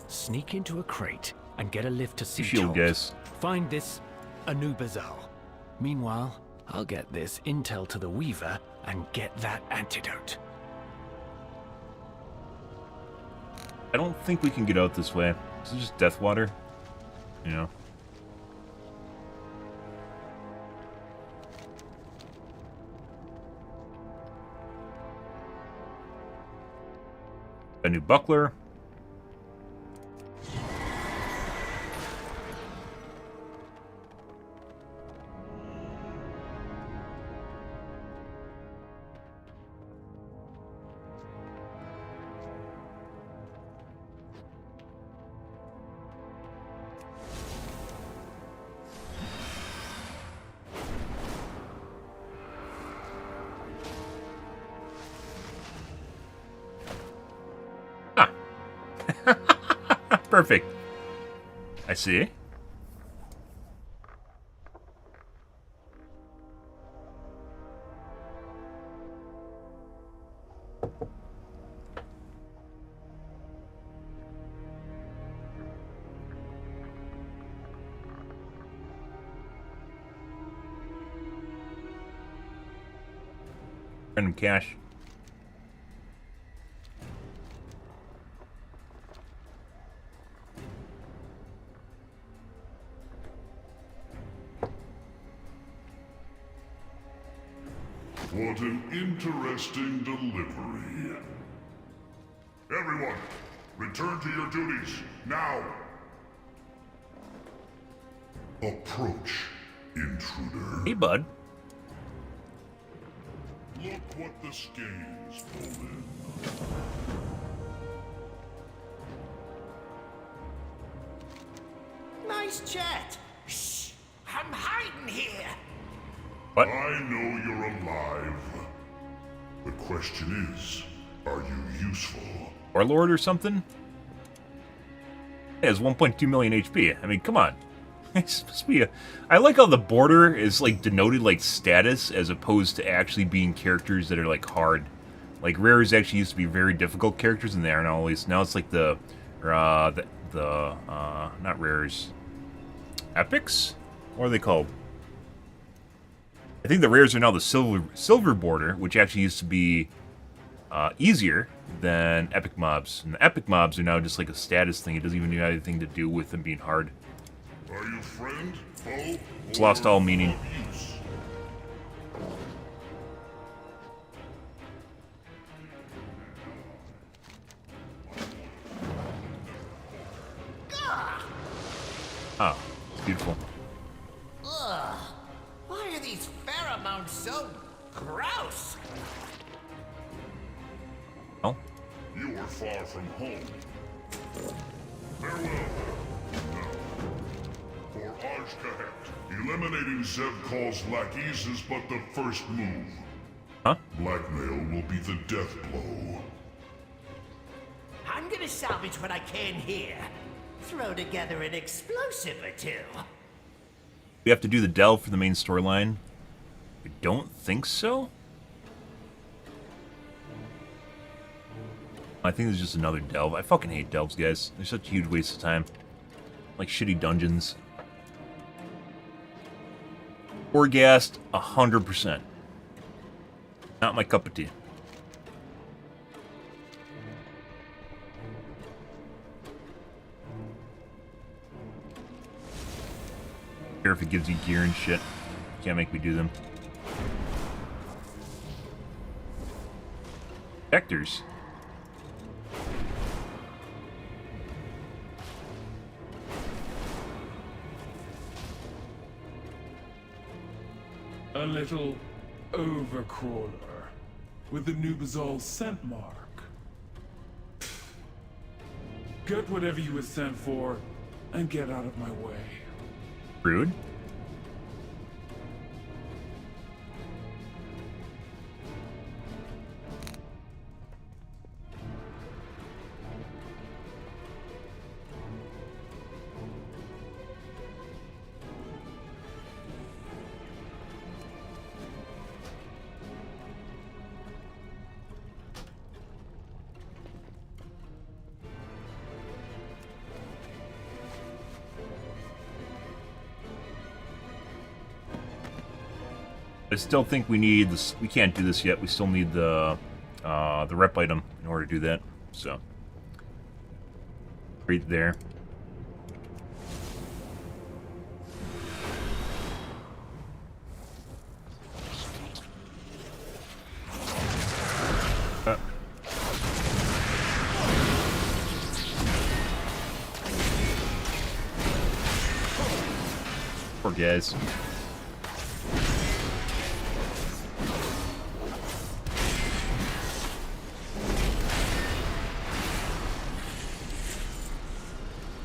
Sneak into a crate and get a lift to Sea Shield, guys. Find this Anubazal. Meanwhile, I'll get this intel to the Weaver and get that antidote. I don't think we can get out this way. This is just death water. You know. A new buckler. Perfect. I see. Random cash. What an interesting delivery. Everyone, return to your duties, now! Approach, intruder. Hey, bud. Look what the scales pull in. Nice chat. Shh! I'm hiding here. What? I know you're alive. The question is, are you useful? Warlord or something? It has 1.2 million HP. I mean, come on. It's supposed to be a... I like how the border is, like, denoted, like, status as opposed to actually being characters that are, like, hard. Like, rares actually used to be very difficult characters, and they aren't always. Now it's like the not rares. Epics? What are they called? I think the rares are now the silver border, which actually used to be easier, than epic mobs. And the epic mobs are now just like a status thing. It doesn't even have anything to do with them being hard. Are you friend, foe, It's lost all meaning. Oh, it's beautiful. Ugh. Why are these pheromones so gross? Oh? You are far from home. Farewell. Now, for Archcahet, eliminating Zevkal's lackeys is but the first move. Huh? Blackmail will be the death blow. I'm gonna salvage what I can here. Throw together an explosive or two. We have to do the delve for the main storyline? I don't think so. I think there's just another delve. I fucking hate delves, guys. They're such a huge waste of time. Like shitty dungeons. Orghast, 100%. Not my cup of tea. Care if it gives you gear and shit. Can't make me do them. Vectors. A little overcrawler with the Nubazol scent mark. Get whatever you were sent for and get out of my way. Rude. I still think we need this. We can't do this yet. We still need the rep item in order to do that. So, right there. Poor guys.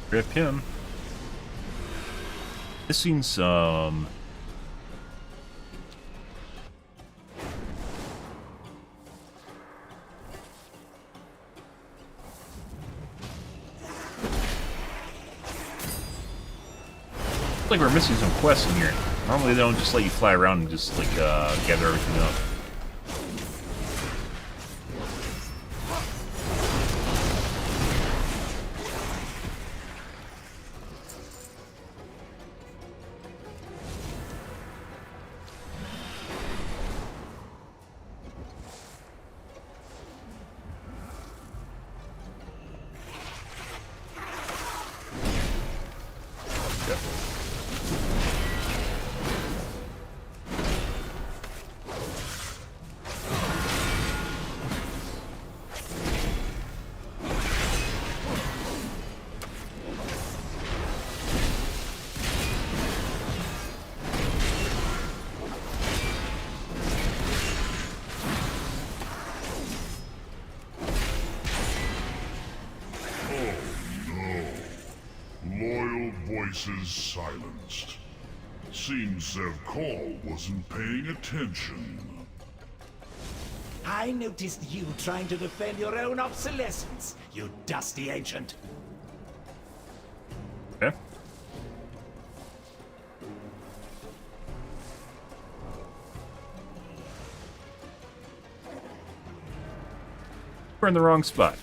Rip him. This seems, like we're missing some quests in here. Normally they don't just let you fly around and just, like, gather everything up. Voices silenced. Seems Zevkal wasn't paying attention. I noticed you trying to defend your own obsolescence, you dusty ancient. Okay. We're in the wrong spot.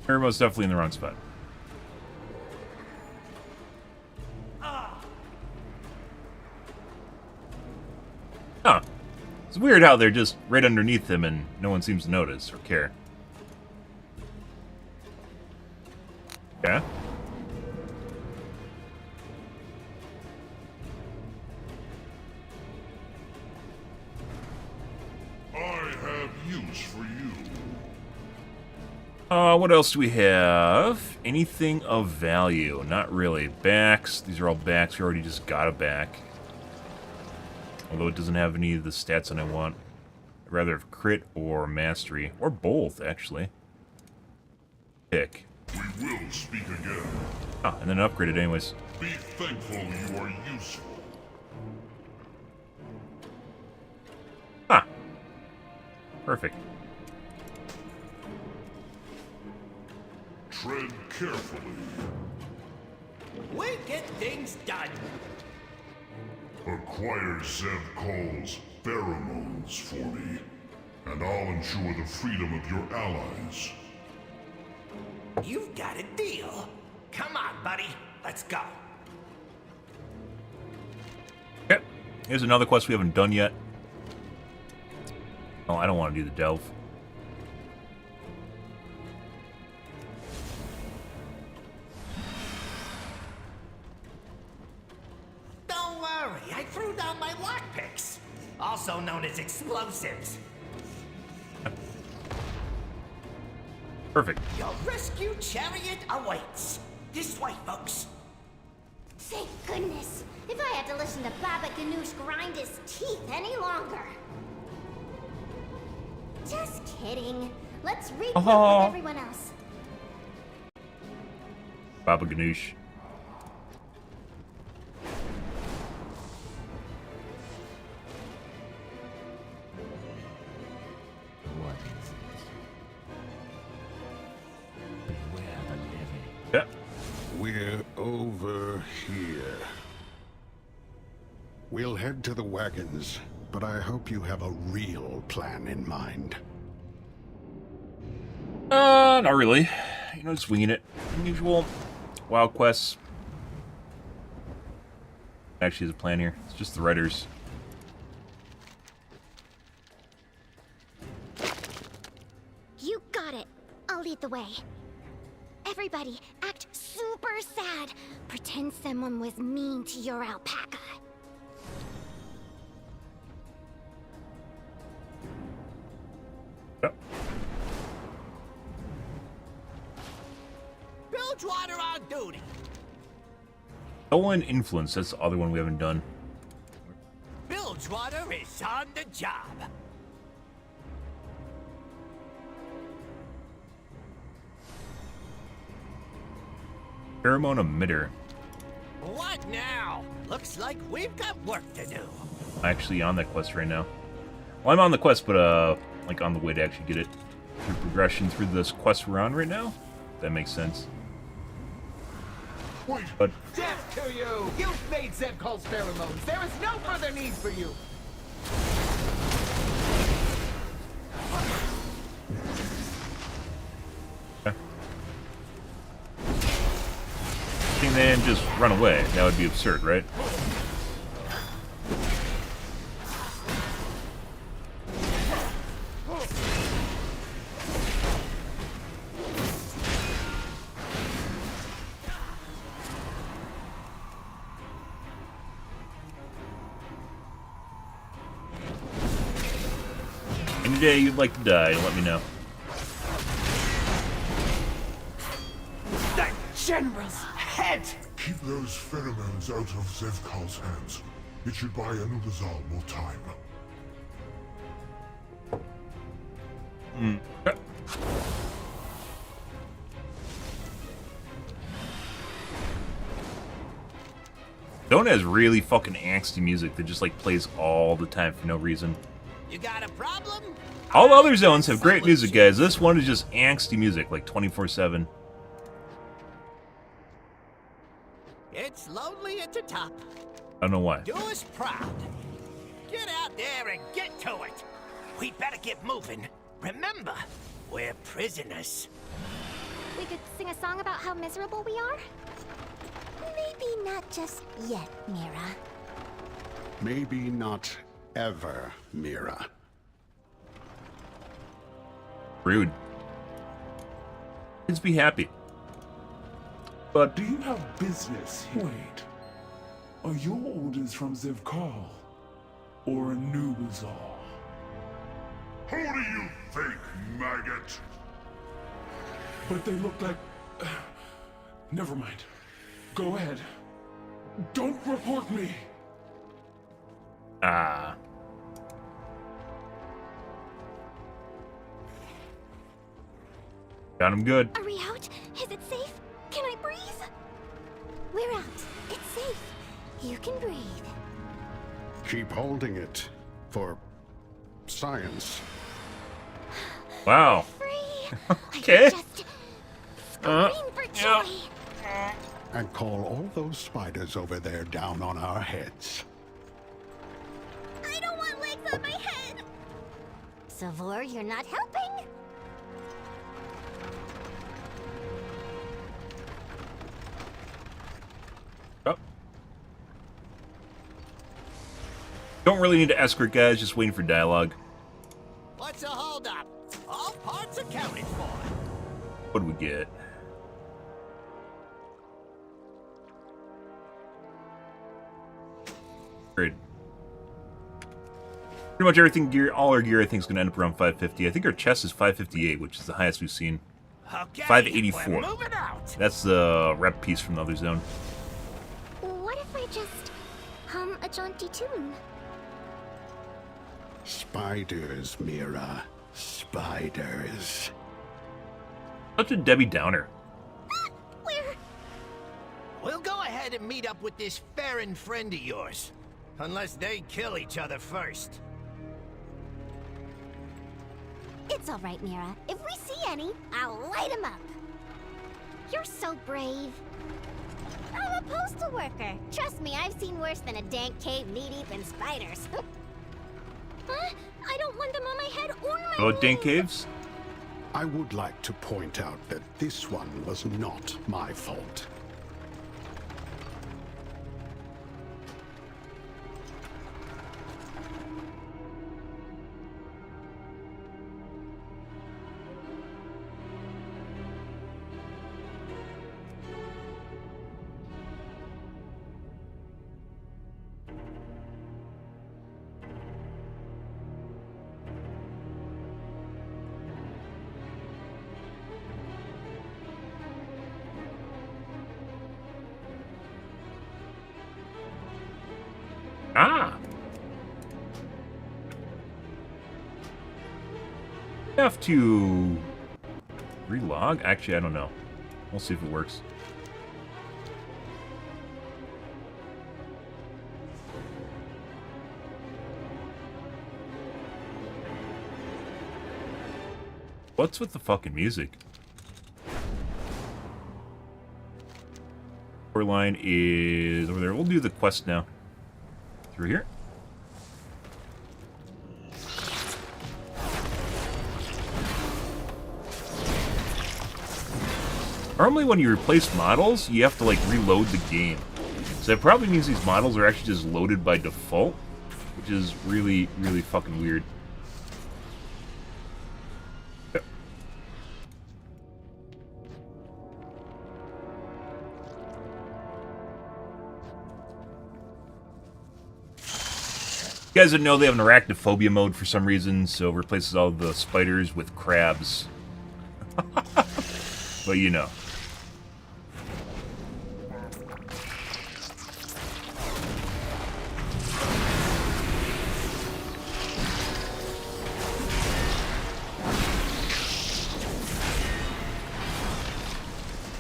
Pheromone's definitely in the wrong spot. Huh. It's weird how they're just right underneath him and no one seems to notice or care. Yeah? I have use for you. What else do we have? Anything of value? Not really. Backs. These are all backs. We already just got a back. Although it doesn't have any of the stats that I want. I'd rather have crit or mastery. Or both, actually. Pick. We will speak again. Ah, and then upgrade it anyways. Be thankful you are useful. Ah. Perfect. Tread carefully. We get things done. Acquire Zeb Cole's pheromones for me, and I'll ensure the freedom of your allies. You've got a deal. Come on, buddy. Let's go. Yep. Here's another quest we haven't done yet. Oh, I don't want to do the delve. Don't worry, I threw down my lockpicks, also known as explosives. Perfect. Your rescue chariot awaits. This way, folks. Thank goodness. If I had to listen to Baba Ganoush grind his teeth any longer. Just kidding. Let's regroup with everyone else. Baba Ganoush. What is it? Beware the living. Yep. We're over here. We'll head to the wagons, but I hope you have a real plan in mind. Not really. You know, just winging it. Unusual. Wild quests. Actually, there's a plan here. It's just the writers. You got it. I'll lead the way. Everybody, act super sad. Pretend someone was mean to your alpaca. Yep. Bilgewater on duty. Stolen Influence. That's the other one we haven't done. Bilgewater is on the job. Pheromone Emitter. What now? Looks like we've got work to do. I'm actually on that quest right now. Well, I'm on the quest, but like on the way to actually get it through progression through this quest we're on right now. That makes sense. Wait. But Death to you! You've made Zeb Cole's pheromones. There is no further need for you. and then just run away. That would be absurd, right? Any day you'd like to die, let me know. The General's head! Keep those pheromones out of Zevkal's hands. It should buy Anubazal more time. Zone has really fucking angsty music that just like plays all the time for no reason. You got a problem? All the other zones have great music, guys. This one is just angsty music, like 24/7. It's lonely at the top. I don't know why. Do us proud. Get out there and get to it. We better get moving. Remember, we're prisoners. We could sing a song about how miserable we are? Maybe not just yet, Mira. Maybe not ever, Mira. Rude. Kids be happy. But do you have business here? Wait. Are your orders from Zevkal? Or Anubizal? Who do you think, maggot? But they look like... Never mind. Go ahead. Don't report me! Ah. Got him good. Are we out? Is it safe? Can I breathe? We're out. It's safe. You can breathe. Keep holding it. For science. Wow. Free. Okay. For joy. And call all those spiders over there down on our heads. I don't want legs on my head. Savor, you're not helping. Don't really need to escort guys, just waiting for dialogue. What's a holdup? All parts accounted for. What do we get? Great. Pretty much everything gear, all our gear I think is going to end up around 550. I think our chest is 558, which is the highest we've seen. Okay, 584. we're moving out. That's the rep piece from the other zone. What if I just hum a jaunty tune? Spiders, Mira. Spiders. Such a Debbie Downer. We'll go ahead and meet up with this Varian friend of yours. Unless they kill each other first. It's all right, Mira. If we see any, I'll light them up. You're so brave. I'm a postal worker. Trust me, I've seen worse than a dank cave knee-deep in spiders. Huh? I don't want them on my head or my Oh, dank caves? I would like to point out that this one was not my fault. Ah! Have to relog? Actually, I don't know. We'll see if it works. What's with the fucking music? Core line is over there. We'll do the quest now. Through here. Normally when you replace models, you have to like reload the game. So that probably means these models are actually just loaded by default, which is really, really fucking weird. Yep. You guys didn't know they have an arachnophobia mode for some reason, so it replaces all the spiders with crabs. But you know.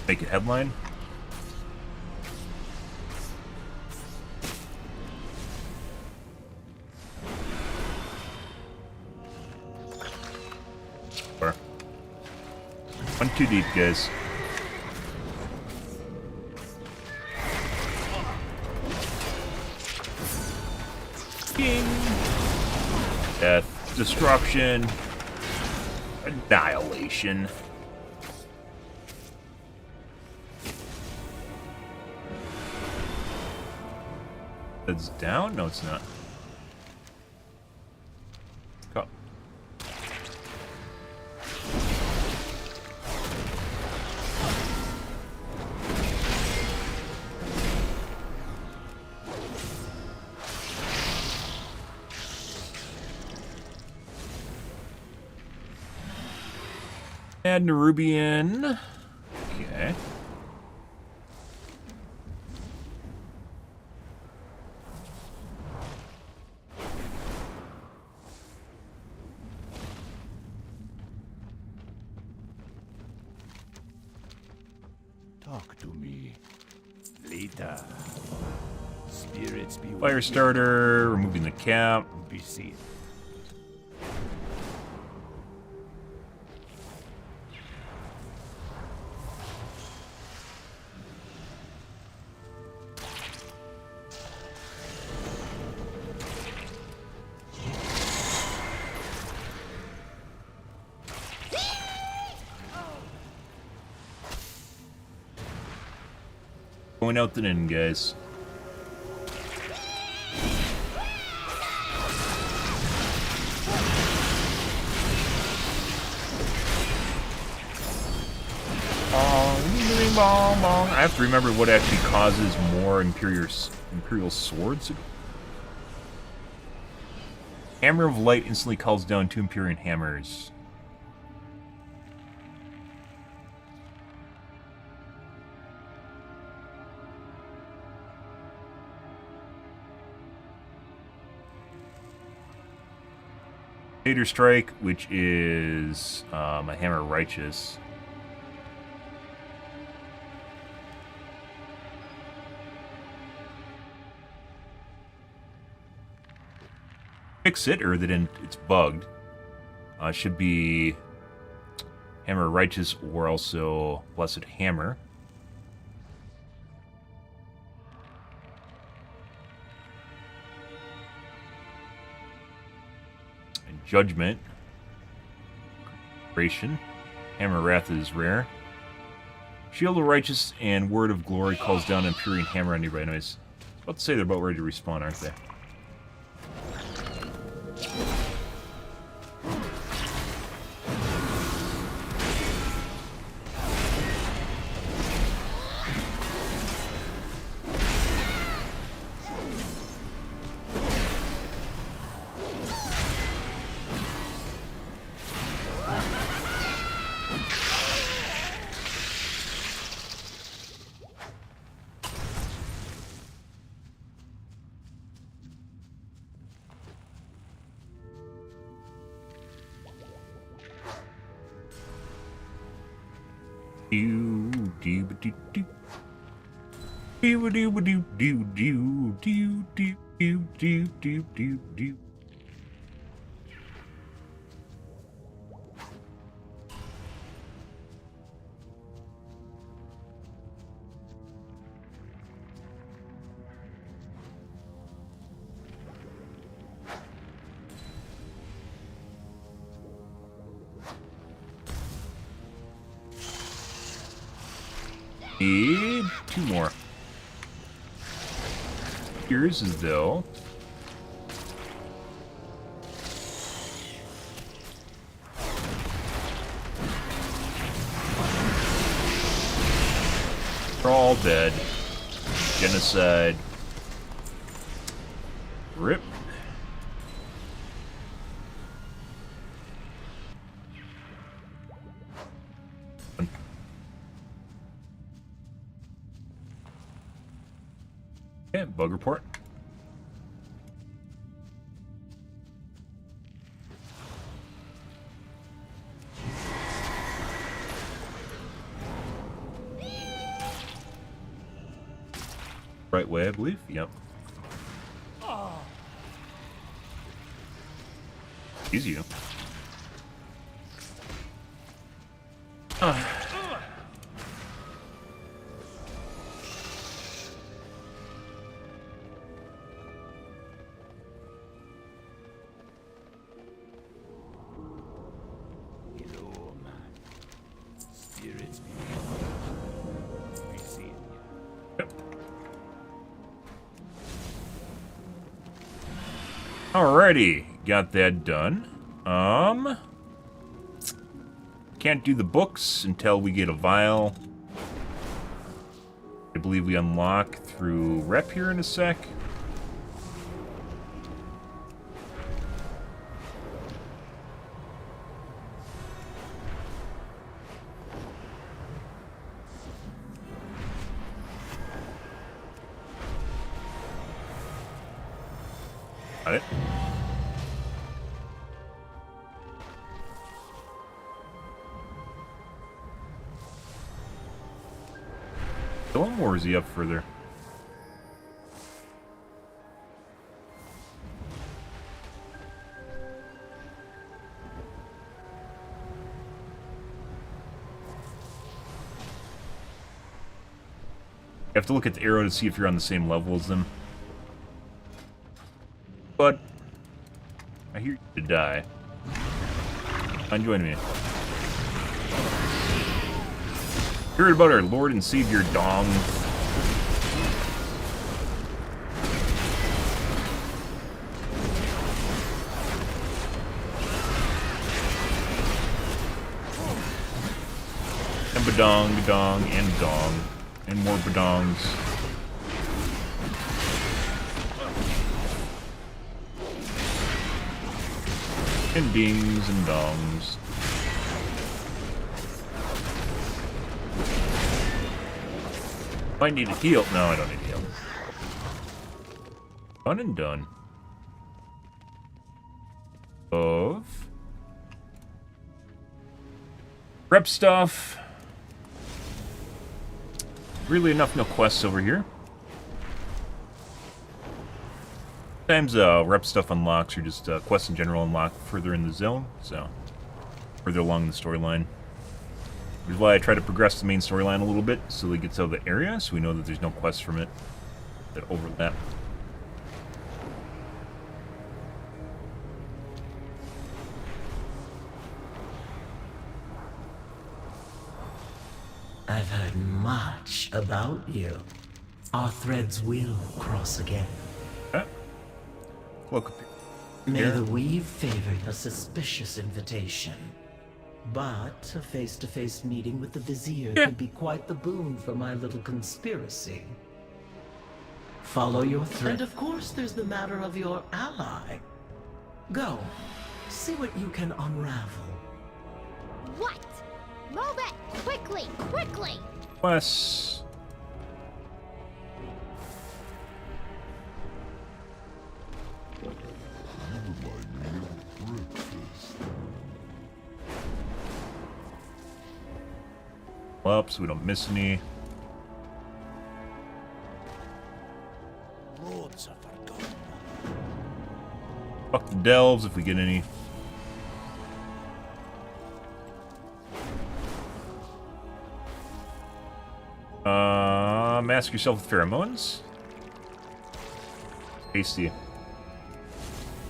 Make it headline. One too deep, guys. King. Death, destruction, annihilation. It's down? No, it's not. Go. Add Nerubian. Okay. Talk to me later. Spirits be Fire starter, removing the cap. Be seen. Going out the end, guys. I have to remember what actually causes more Imperial swords. Hammer of Light instantly calls down 2 Imperial hammers. Vader Strike, which is a Hammer of Righteous. Fix it, or that it's bugged. Should be Hammer of Righteous or also Blessed Hammer. And Judgment. Creation. Hammer of Wrath is rare. Shield of Righteous and Word of Glory calls down an Empyrean Hammer on nearby enemies. I was about to say they're about ready to respawn, aren't they? Need 2 more. Here's as though. They're all dead. Genocide. Rip. Okay, bug report. Right way, I believe. Yep. Easy. Alrighty, got that done. Can't do the books until we get a vial. I believe we unlock through rep here in a sec. Got it. Kill him, or is he up further? You have to look at the arrow to see if you're on the same level as them. But I hear you to die. Come join me. Heard about our Lord and Savior Dong. And badong, badong, and dong. And more badongs. And dings and dongs. I need a heal. No, I don't need a heal. Done and done. Of rep stuff. Really enough, no quests over here. Sometimes rep stuff unlocks, or just quests in general unlock further in the zone, so further along in the storyline. Which is why I try to progress the main storyline a little bit, so it gets out of the area, so we know that there's no quests from it that overlap. I've heard much about you. Our threads will cross again. Look. May the weave favor a suspicious invitation. But a face-to-face meeting with the Vizier could be quite the boon for my little conspiracy. Follow your thread. And of course there's the matter of your ally. Go. See what you can unravel. What? Move it! Quickly! Quickly! Quests. Up so we don't miss any. Roads are forgotten. Fuck the delves if we get any. Mask yourself with pheromones. Tasty.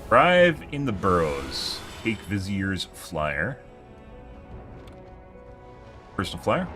Arrive in the burrows. Take Vizier's flyer. Personal flyer.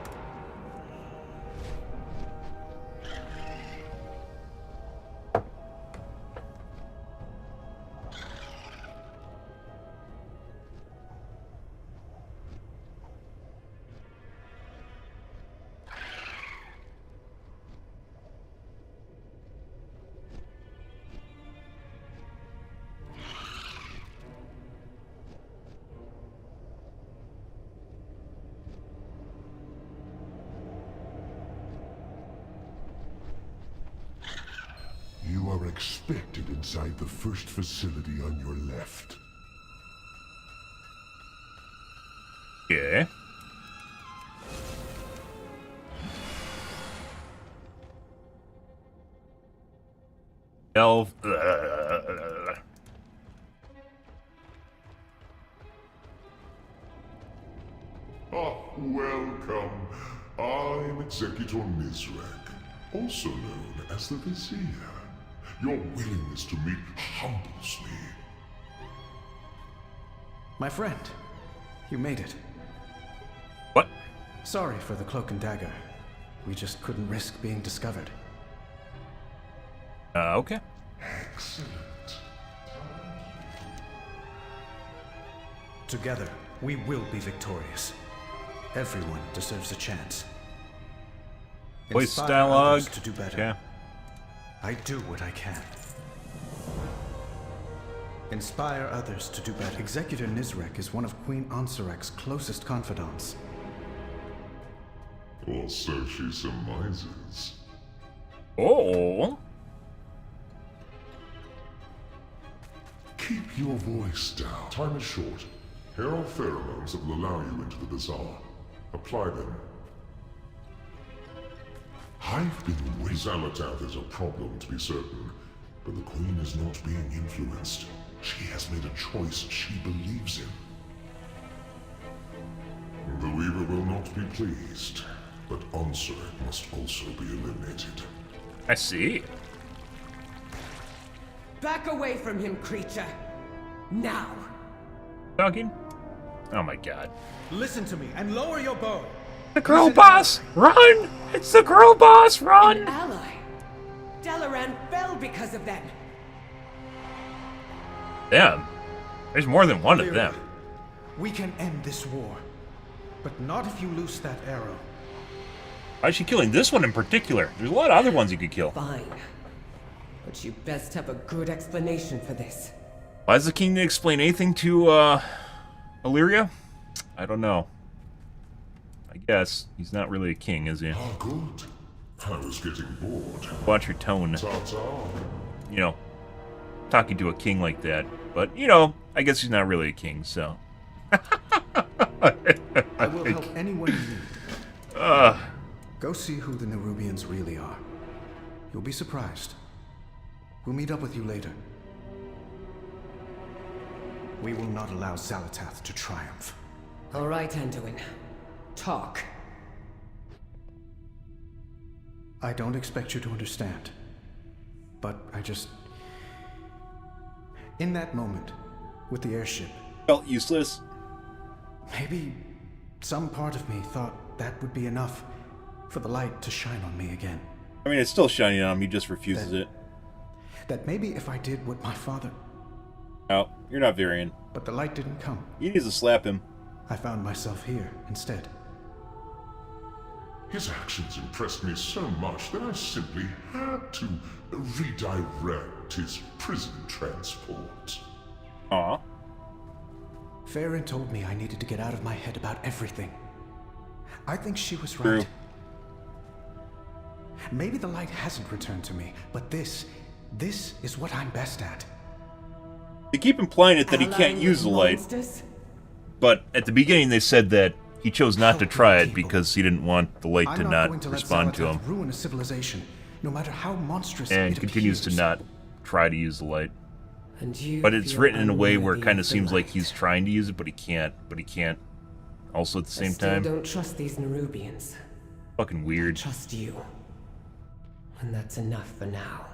You are expected inside the first facility on your left. Yeah. Delve. Welcome. I'm Executor Nizrak, also known as the Vizier. Your willingness to meet humbles me. My friend, you made it. What? Sorry for the cloak and dagger. We just couldn't risk being discovered. Okay. Excellent. Together, we will be victorious. Everyone deserves a chance. Voice Inspire dialogue. others to do better. Yeah. I do what I can. Inspire others to do better. Executor Nizrek is one of Queen Ansarek's closest confidants. Or so she surmises. Oh. Keep your voice down. Time is short. Here are pheromones that will allow you into the bazaar. Apply them. I've been waiting. Zalatath is a problem, to be certain, but the Queen is not being influenced. She has made a choice she believes in. The Weaver will not be pleased, but Ansarak must also be eliminated. I see. Back away from him, creature. Now. Talking? Oh my god. Listen to me and lower your bow. The girl boss! Run! It's the girl boss! Run! An ally. Dalaran fell because of them. Them? There's more than one of them. We can end this war, but not if you loose that arrow. Why is she killing this one in particular? There's a lot of other ones you could kill. Fine. But you best have a good explanation for this. Why does the king need to explain anything to, Illyria? I don't know. I guess. He's not really a king, is he? Oh, good. I was getting bored. Watch your tone. Ta-ta. You know, talking to a king like that. But, you know, I guess he's not really a king, so. I will help anyone you need. Go see who the Nerubians really are. You'll be surprised. We'll meet up with you later. We will not allow Zalatath to triumph. All right, Anduin. Talk. I don't expect you to understand. But I just... In that moment, with the airship... Felt useless. Maybe some part of me thought that would be enough for the light to shine on me again. I mean, it's still shining on him, he just refuses it. That maybe if I did what my father... No, you're not Varian. But the light didn't come. You need to slap him. I found myself here instead. His actions impressed me so much that I simply had to redirect his prison transport. Aw. Varian told me I needed to get out of my head about everything. I think she was right. True. Maybe the light hasn't returned to me, but this is what I'm best at. They keep implying it that he can't use the light. But at the beginning they said that he chose not to try it because he didn't want the light to not respond to him. Ruin a civilization, no matter how monstrous and it continues appears. to not try to use the light. And you but it's feel written in a way where it unworthy kind of of the seems like light. he's trying to use it, but he can't. Also at the same I still time. don't trust these Nerubians. Fucking weird. I trust you. And that's enough for now.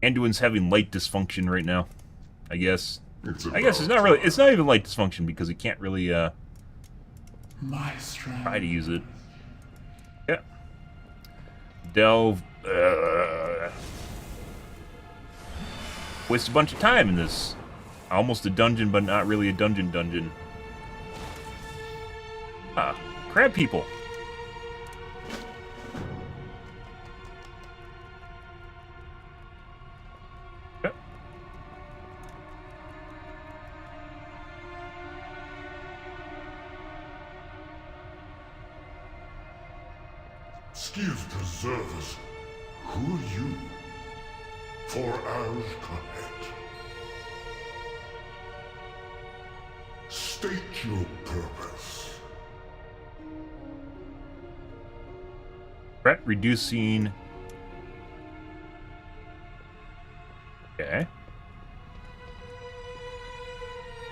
Anduin's having light dysfunction right now. I guess. I guess it's not really. It's not even light dysfunction because he can't really try to use it. Yeah. Delve. Waste a bunch of time in this. Almost a dungeon, but not really a dungeon. Ah, crab people. Skiv preservers, who are you? For Al-Kahet. State your purpose. Threat reducing. Okay.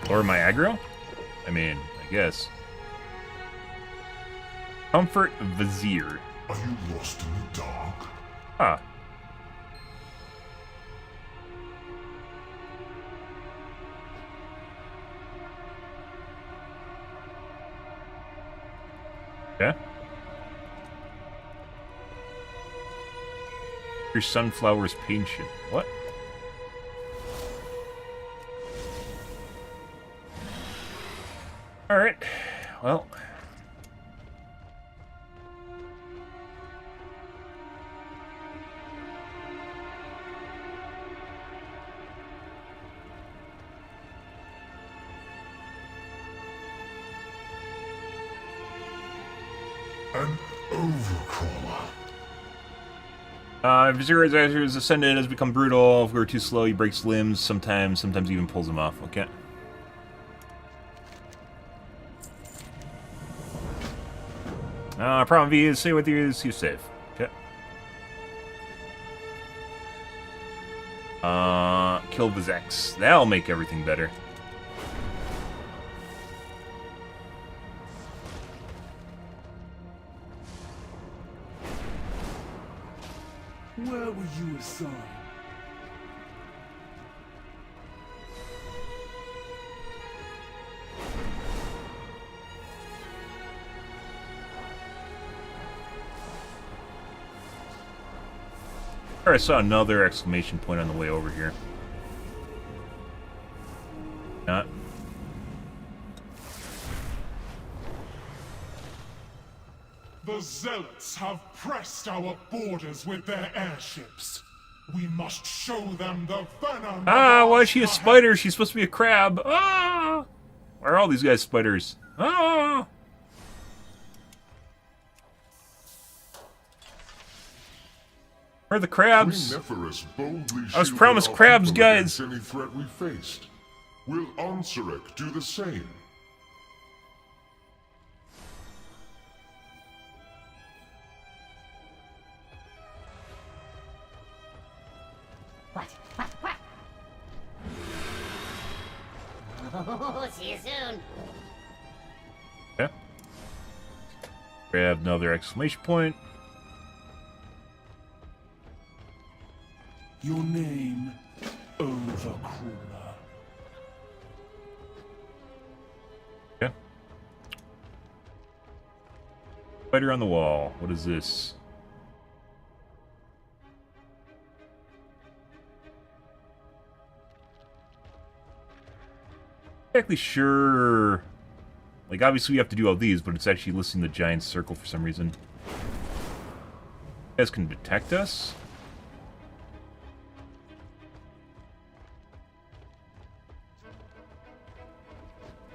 Lower my aggro? I mean, I guess. Comfort Vizier. Are you lost in the dark? Ah. Yeah. Your sunflower's patient. What? Alright, well. An overcaller. If Zero is ascended, has become brutal. If we're too slow, he breaks limbs, sometimes even pulls them off. Okay. Problem V is stay with you, see you safe. Okay. Kill Vizex. That'll make everything better. Where were you assigned? I saw another exclamation point on the way over here. Not. The Zealots have pressed our borders with their airships. We must show them the venom. Why is she a spider? She's supposed to be a crab. Why are all these guys spiders? Where are the crabs? I was promised crabs, guys. Any threat we faced. Will Ansurek do the same? What? Oh, see you soon. Yeah. Grab another exclamation point. Your name, Overcrawler. Yeah. Spider on the wall. What is this? Exactly sure. Like, obviously we have to do all these, but it's actually listing the giant circle for some reason. You guys can detect us?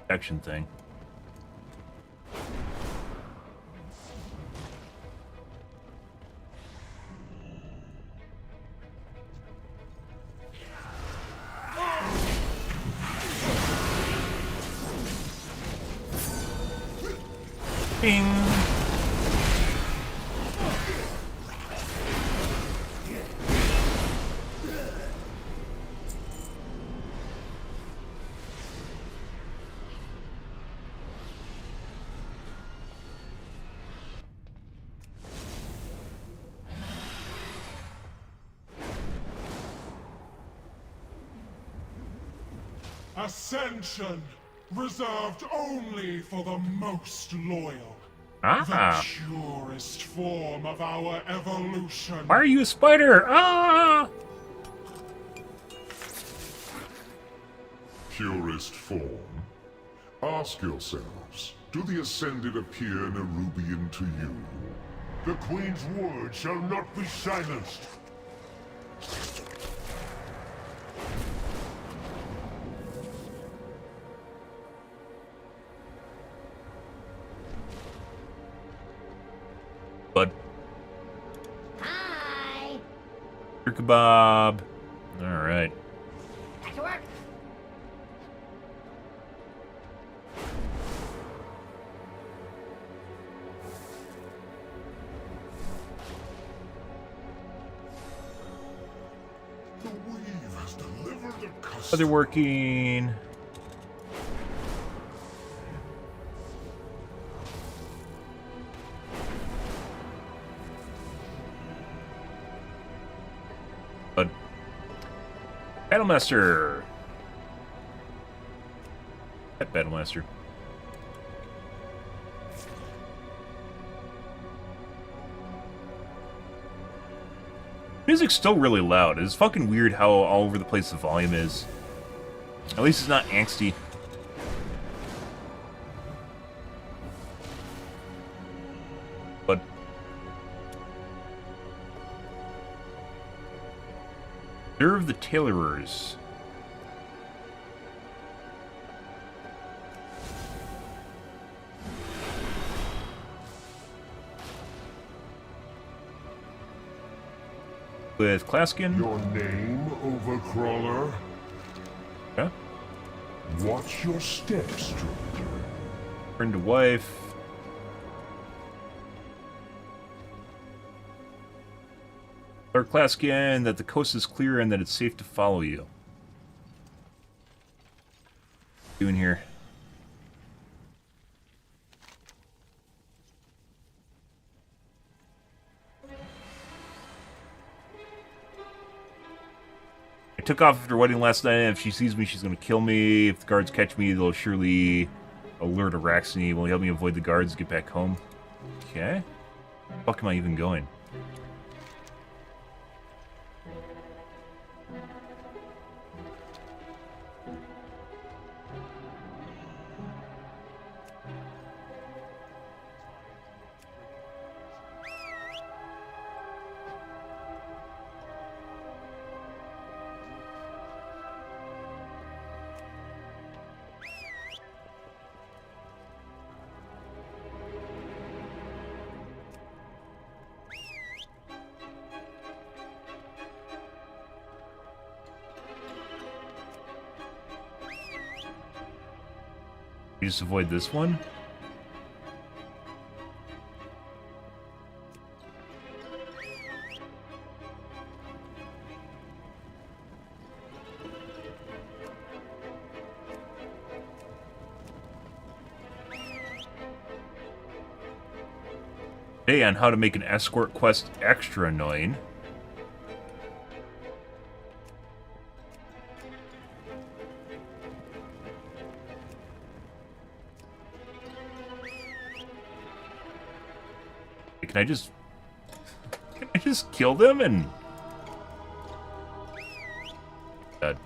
Detection thing. Bing. Ascension, reserved only for the most loyal. Ah. The purest form of our evolution. Why are you a spider? Ah! Purest form? Ask yourselves, do the Ascended appear Nerubian to you? The Queen's word shall not be silenced. Bud. Hi. Kebab. All right. Back to work. The weave has delivered the custom. Are they working? But Battlemaster. That Battlemaster. Music's still really loud. It's fucking weird how all over the place the volume is. At least it's not angsty. Serve the tailorers. With Klaskin. Your name, Overcrawler? Yeah. Watch your steps, stranger. Friend to wife. Or Klaskin, that the coast is clear and that it's safe to follow you. What are you doing here? I took off after wedding last night, and if she sees me, she's going to kill me. If the guards catch me, they'll surely alert Araxini. Will you help me avoid the guards and get back home? Okay. Where the fuck am I even going? You just avoid this one? Hey, on how to make an escort quest extra annoying. Can I just kill them and... God.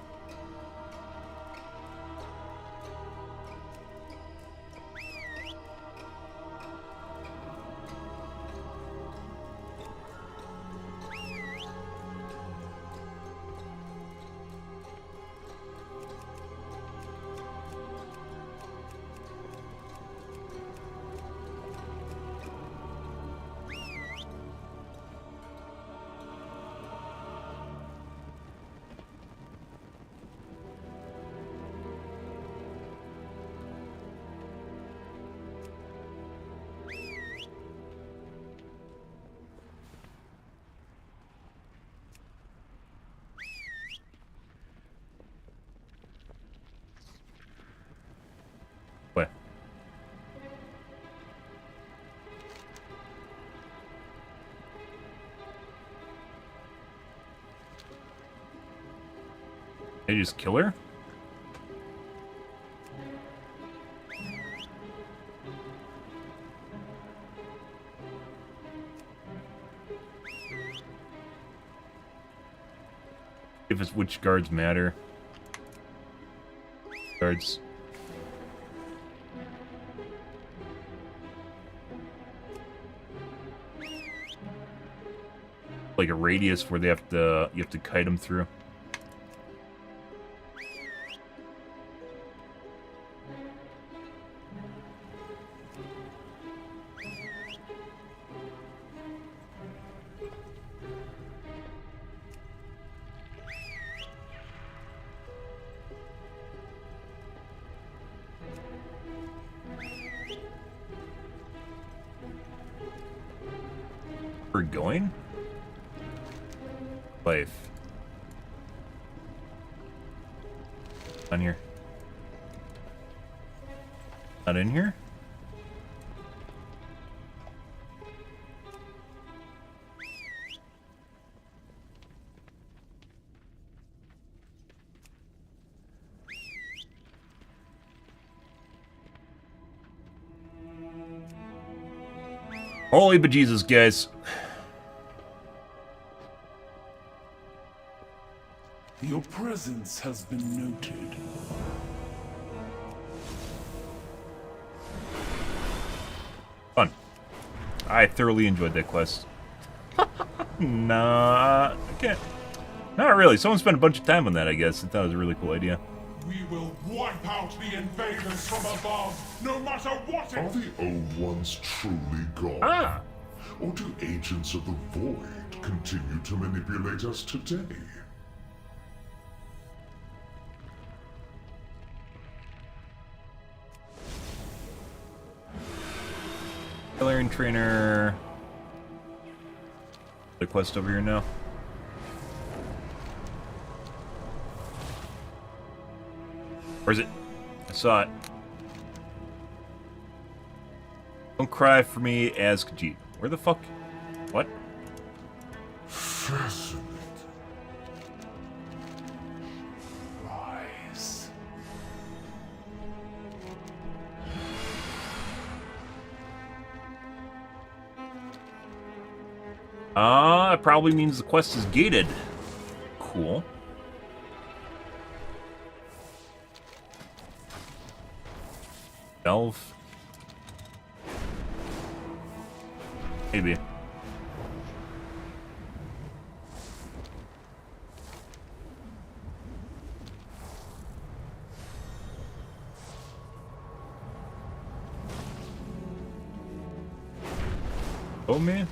What? Did I just kill her? If it's which guards matter. Guards. Like a radius where they have to, you have to kite them through. We're going? Life. On here. Not in here? Holy bejesus, guys. Your presence has been noted. Fun. I thoroughly enjoyed that quest. Nah, I can't. Not really. Someone spent a bunch of time on that, I guess. I thought it was a really cool idea. We will wipe out the invaders from above, no matter what it... Are the old ones truly gone? Ah! Or do agents of the Void continue to manipulate us today? Valerian trainer. The quest over here now. Where is it? I saw it. Don't cry for me as Khajiit. Where the fuck? What? Fascinating. Rise. It probably means the quest is gated. Cool. Delve. Maybe. Oh man.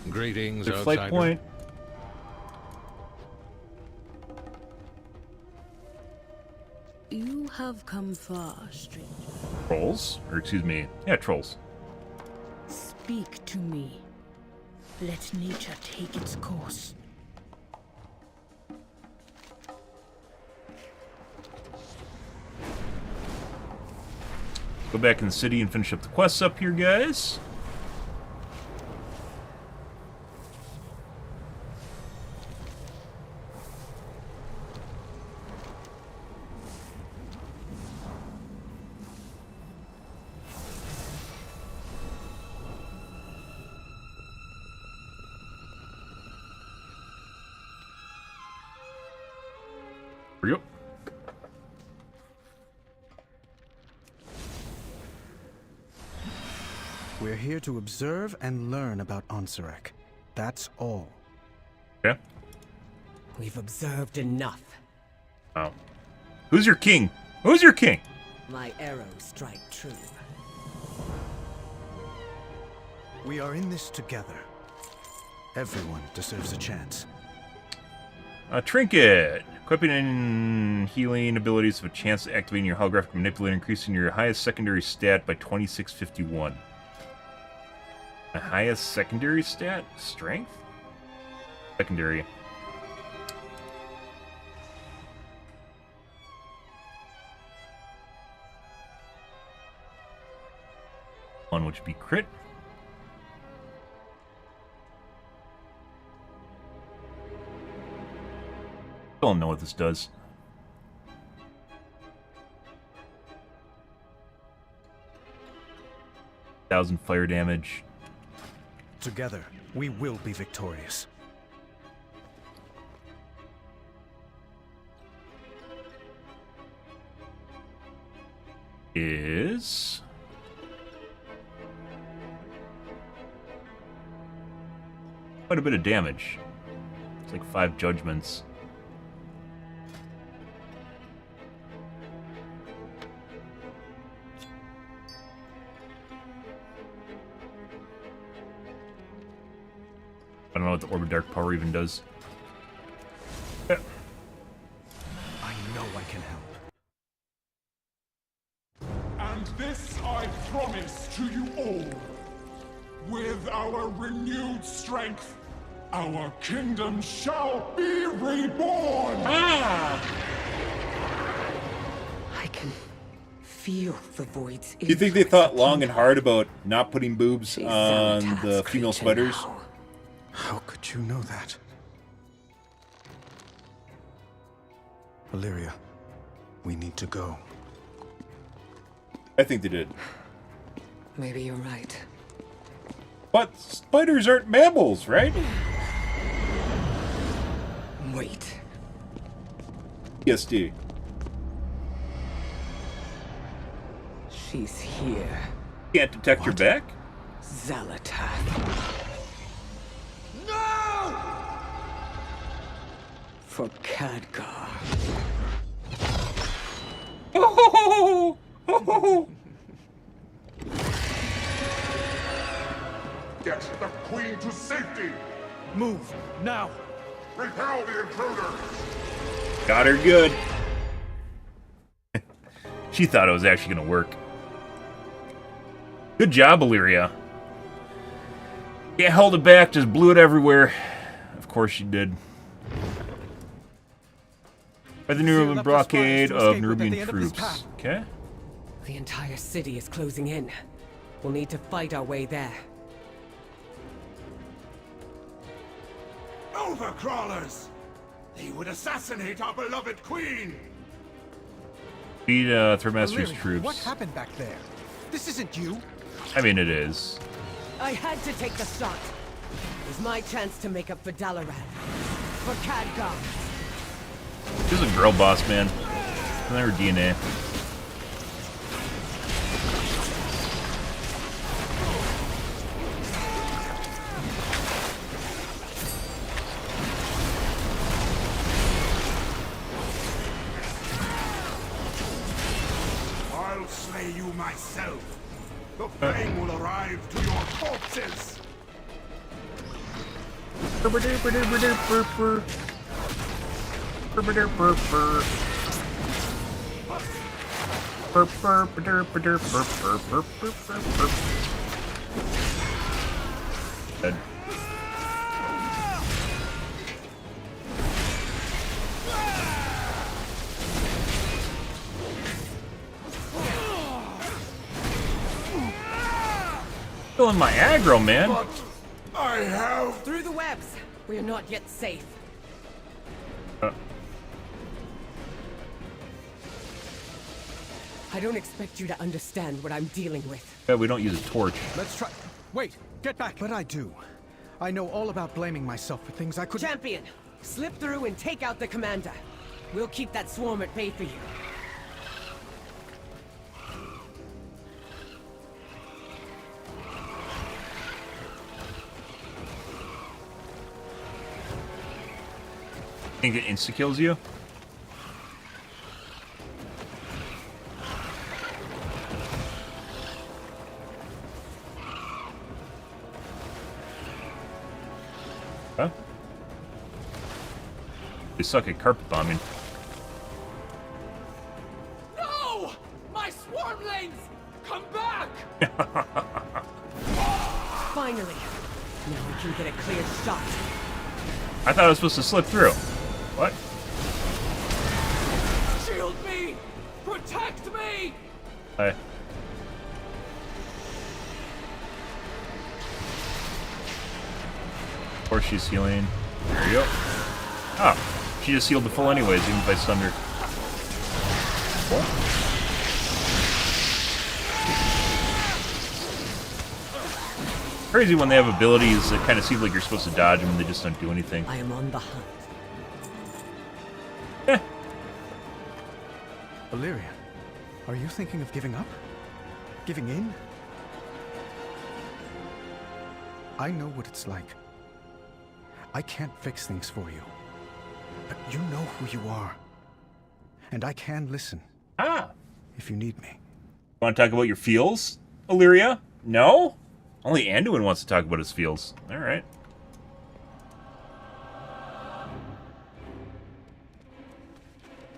Greetings, Their outsider. flight point. You have come far, stranger. Trolls? Or excuse me. Yeah, trolls. Speak to me. Let nature take its course. Go back in the city and finish up the quests up here, guys. Yep. We're here to observe and learn about Ansurek. That's all. Yeah. We've observed enough. Oh. Who's your king? Who's your king? My arrows strike true. We are in this together. Everyone deserves a chance. A trinket. Equipping and healing abilities have a chance of activating your holographic manipulator, increasing your highest secondary stat by 2651. My highest secondary stat? Strength? Secondary. One which would be crit. Don't know what this does. 1,000 fire damage. Together, we will be victorious. Is quite a bit of damage. It's like 5 judgments. I don't know what the Orb of Dark Power even does. I know I can help. And this I promise to you all. With our renewed strength, our kingdom shall be reborn! I can feel the void's Do you think they thought long and hard about not putting boobs on the female spiders? How could you know that? Valyria, we need to go. I think they did. Maybe you're right. But spiders aren't mammals, right? Wait. PSD. She's here. Can't detect your back? Xalatath. No! For Khadgar. Get the queen to safety! Move, now! Repel the intruder! Got her good. She thought it was actually going to work. Good job, Illyria. Yeah, held it back, just blew it everywhere. Of course she did. By the Nerubian blockade of Nerubian troops. Okay. The entire city is closing in. We'll need to fight our way there. Overcrawlers! They would assassinate our beloved queen! Beat Threadmaster's troops. What happened back there? This isn't you. I mean, it is. I had to take the shot. It was my chance to make up for Dalaran. For Khadgar. This is a girl boss, man. And her DNA. I'll slay you myself. The flame will arrive to your corpses. Dead. Feeling my aggro, man. But I have... Through the webs. We are not yet safe. I don't expect you to understand what I'm dealing with. Yeah, we don't use a torch. Let's try. Wait, get back. But I do. I know all about blaming myself for things I couldn't. Champion, slip through and take out the commander. We'll keep that swarm at bay for you. Think it insta-kills you? Huh? They suck at carpet bombing. No! My swarmlings! Come back! Finally. Now we can get a clear shot. I thought I was supposed to slip through. What? Shield me! Protect me! Hi. Of course she's healing. There you go. Oh, she just healed the full anyways, even if I stunned her. Cool. Crazy when they have abilities that kind of seem like you're supposed to dodge them and they just don't do anything. I am on the hunt. Illyria, are you thinking of giving up? Giving in? I know what it's like. I can't fix things for you. But you know who you are. And I can listen. Ah! If you need me. Want to talk about your feels, Illyria? No? Only Anduin wants to talk about his feels. Alright.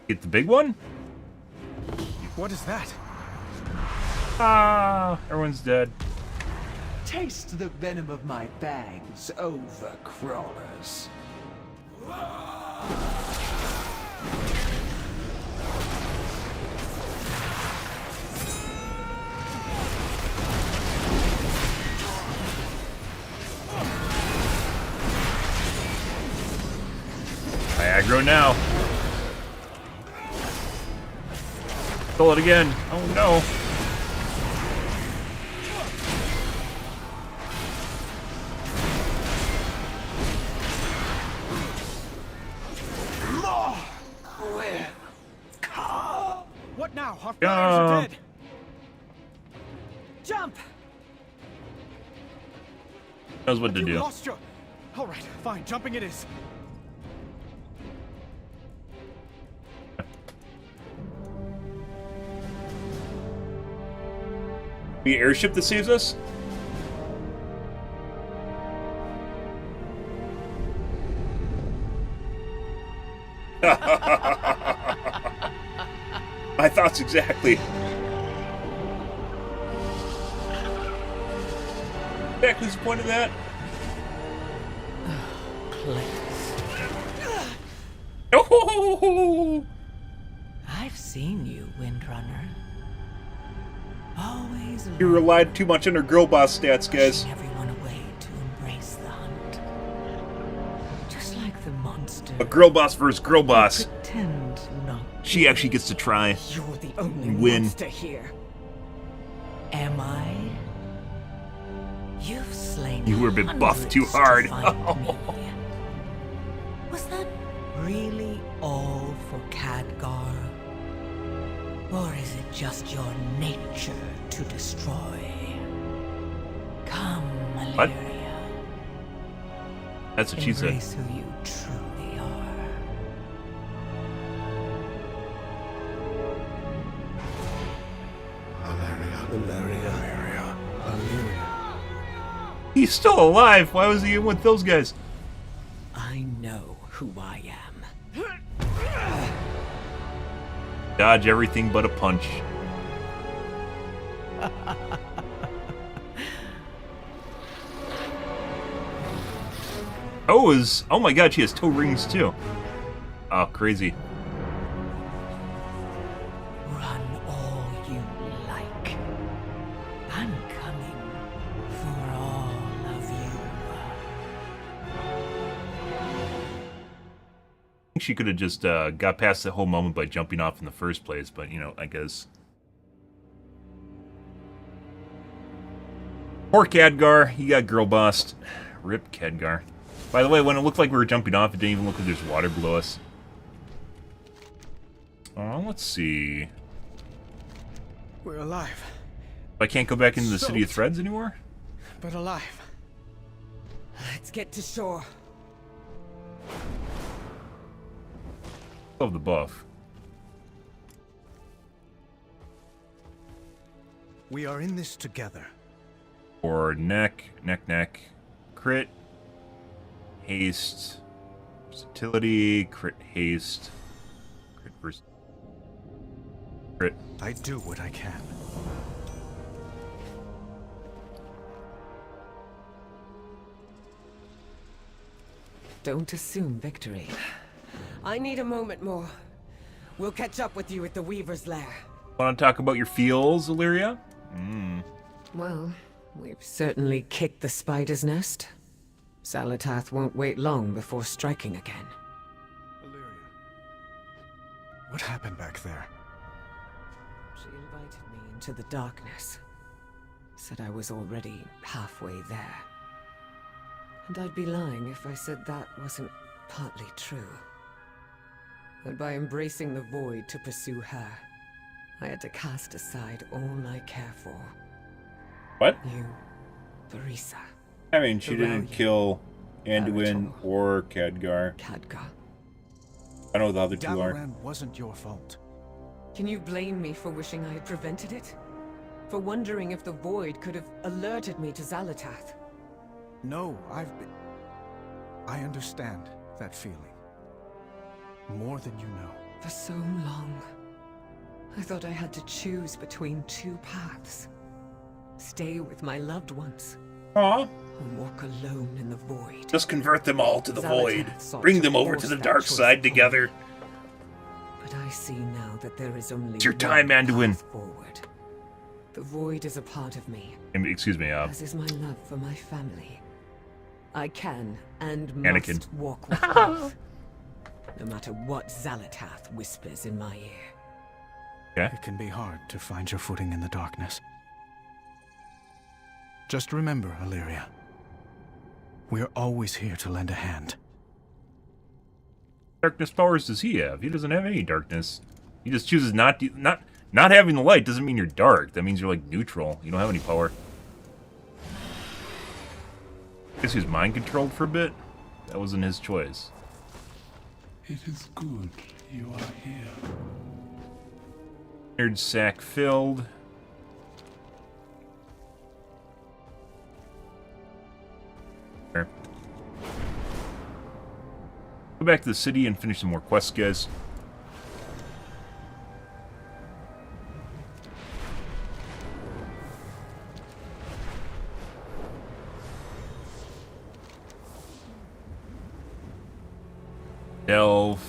Get the big one? What is that? Ah, everyone's dead. Taste the venom of my fangs, overcrawlers. I aggro now. Pull it again. Oh no. What now? Our flyers are dead. Jump! Knows what to You do. lost your... All right, fine. Jumping it is. The airship that saves us? My thoughts exactly. Exactly the point of that. Oh! I've seen you, Windrunner. Always You relied too much on her girl boss stats, guys. everyone away to embrace the hunt. Just like the monster. A girl boss versus girl boss. Pretend not. She actually gets to try. You're the only win. monster here. Am I? You've slain. You were a bit buffed too hard. Was that really all for Khadgar? Or is it just your nature to destroy? Come, What? Illyria. That's what she said. Embrace who you truly are. Illyria. He's still alive. Why was he in with those guys? I know who I am. Dodge everything but a punch. Oh my god, she has toe rings too. Oh, crazy. Run all you like. I'm coming for all of you. I think she could have just got past the whole moment by jumping off in the first place, but, you know, I guess. Poor Khadgar, he got girl bossed. Rip Khadgar. By the way, when it looked like we were jumping off, it didn't even look like there's water below us. Let's see. We're alive. I can't go back into the City of Threads anymore? But alive. Let's get to shore. Love the buff. We are in this together. Or neck, crit, haste, versatility, crit, haste, crit, crit. I do what I can. Don't assume victory. I need a moment more. We'll catch up with you at the Weaver's Lair. Want to talk about your feels, Illyria? Well, we've certainly kicked the spider's nest. Zalatath won't wait long before striking again. What happened back there? She invited me into the darkness. Said I was already halfway there. And I'd be lying if I said that wasn't partly true. That by embracing the void to pursue her, I had to cast aside all I care for. What? You, Barisa. I mean, she didn't kill Anduin or Khadgar. I know the other two are. Dalaran wasn't your fault. Can you blame me for wishing I had prevented it? For wondering if the void could have alerted me to Zalatath? No, I understand that feeling. More than you know. For so long, I thought I had to choose between two paths. Stay with my loved ones. Aww. Or walk alone in the void. Just convert them all to the void. Zalatath sought Bring to them over force to the that dark choice side upon me. together. But I see now that there is only It's your one time, Anduin. path forward. The void is a part of me. Excuse me, As is my love for my family. I can and Anakin. must walk with both. No matter what Zalatath whispers in my ear. Okay. It can be hard to find your footing in the darkness. Just remember, Illyria. We're always here to lend a hand. Darkness powers does he have? He doesn't have any darkness. He just chooses not having the light doesn't mean you're dark. That means you're like neutral. You don't have any power. Guess he was mind controlled for a bit. That wasn't his choice. It is good you are here. Nerd sack filled. There. Go back to the city and finish some more quests, guys. Delve.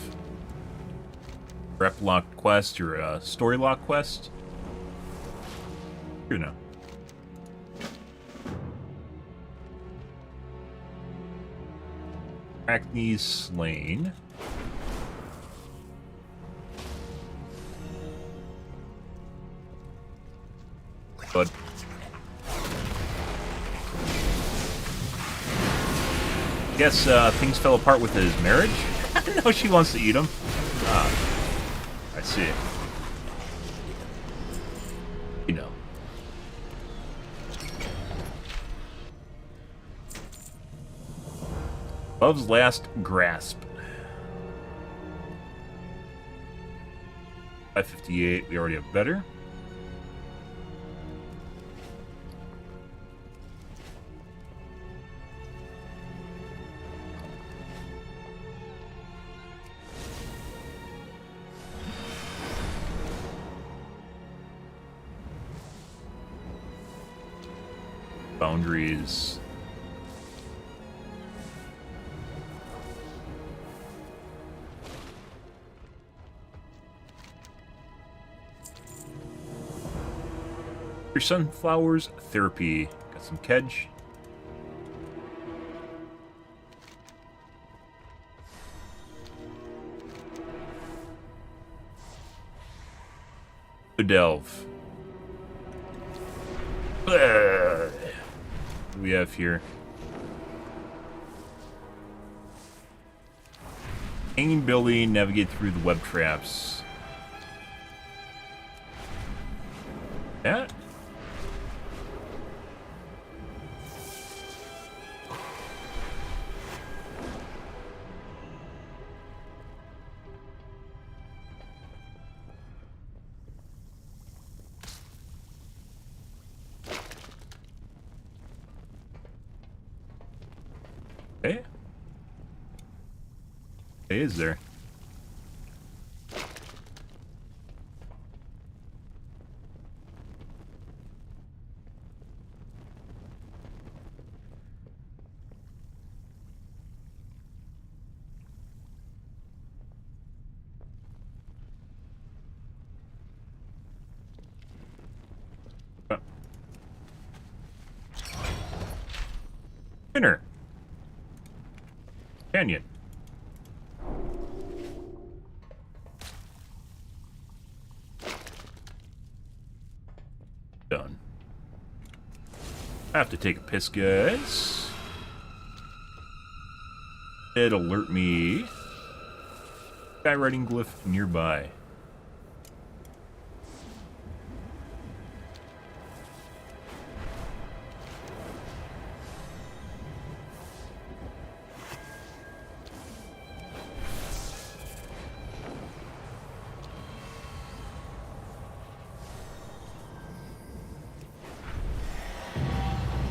Rep locked quest or a story lock quest. Here now. Arachne slain. But guess things fell apart with his marriage. No, she wants to eat him. Ah, I see. You know. Love's last grasp. 558. We already have better. Boundaries. Your sunflowers therapy. Got some kedge. Delve. What do we have here? Hanging building, navigate through the web traps. That? Okay. It is there. Dinner. Canyon. Done. I have to take a piss, guys. It alert me. Skywriting glyph nearby.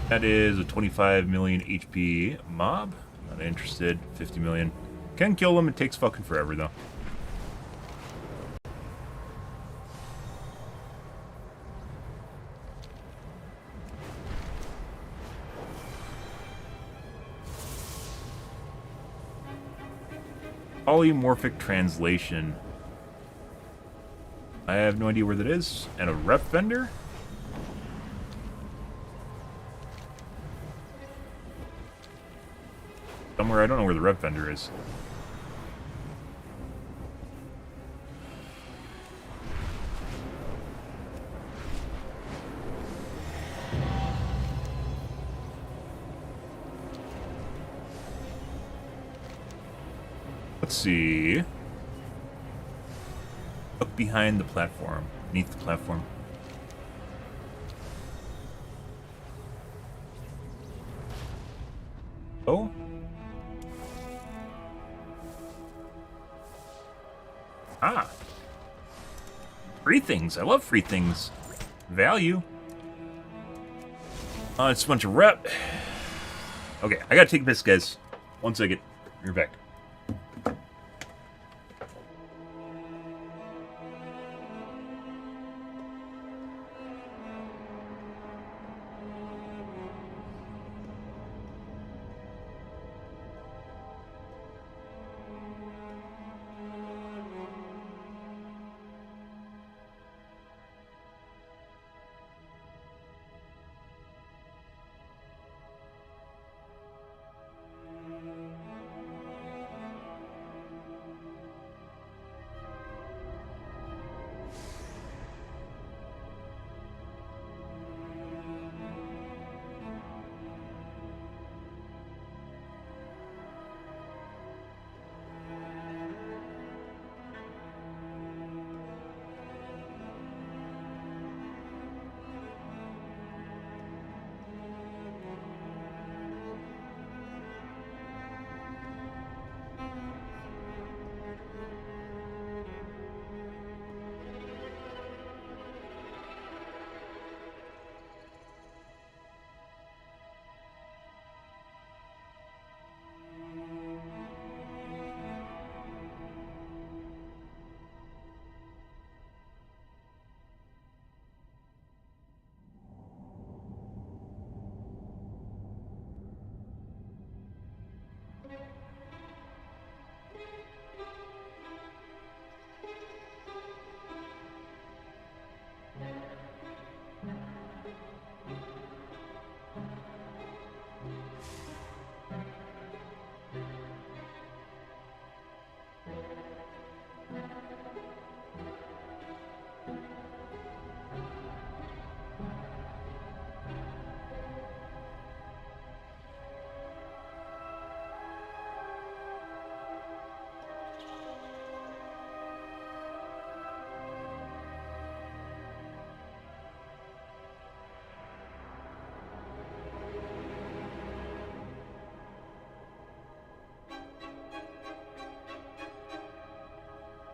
That is a 25 million HP mob. Not interested. 50 million. Can kill them. It takes fucking forever, though. Polymorphic translation. I have no idea where that is. And a rep vendor? Somewhere, I don't know where the rep vendor is. Let's see. Look behind the platform, beneath the platform. Oh. Ah. Free things. I love free things. Value. It's a bunch of rep. Okay, I gotta take this, guys. 1 second. You're back.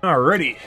Alrighty.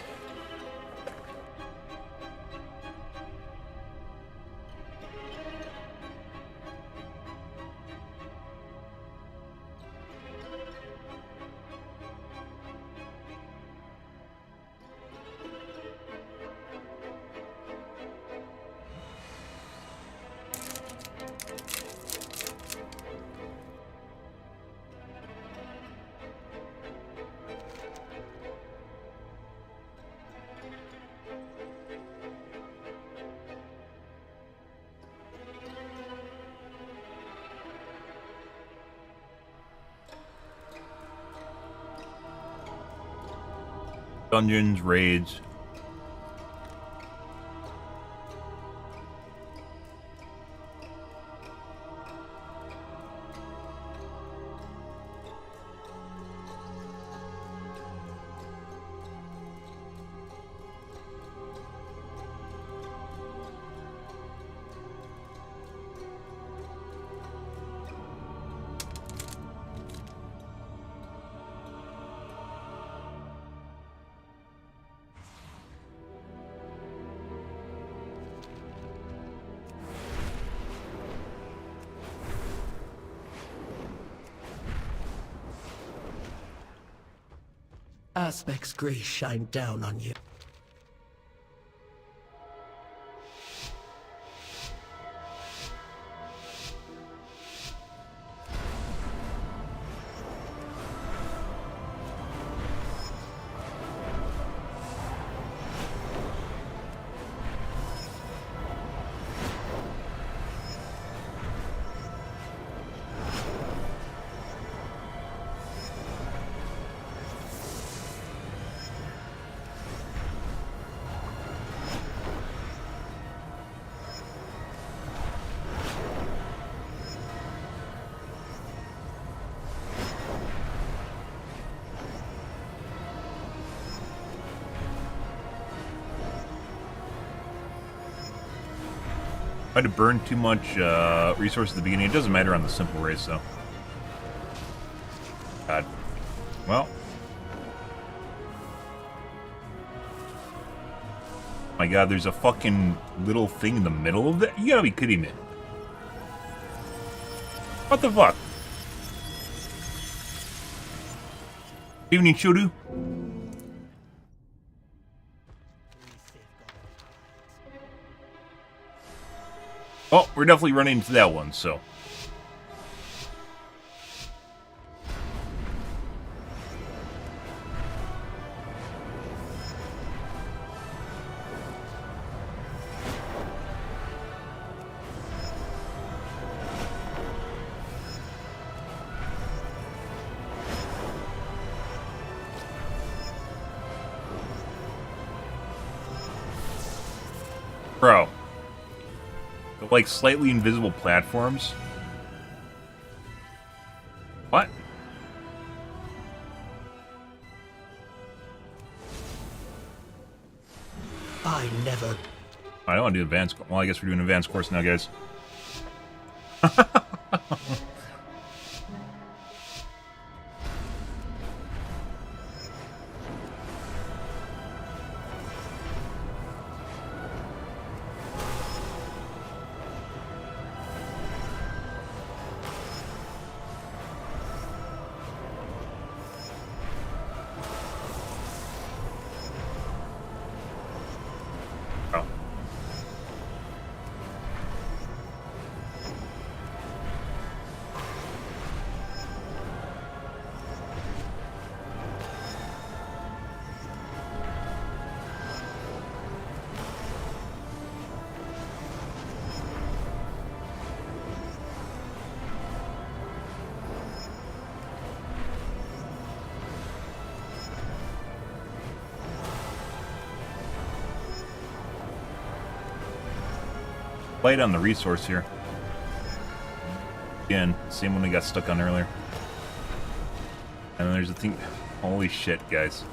Dungeons, raids. Aspect's grace shine down on you. If I had to burn too much resources at the beginning, it doesn't matter on the simple race, though. Well. My god, there's a fucking little thing in the middle of that? You gotta be kidding me. What the fuck? Evening, Shodu. Oh, we're definitely running into that one, so. Bro. The, like, slightly invisible platforms. What? I never... I don't want to do advanced... Well, I guess we're doing advanced course now, guys. Light on the resource here. Again, same one we got stuck on earlier. And then there's a thing. Holy shit, guys.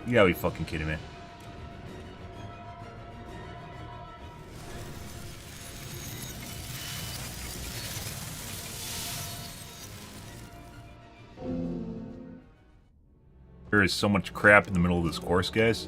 You gotta be fucking kidding me. There is so much crap in the middle of this course, guys.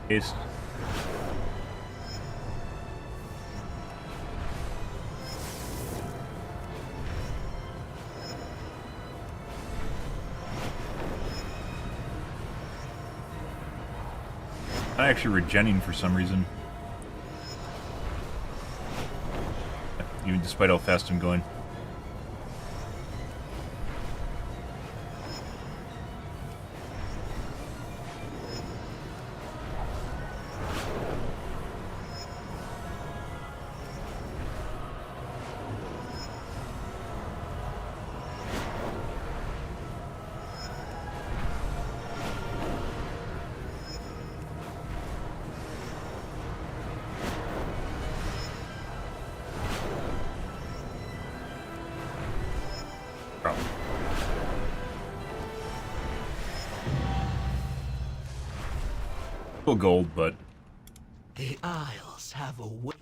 Is not actually regenning for some reason, even despite how fast I'm going. Gold, but the Isles have a way.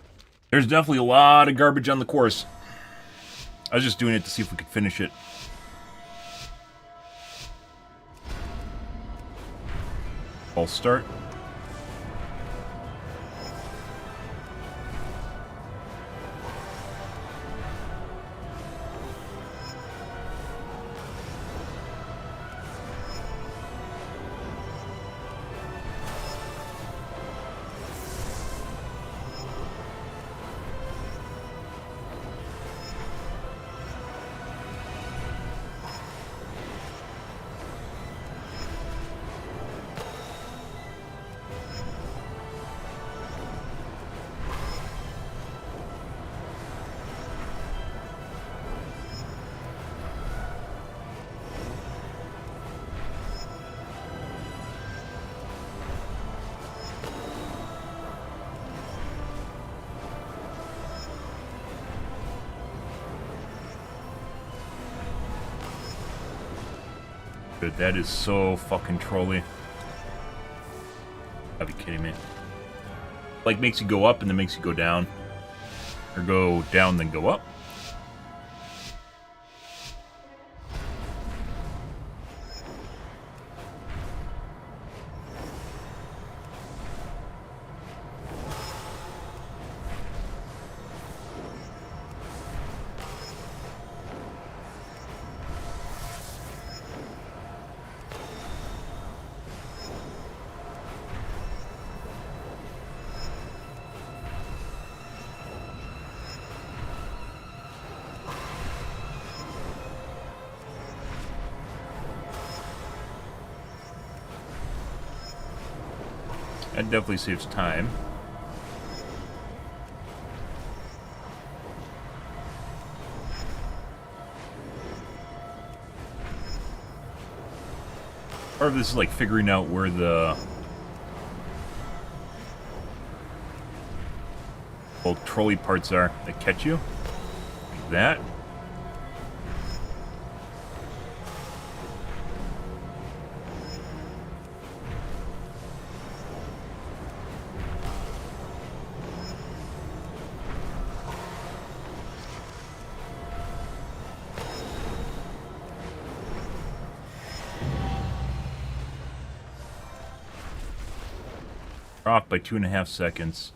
There's definitely a lot of garbage on the course. I was just doing it to see if we could finish it. False start. Dude, that is so fucking trolly. Gotta be kidding me. Like, makes you go up and then makes you go down. Or go down, then go up. That definitely saves time. Or if this is like figuring out where the old trolley parts are that catch you. Like that. Off by 2.5 seconds.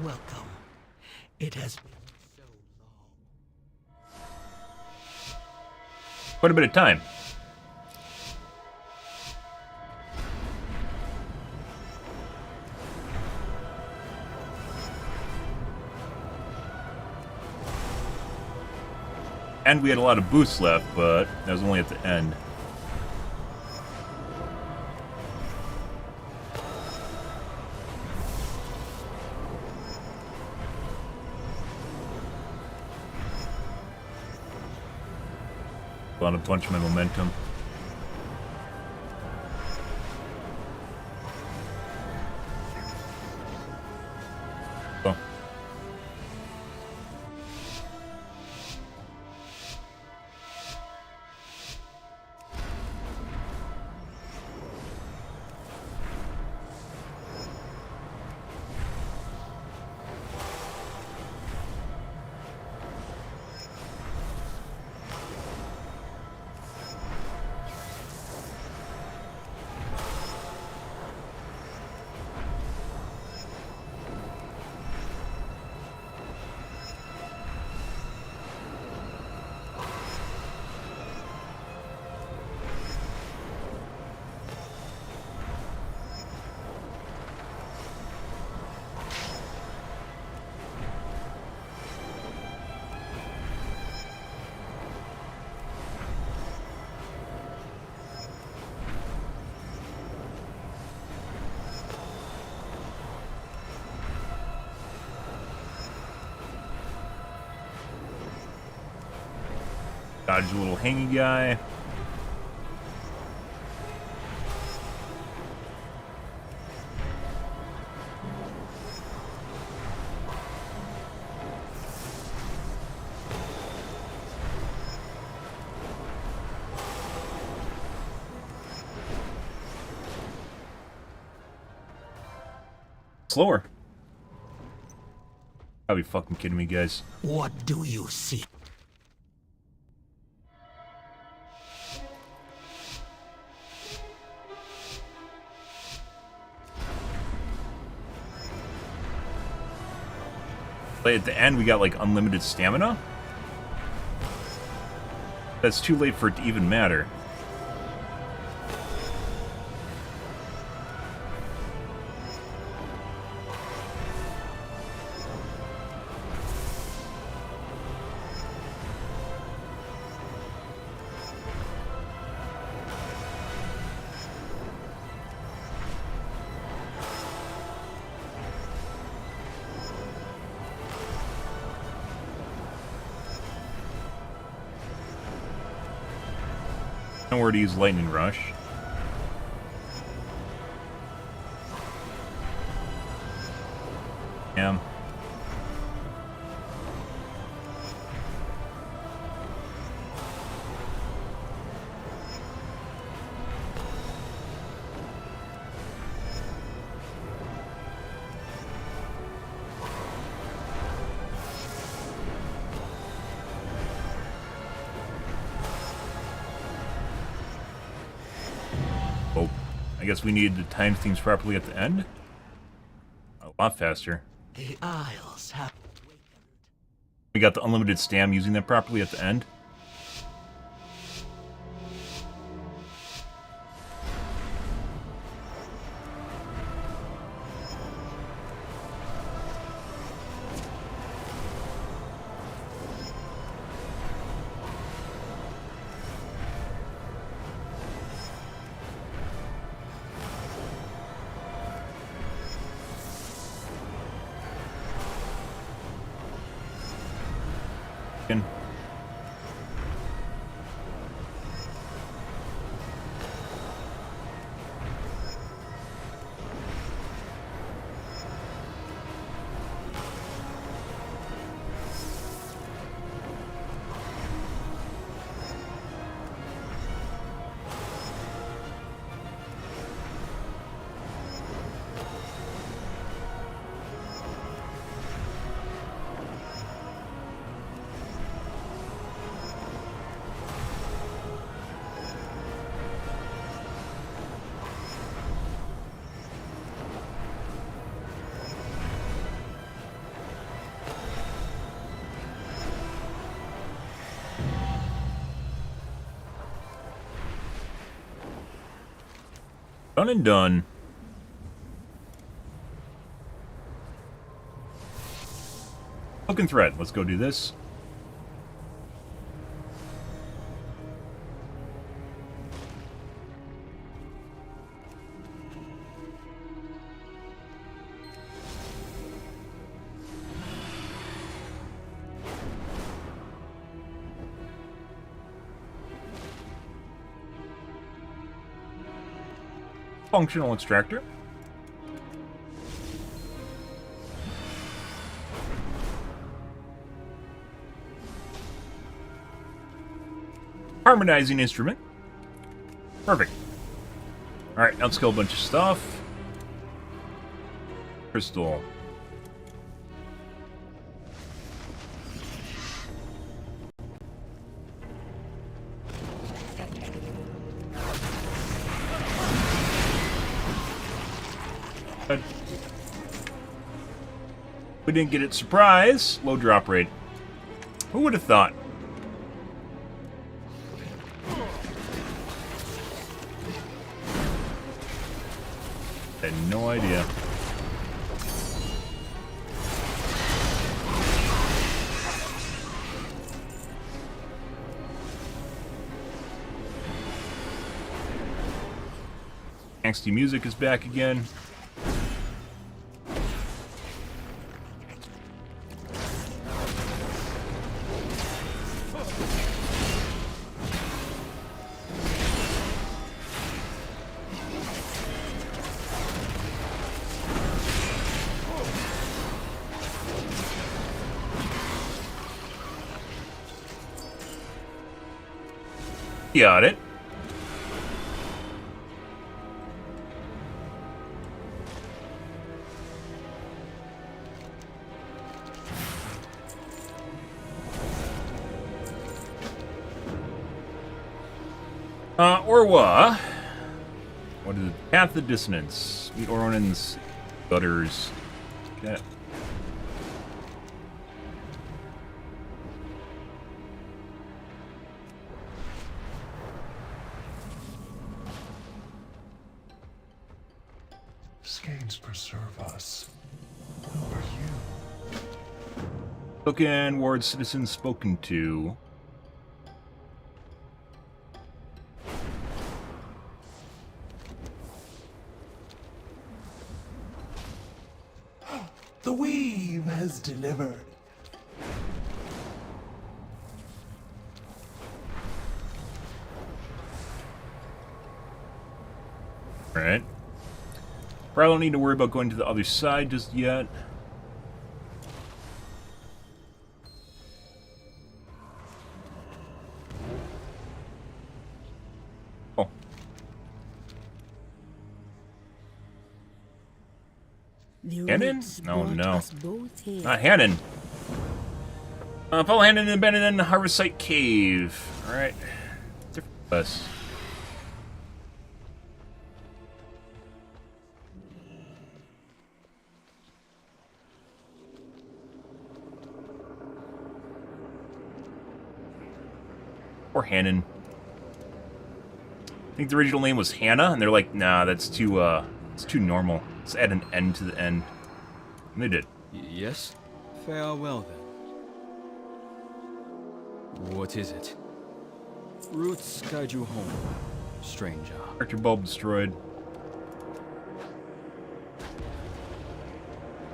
Welcome. It has been so long. Quite a bit of time. And we had a lot of boosts left, but that was only at the end. On a bunch of my momentum. Oh. Dodge a little hangy guy. Slower. Gotta be fucking kidding me, guys. What do you see? At the end, we got like unlimited stamina. That's too late for it to even matter. Nowhere to use Lightning Rush. Yeah. guess we need to time things properly at the end. A lot faster. The Isles have... We got the unlimited stam using that properly at the end. Done and done. Hook and thread. Let's go do this. Functional extractor. Harmonizing instrument. Perfect. Alright, now let's kill a bunch of stuff. Crystal. We didn't get it. Surprise! Low drop rate. Who would have thought? I had no idea. Angsty music is back again. Got it. Orwa. What is it? Path of Dissonance. Sweet Oronins. Gutters. Okay. Skanes preserve us. Who are you? Token ward citizens spoken to. The weave has delivered. Alright. Probably don't need to worry about going to the other side just yet. Oh. Hannon? Oh no. Not Hannon. Follow Hannon and abandoned in the Harvest Site Cave. Alright. Different bus. Or Hannon. I think the original name was Hannah, and they're like, nah, that's too, it's too normal. Let's add an N to the end. And they did. Yes? Farewell, then. What is it? Roots guide you home, stranger. Character bulb destroyed.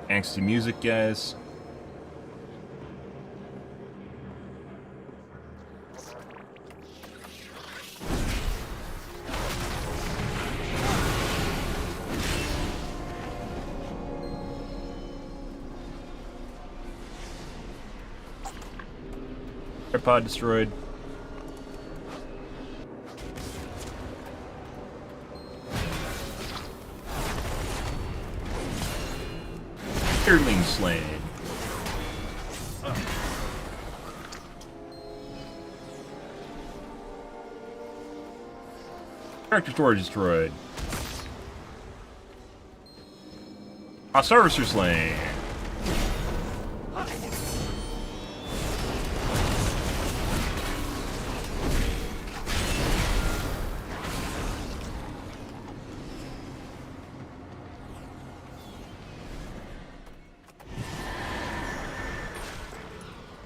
Angsty music, guys. Pod destroyed. Earling slain. Character storage destroyed. Servicer slain.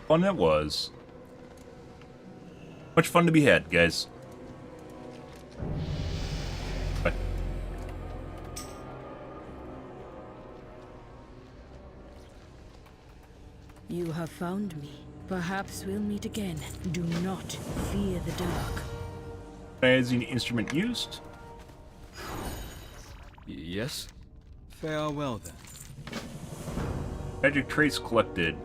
Fun that was. Much fun to be had, guys. Bye. You have found me. Perhaps we'll meet again. Do not fear the dark. Magazine instrument used. Yes? Farewell, then. Magic trace collected.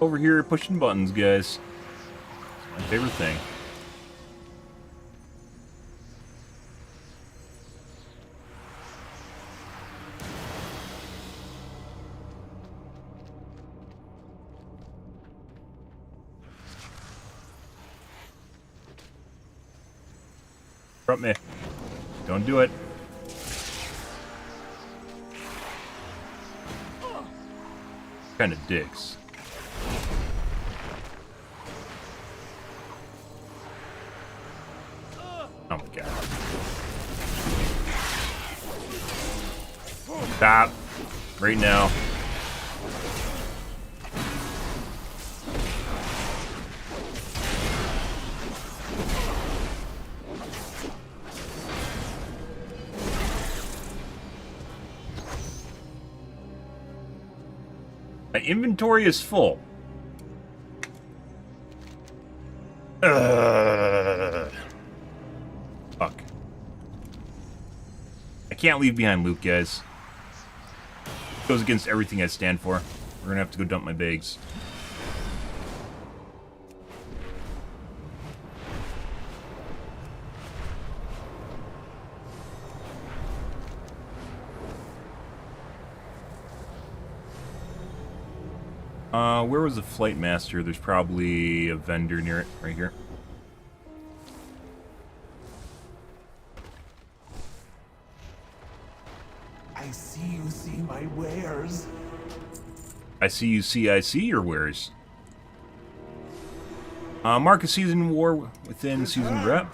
Over here pushing buttons, guys. My favorite thing. Front me. Don't do it. Kind of dicks. Oh my god. Stop. Right now. My inventory is full. Fuck. I can't leave behind loot, guys. It goes against everything I stand for. We're gonna have to go dump my bags. Where was the flight master? There's probably a vendor near it, right here. I see you see my wares. I see your wares. Mark a season war within season rep.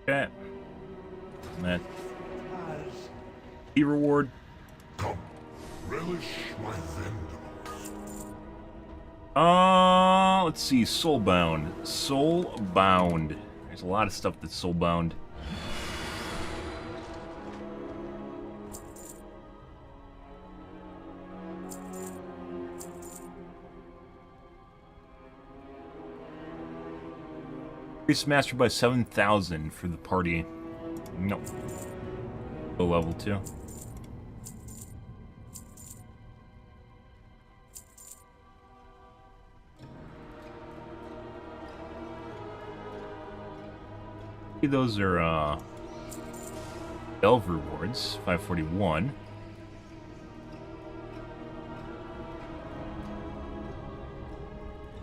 Okay. Man. Reward. Come, relish my vengeance. Let's see. Soulbound. Soulbound. There's a lot of stuff that's soulbound. Increase master by 7,000 for the party. Nope. Low level 2. Those are Delve rewards, 541.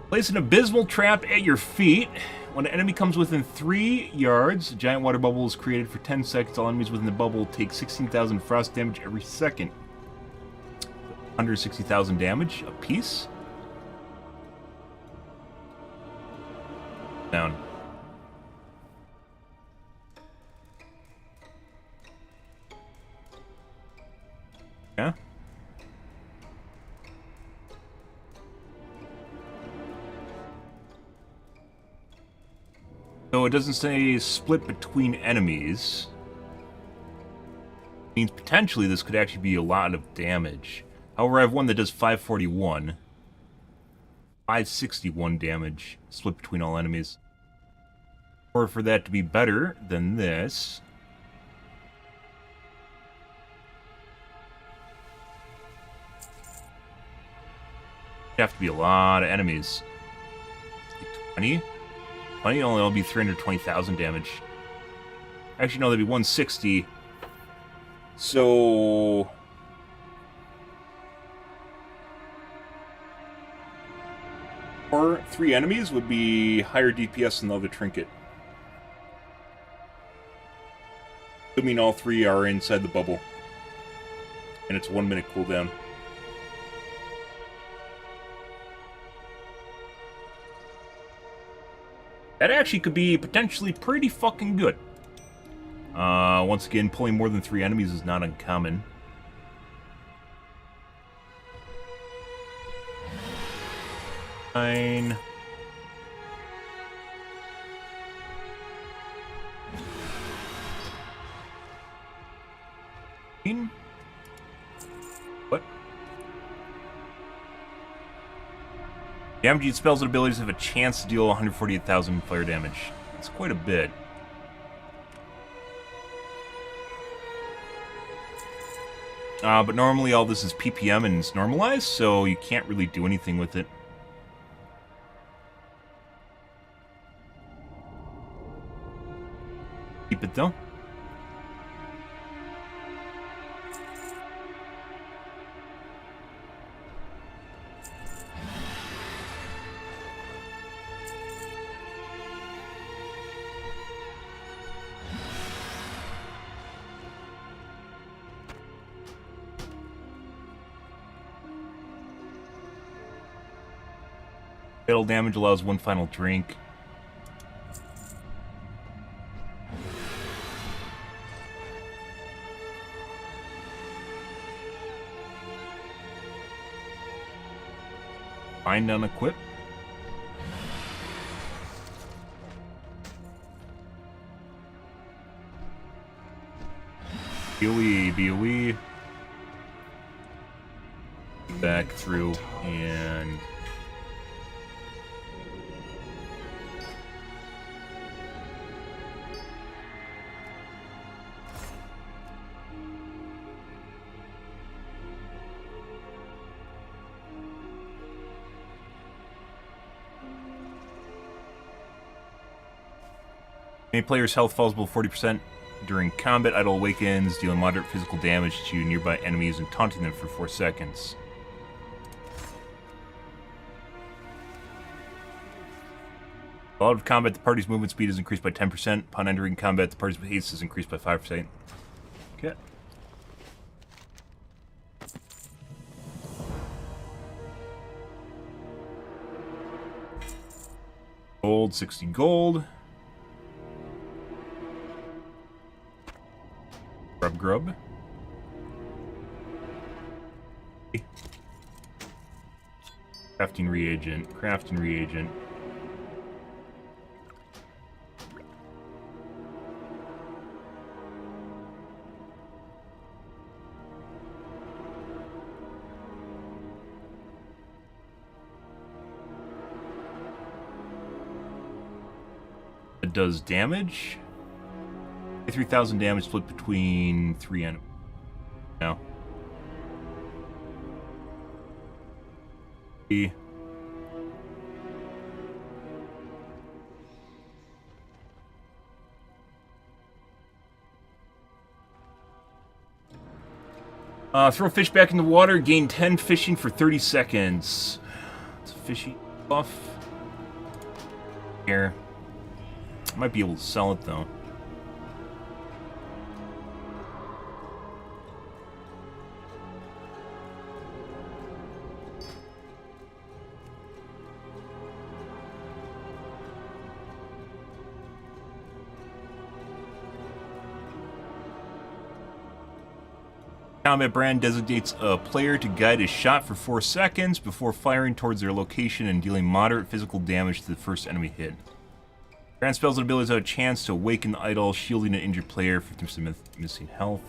Place an abysmal trap at your feet. When an enemy comes within 3 yards, a giant water bubble is created for 10 seconds. All enemies within the bubble take 16,000 frost damage every second. 160,000 damage a piece. Down. Yeah. So it doesn't say split between enemies. Means potentially this could actually be a lot of damage. However, I have one that does 541. 561 damage split between all enemies. Or for that to be better than this. It'd have to be a lot of enemies. 20? 20 only will be 320,000 damage. Actually, no, that'd be 160. So... or 3 enemies would be higher DPS than the other trinket. Could mean all 3 are inside the bubble. And it's 1 minute cooldown. That actually could be potentially pretty fucking good. Once again, pulling more than 3 enemies is not uncommon. Fine. What? Damaging spells and abilities have a chance to deal 148,000 fire damage. That's quite a bit. But normally all this is PPM and it's normalized, so you can't really do anything with it. Keep it though. Fatal damage allows 1 final drink. Bind unequip. BOE. Back through and... any player's health falls below 40% during combat. Idol awakens, dealing moderate physical damage to nearby enemies and taunting them for 4 seconds. While out of combat, the party's movement speed is increased by 10%. Upon entering combat, the party's haste is increased by 5%. Okay. Gold, 60 gold. Grub. Crafting reagent. It does damage. 3,000 damage split between 3 enemies. No. Throw fish back in the water, gain 10 fishing for 30 seconds. It's a fishy buff. Here. I might be able to sell it though. Combat brand designates a player to guide a shot for 4 seconds before firing towards their location and dealing moderate physical damage to the first enemy hit. Brand spells and abilities have a chance to awaken the idol, shielding an injured player, 50% missing health.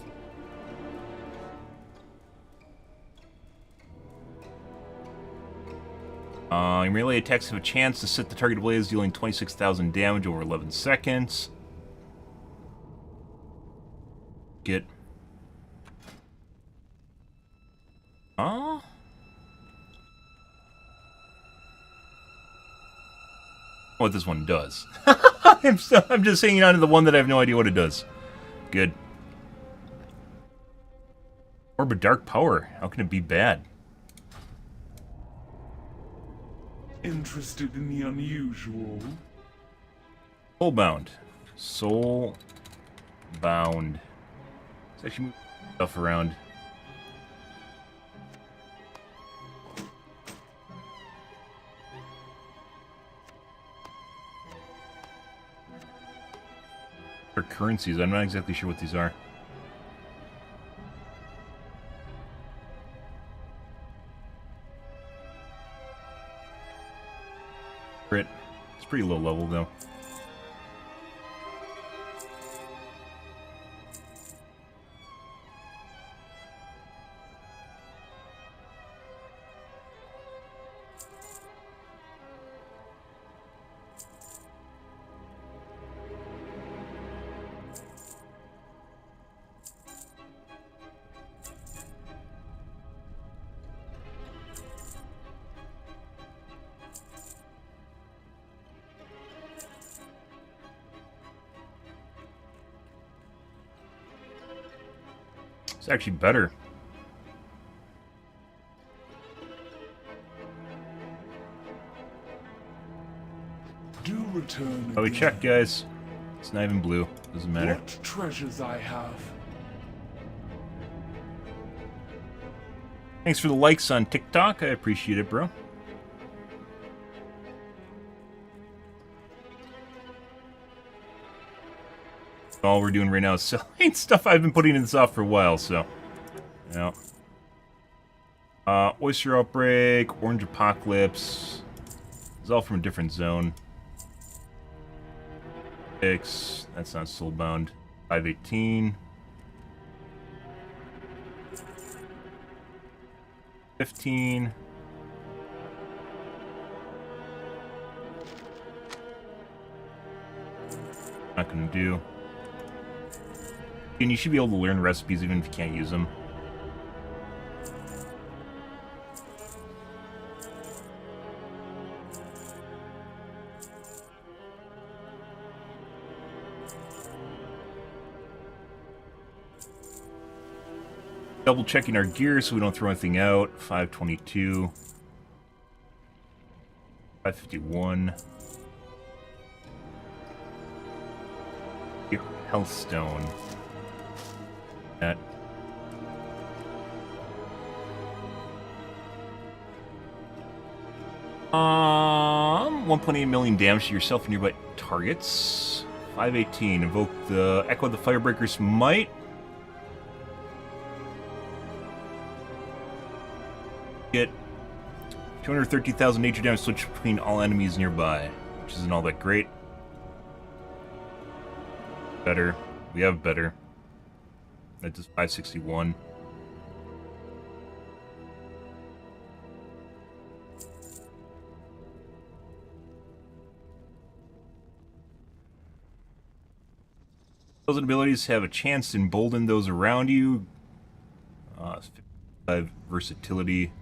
Melee attacks have a chance to set the target ablaze, dealing 26,000 damage over 11 seconds. Get... What this one does. I'm just hanging on to the one that I have no idea what it does. Good. Orb of Dark Power. How can it be bad? Interested in the unusual? Soulbound. Soulbound. Let's actually move stuff around. For currencies, I'm not exactly sure what these are. Crit. It's pretty low level though. It's actually better. Do return. Oh, we check, guys. It's not even blue. Doesn't matter. What treasures I have. Thanks for the likes on TikTok. I appreciate it, bro. All we're doing right now is selling stuff I've been putting in this off for a while, so. Yeah. Oyster Outbreak, Orange Apocalypse. It's all from a different zone. 6. That's not Soulbound. 518. 15. Not gonna do. And you should be able to learn recipes even if you can't use them. Double checking our gear so we don't throw anything out. 522. 551. Health stone. That. 1.8 million damage to yourself and nearby targets. 518. Invoke the Echo of the Firebreaker's Might. Get 230,000 nature damage switch between all enemies nearby, which isn't all that great. Better. We have better. That does 561. Those abilities have a chance to embolden those around you. 55 versatility.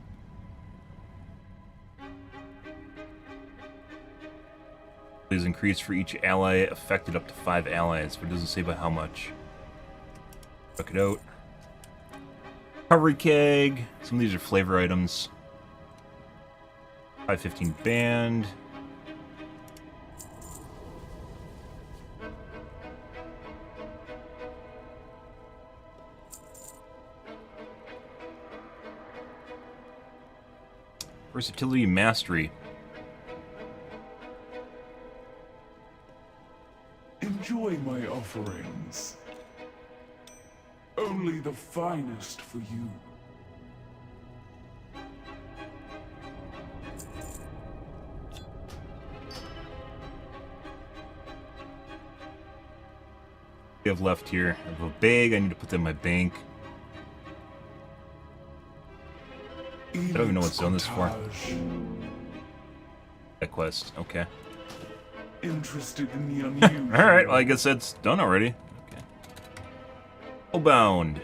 Is increased for each ally affected up to 5 allies, but it doesn't say by how much. Check it out. Recovery keg. Some of these are flavor items. 515 band. Versatility mastery. Enjoy my offerings. Only the finest for you. We have left here. I have a bag. I need to put that in my bank. I don't even know what zone this is for. That quest. Okay. Interested in the unusual. Alright, well I guess that's done already. Okay. Spellbound.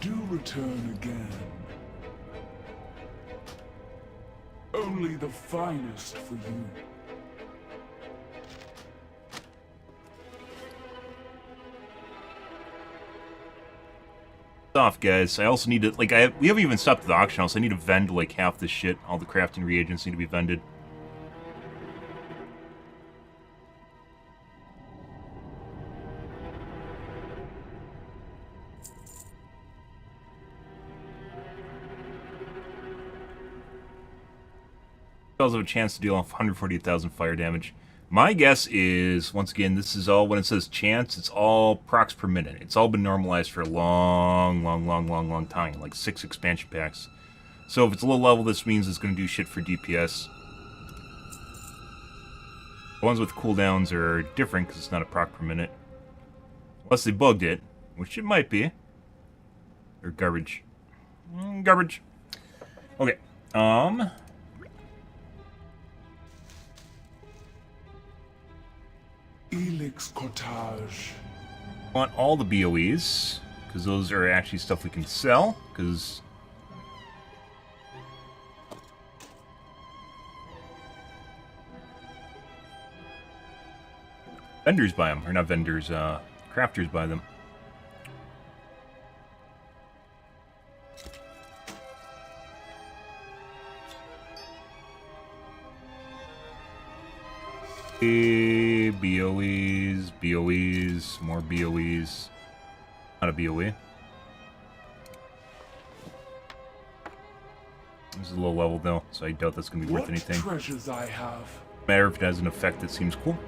Do return again. Only the finest for you. Off, guys. I also need to, like, we haven't even stopped the auction house. I need to vend, like, half this shit. All the crafting reagents need to be vended. You also have a chance to deal off 148,000 fire damage. My guess is, once again, this is all, when it says chance, it's all procs per minute. It's all been normalized for a long time, like 6 expansion packs. So if it's a low level, this means it's going to do shit for DPS. The ones with cooldowns are different because it's not a proc per minute. Unless they bugged it, which it might be. Or garbage. Garbage. Okay. Elix Cottage. I want all the BOEs, because those are actually stuff we can sell, because... vendors buy them, or not vendors, crafters buy them. BOEs, BOEs, more BOEs. Not a BOE. This is a low level though, so I doubt that's going to be worth anything. What treasures I have. Matter if it has an effect that seems cool.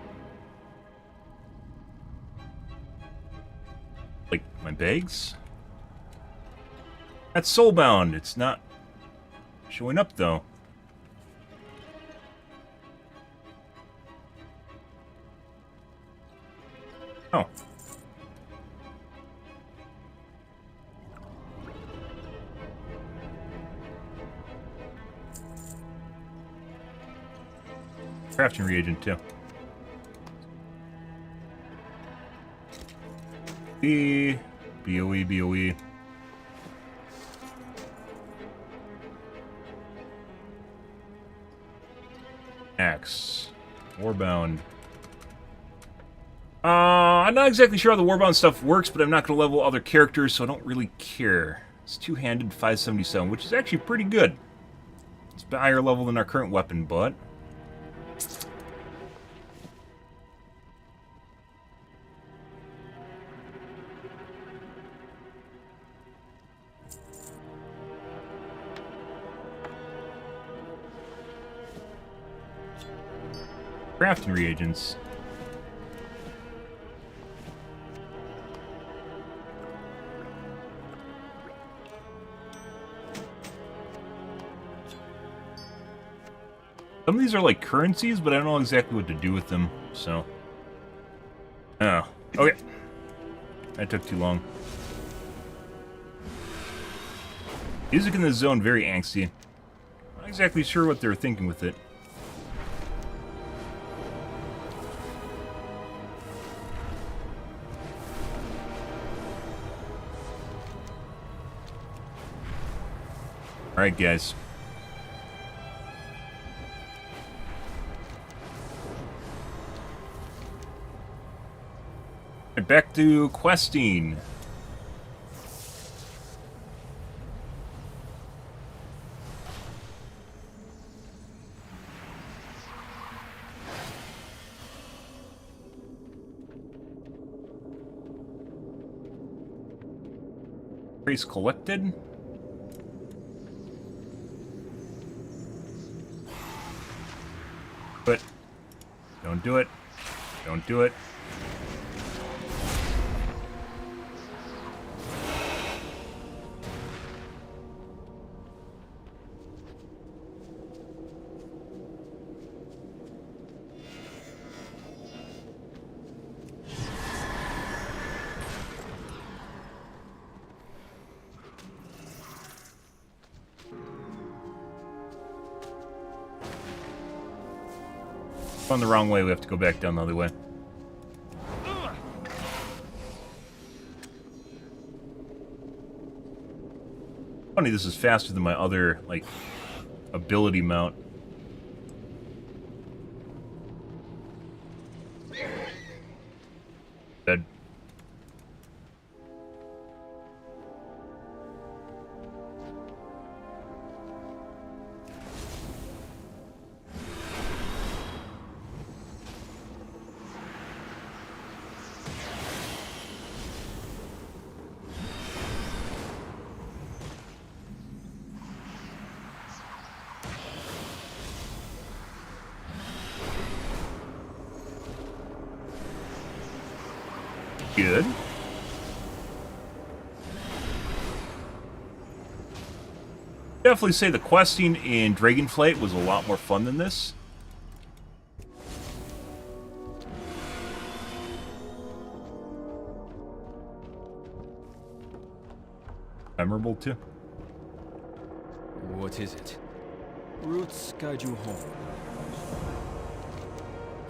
Like my bags. That's soulbound. It's not showing up though. Oh. Crafting reagent too. BOE. Axe. Warbound. I'm not exactly sure how the Warbound stuff works, but I'm not going to level other characters, so I don't really care. It's two-handed 577, which is actually pretty good. It's a higher level than our current weapon, but... crafting reagents. Some of these are like currencies, but I don't know exactly what to do with them, so... oh, okay. That took too long. Music in this zone, very angsty. Not exactly sure what they're thinking with it. Alright, guys. Back to questing. Trace collected. But don't do it. Don't do it. On the wrong way, we have to go back down the other way. Funny, this is faster than my other, like, ability mount. Dead. Good. Definitely say the questing in Dragonflight was a lot more fun than this. Memorable too. What is it? Roots guide you home.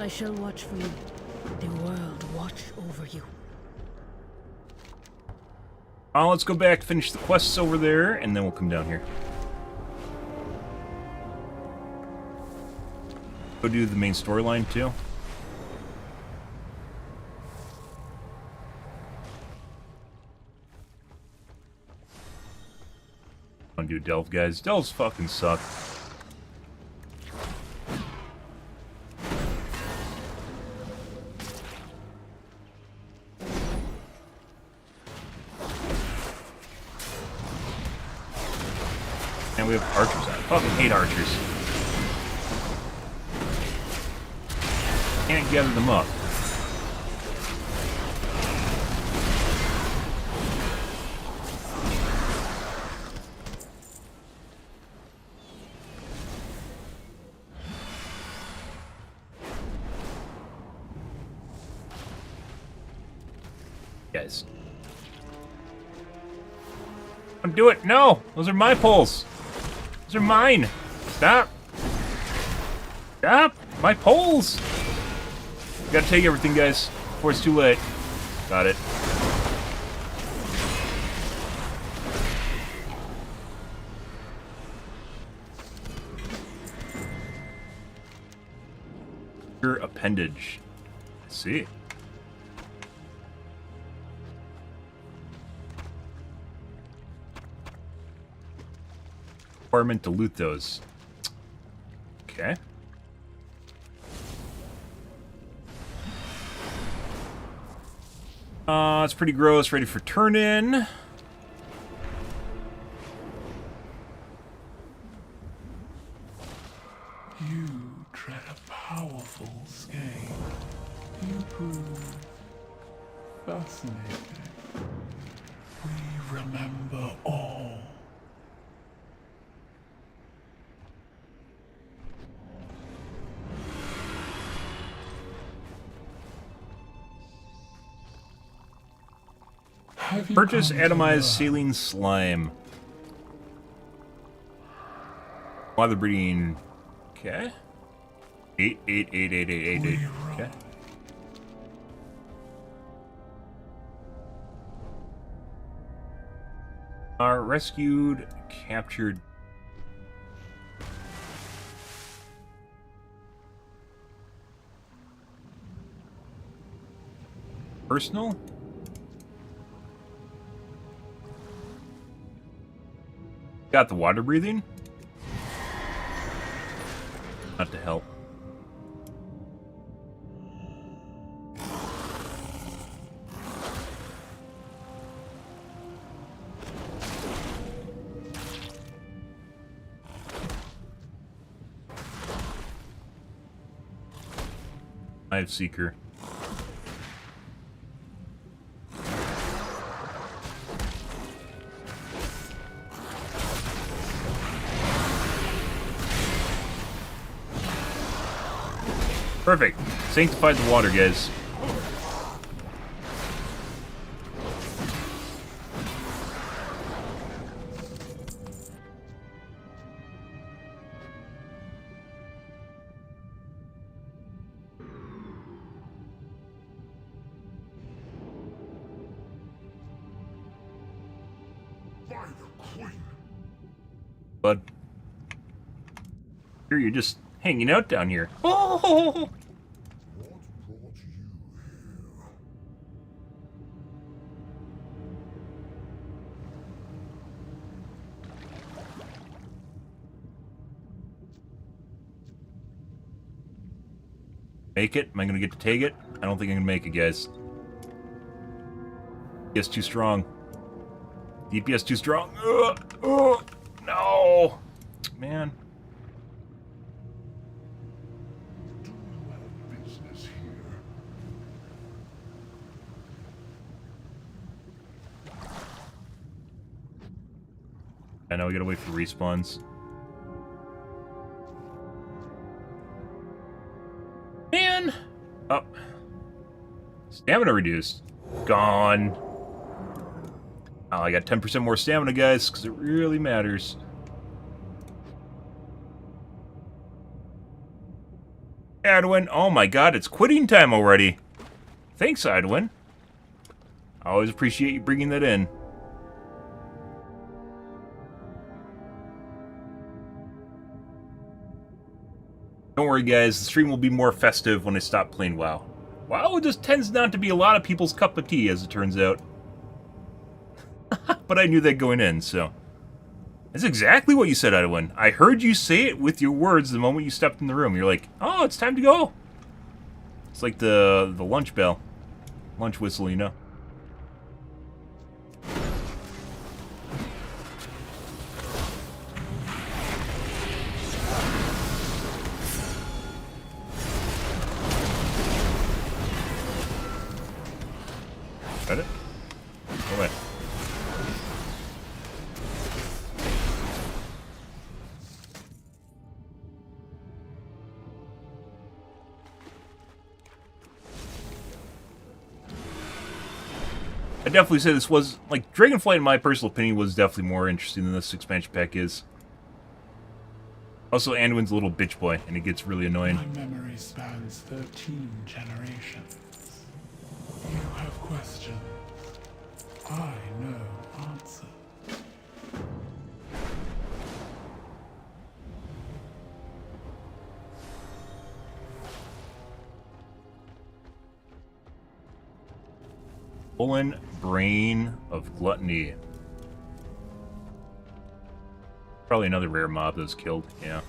I shall watch for you. The world watch over you. Let's go back, finish the quests over there, and then we'll come down here. Go do the main storyline too. I'll do Delve, guys. Delves fucking suck. And we have archers on. I fucking hate archers. Can't gather them up. Guys. Don't do it. No! Those are my poles. Those are mine. Stop. Stop. My poles. Gotta take everything, guys, before it's too late. Got it. Your appendage. Let's see. Requirement to loot those. Okay. It's pretty gross. Ready for turn-in. You tread a powerful skein. You prove fascinating. We remember all. Purchase atomized saline slime. While they're breeding. Okay. 8. Okay. Rescued, captured. Personal? Got the water breathing? Not to help. Hive Seeker. Perfect. Sanctified the water, guys. But here you're just hanging out down here. Oh! Make it? Am I gonna get to take it? I don't think I'm gonna make it, guys. DPS too strong. DPS too strong. No! Man. I know we gotta wait for respawns. Man! Oh. Stamina reduced. Gone. Oh, I got 10% more stamina, guys, because it really matters. Anduin, oh my god, it's quitting time already. Thanks, Anduin. I always appreciate you bringing that in. Don't worry, guys, the stream will be more festive when I stop playing WoW. WoW just tends not to be a lot of people's cup of tea, as it turns out. But I knew that going in, so... That's exactly what you said, Anduin. I heard you say it with your words the moment you stepped in the room. You're like, oh, it's time to go. It's like the lunch bell. Lunch whistle, you know. Got it? Go away. I definitely say this was, like, Dragonflight, in my personal opinion, was definitely more interesting than this expansion pack is. Also, Anduin's a little bitch boy, and it gets really annoying. My memory spans 13 generations. You have questions. I know answers. Stolen Brain of Gluttony. Probably another rare mob that was killed, yeah.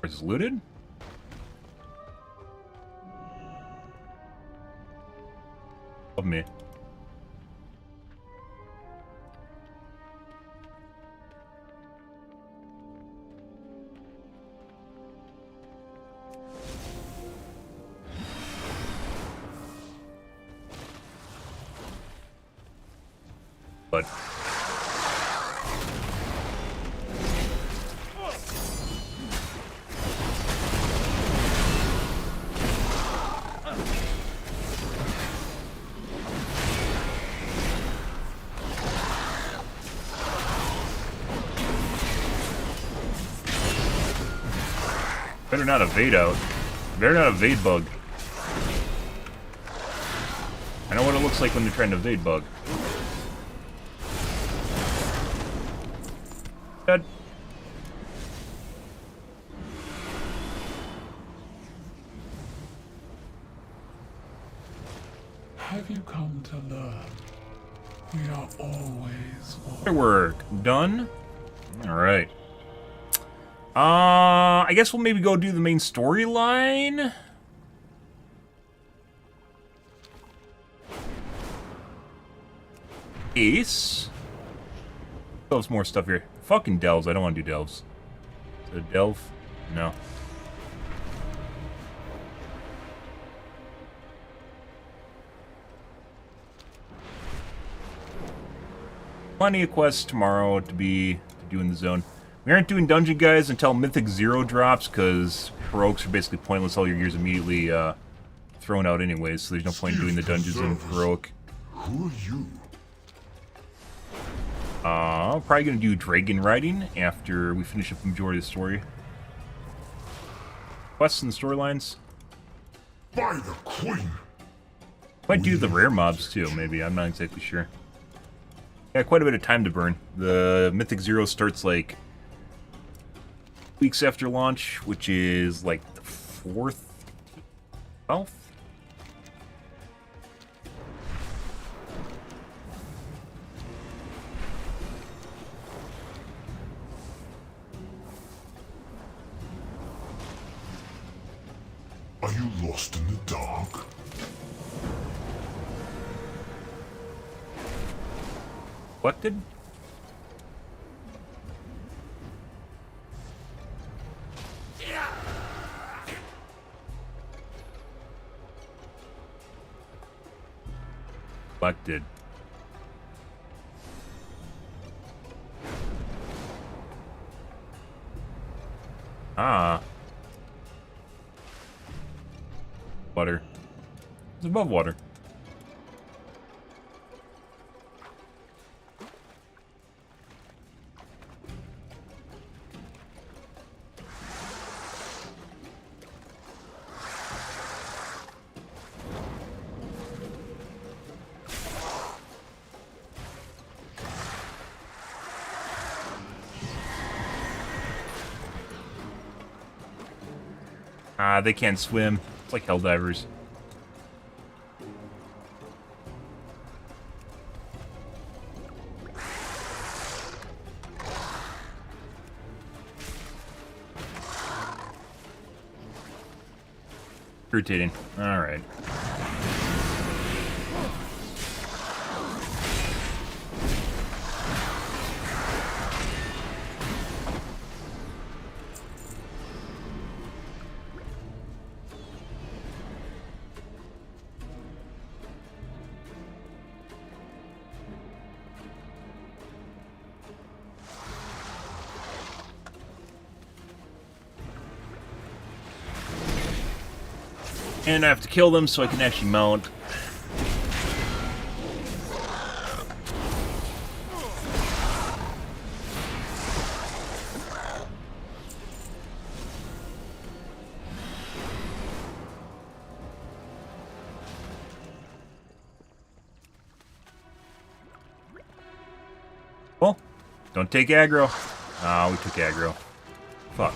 Is this looted? Of me. But better not evade out. Better not evade bug. I know what it looks like when they're trying to evade bug. Dead. Have you come to learn? We are always Work done. All right. I guess we'll maybe go do the main storyline. Ace. Delves more stuff here. Fucking delves. I don't want to do delves. The delve? No. Plenty of quests tomorrow to be doing the zone. We aren't doing dungeon guys until Mythic 0 drops, because heroics are basically pointless. All your gear's immediately thrown out anyways, so there's no point in doing the dungeons in heroic. Who are you? Probably gonna do dragon riding after we finish up the majority of the story. Quests and storylines. By the Queen! Might do the rare mobs too, maybe. I'm not exactly sure. Yeah, quite a bit of time to burn. The Mythic 0 starts like weeks after launch, which is like the 4th, 12th? Are you lost in the dark? Collected? Collected. Ah. Water. It's above water. They can't swim. It's like Helldivers. Irritating. Alright. And I have to kill them so I can actually mount. Well, don't take aggro. Ah, we took aggro. Fuck.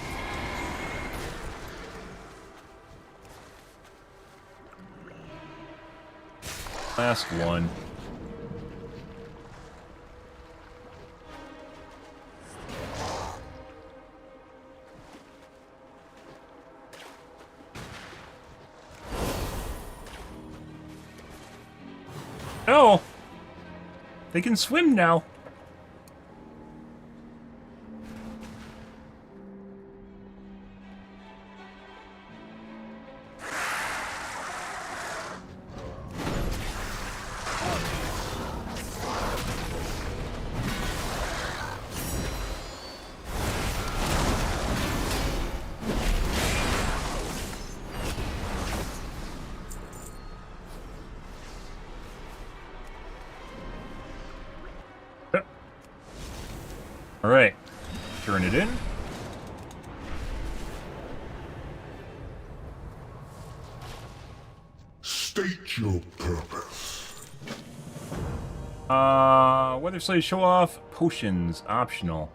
Last one. Oh! They can swim now. Alright, turn it in. State your purpose. Weather slate show off, potions, optional.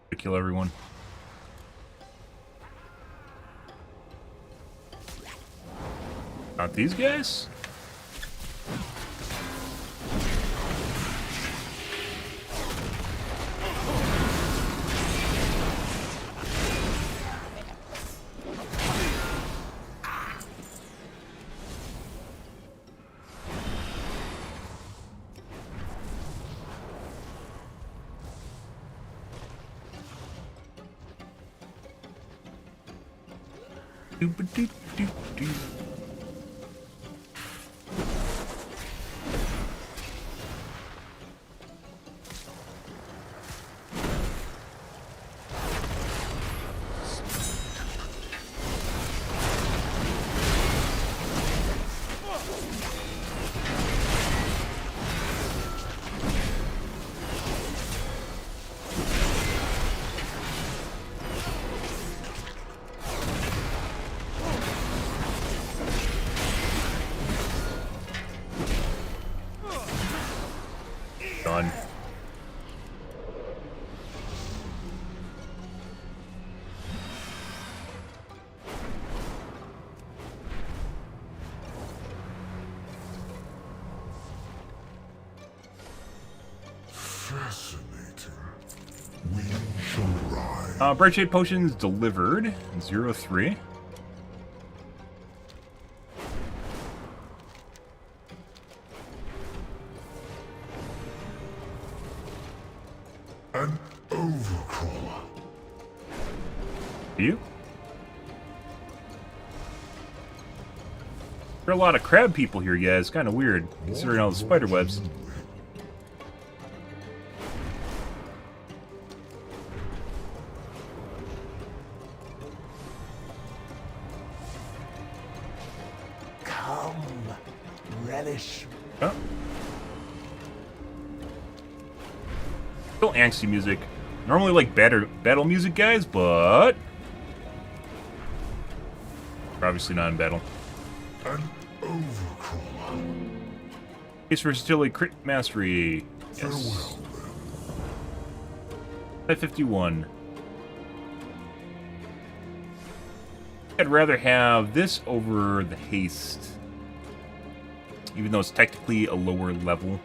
To kill everyone. Not these guys? Do-ba-do-do-do. Done. Fascinating. We shall rise. Bright Shade Potions delivered. 0-3. An overcrawler. You? There are a lot of crab people here, guys. Kind of weird, considering all the spider webs. Come, relish. Oh. Still angsty music. Normally like battle music, guys, but we're obviously not in battle. An overcrawler. Case versatility, crit mastery. Yes. Farewell, 551. I'd rather have this over the haste, even though it's technically a lower level.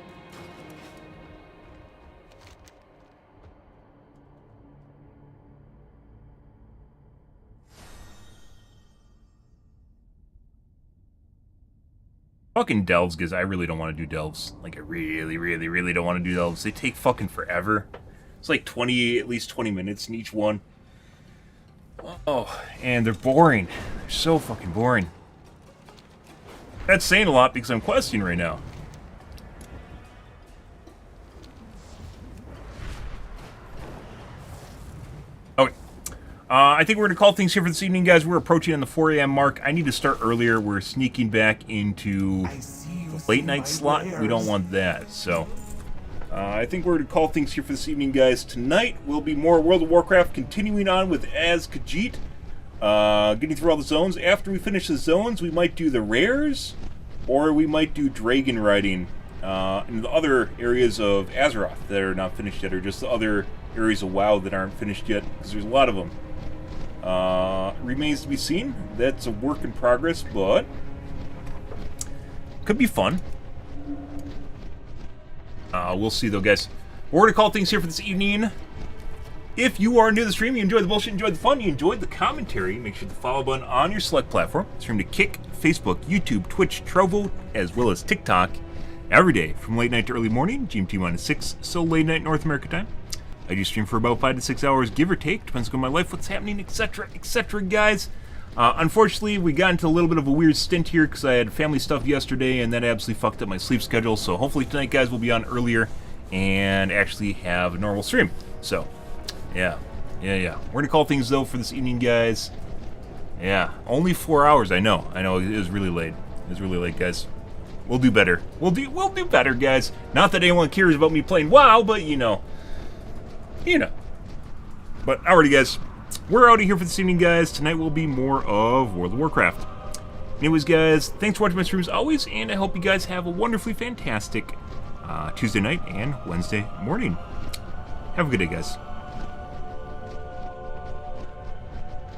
Fucking delves, because I really don't want to do delves. Like, I really don't want to do delves. They take fucking forever. It's like at least 20 minutes in each one. Oh, and they're boring. They're so fucking boring. That's saying a lot because I'm questing right now. Okay. I think we're going to call things here for this evening, guys. We're approaching on the 4 a.m. mark. I need to start earlier. We're sneaking back into the late night slot. We don't want that, so I think we're going to call things here for this evening, guys. Tonight will be more World of Warcraft, continuing on with As Khajiit, getting through all the zones. After we finish the zones, we might do the rares, or we might do dragon riding in the other areas of Azeroth that are not finished yet, or just the other areas of WoW that aren't finished yet, because there's a lot of them. Remains to be seen. That's a work in progress, but could be fun. We'll see, though, guys. We're going to call things here for this evening. If you are new to the stream, you enjoyed the bullshit, enjoyed the fun, you enjoyed the commentary, make sure to follow button on your select platform. Stream to Kick, Facebook, YouTube, Twitch, Trovo, as well as TikTok every day from late night to early morning, GMT-6, so late night North America time. I do stream for about 5 to 6 hours, give or take. Depends on my life, what's happening, etc., etc., guys. Unfortunately, we got into a little bit of a weird stint here because I had family stuff yesterday, and that absolutely fucked up my sleep schedule. So hopefully tonight, guys, we'll be on earlier and actually have a normal stream. So, yeah. We're going to call things, though, for this evening, guys. Yeah, only 4 hours, I know. It was really late. It was really late, guys. We'll do better. We'll do better, guys. Not that anyone cares about me playing WoW, but, you know. But alrighty, guys, we're out of here for this evening, guys. Tonight will be more of World of Warcraft. Anyways, guys, thanks for watching my streams always, and I hope you guys have a wonderfully fantastic Tuesday night and Wednesday morning. Have a good day, guys.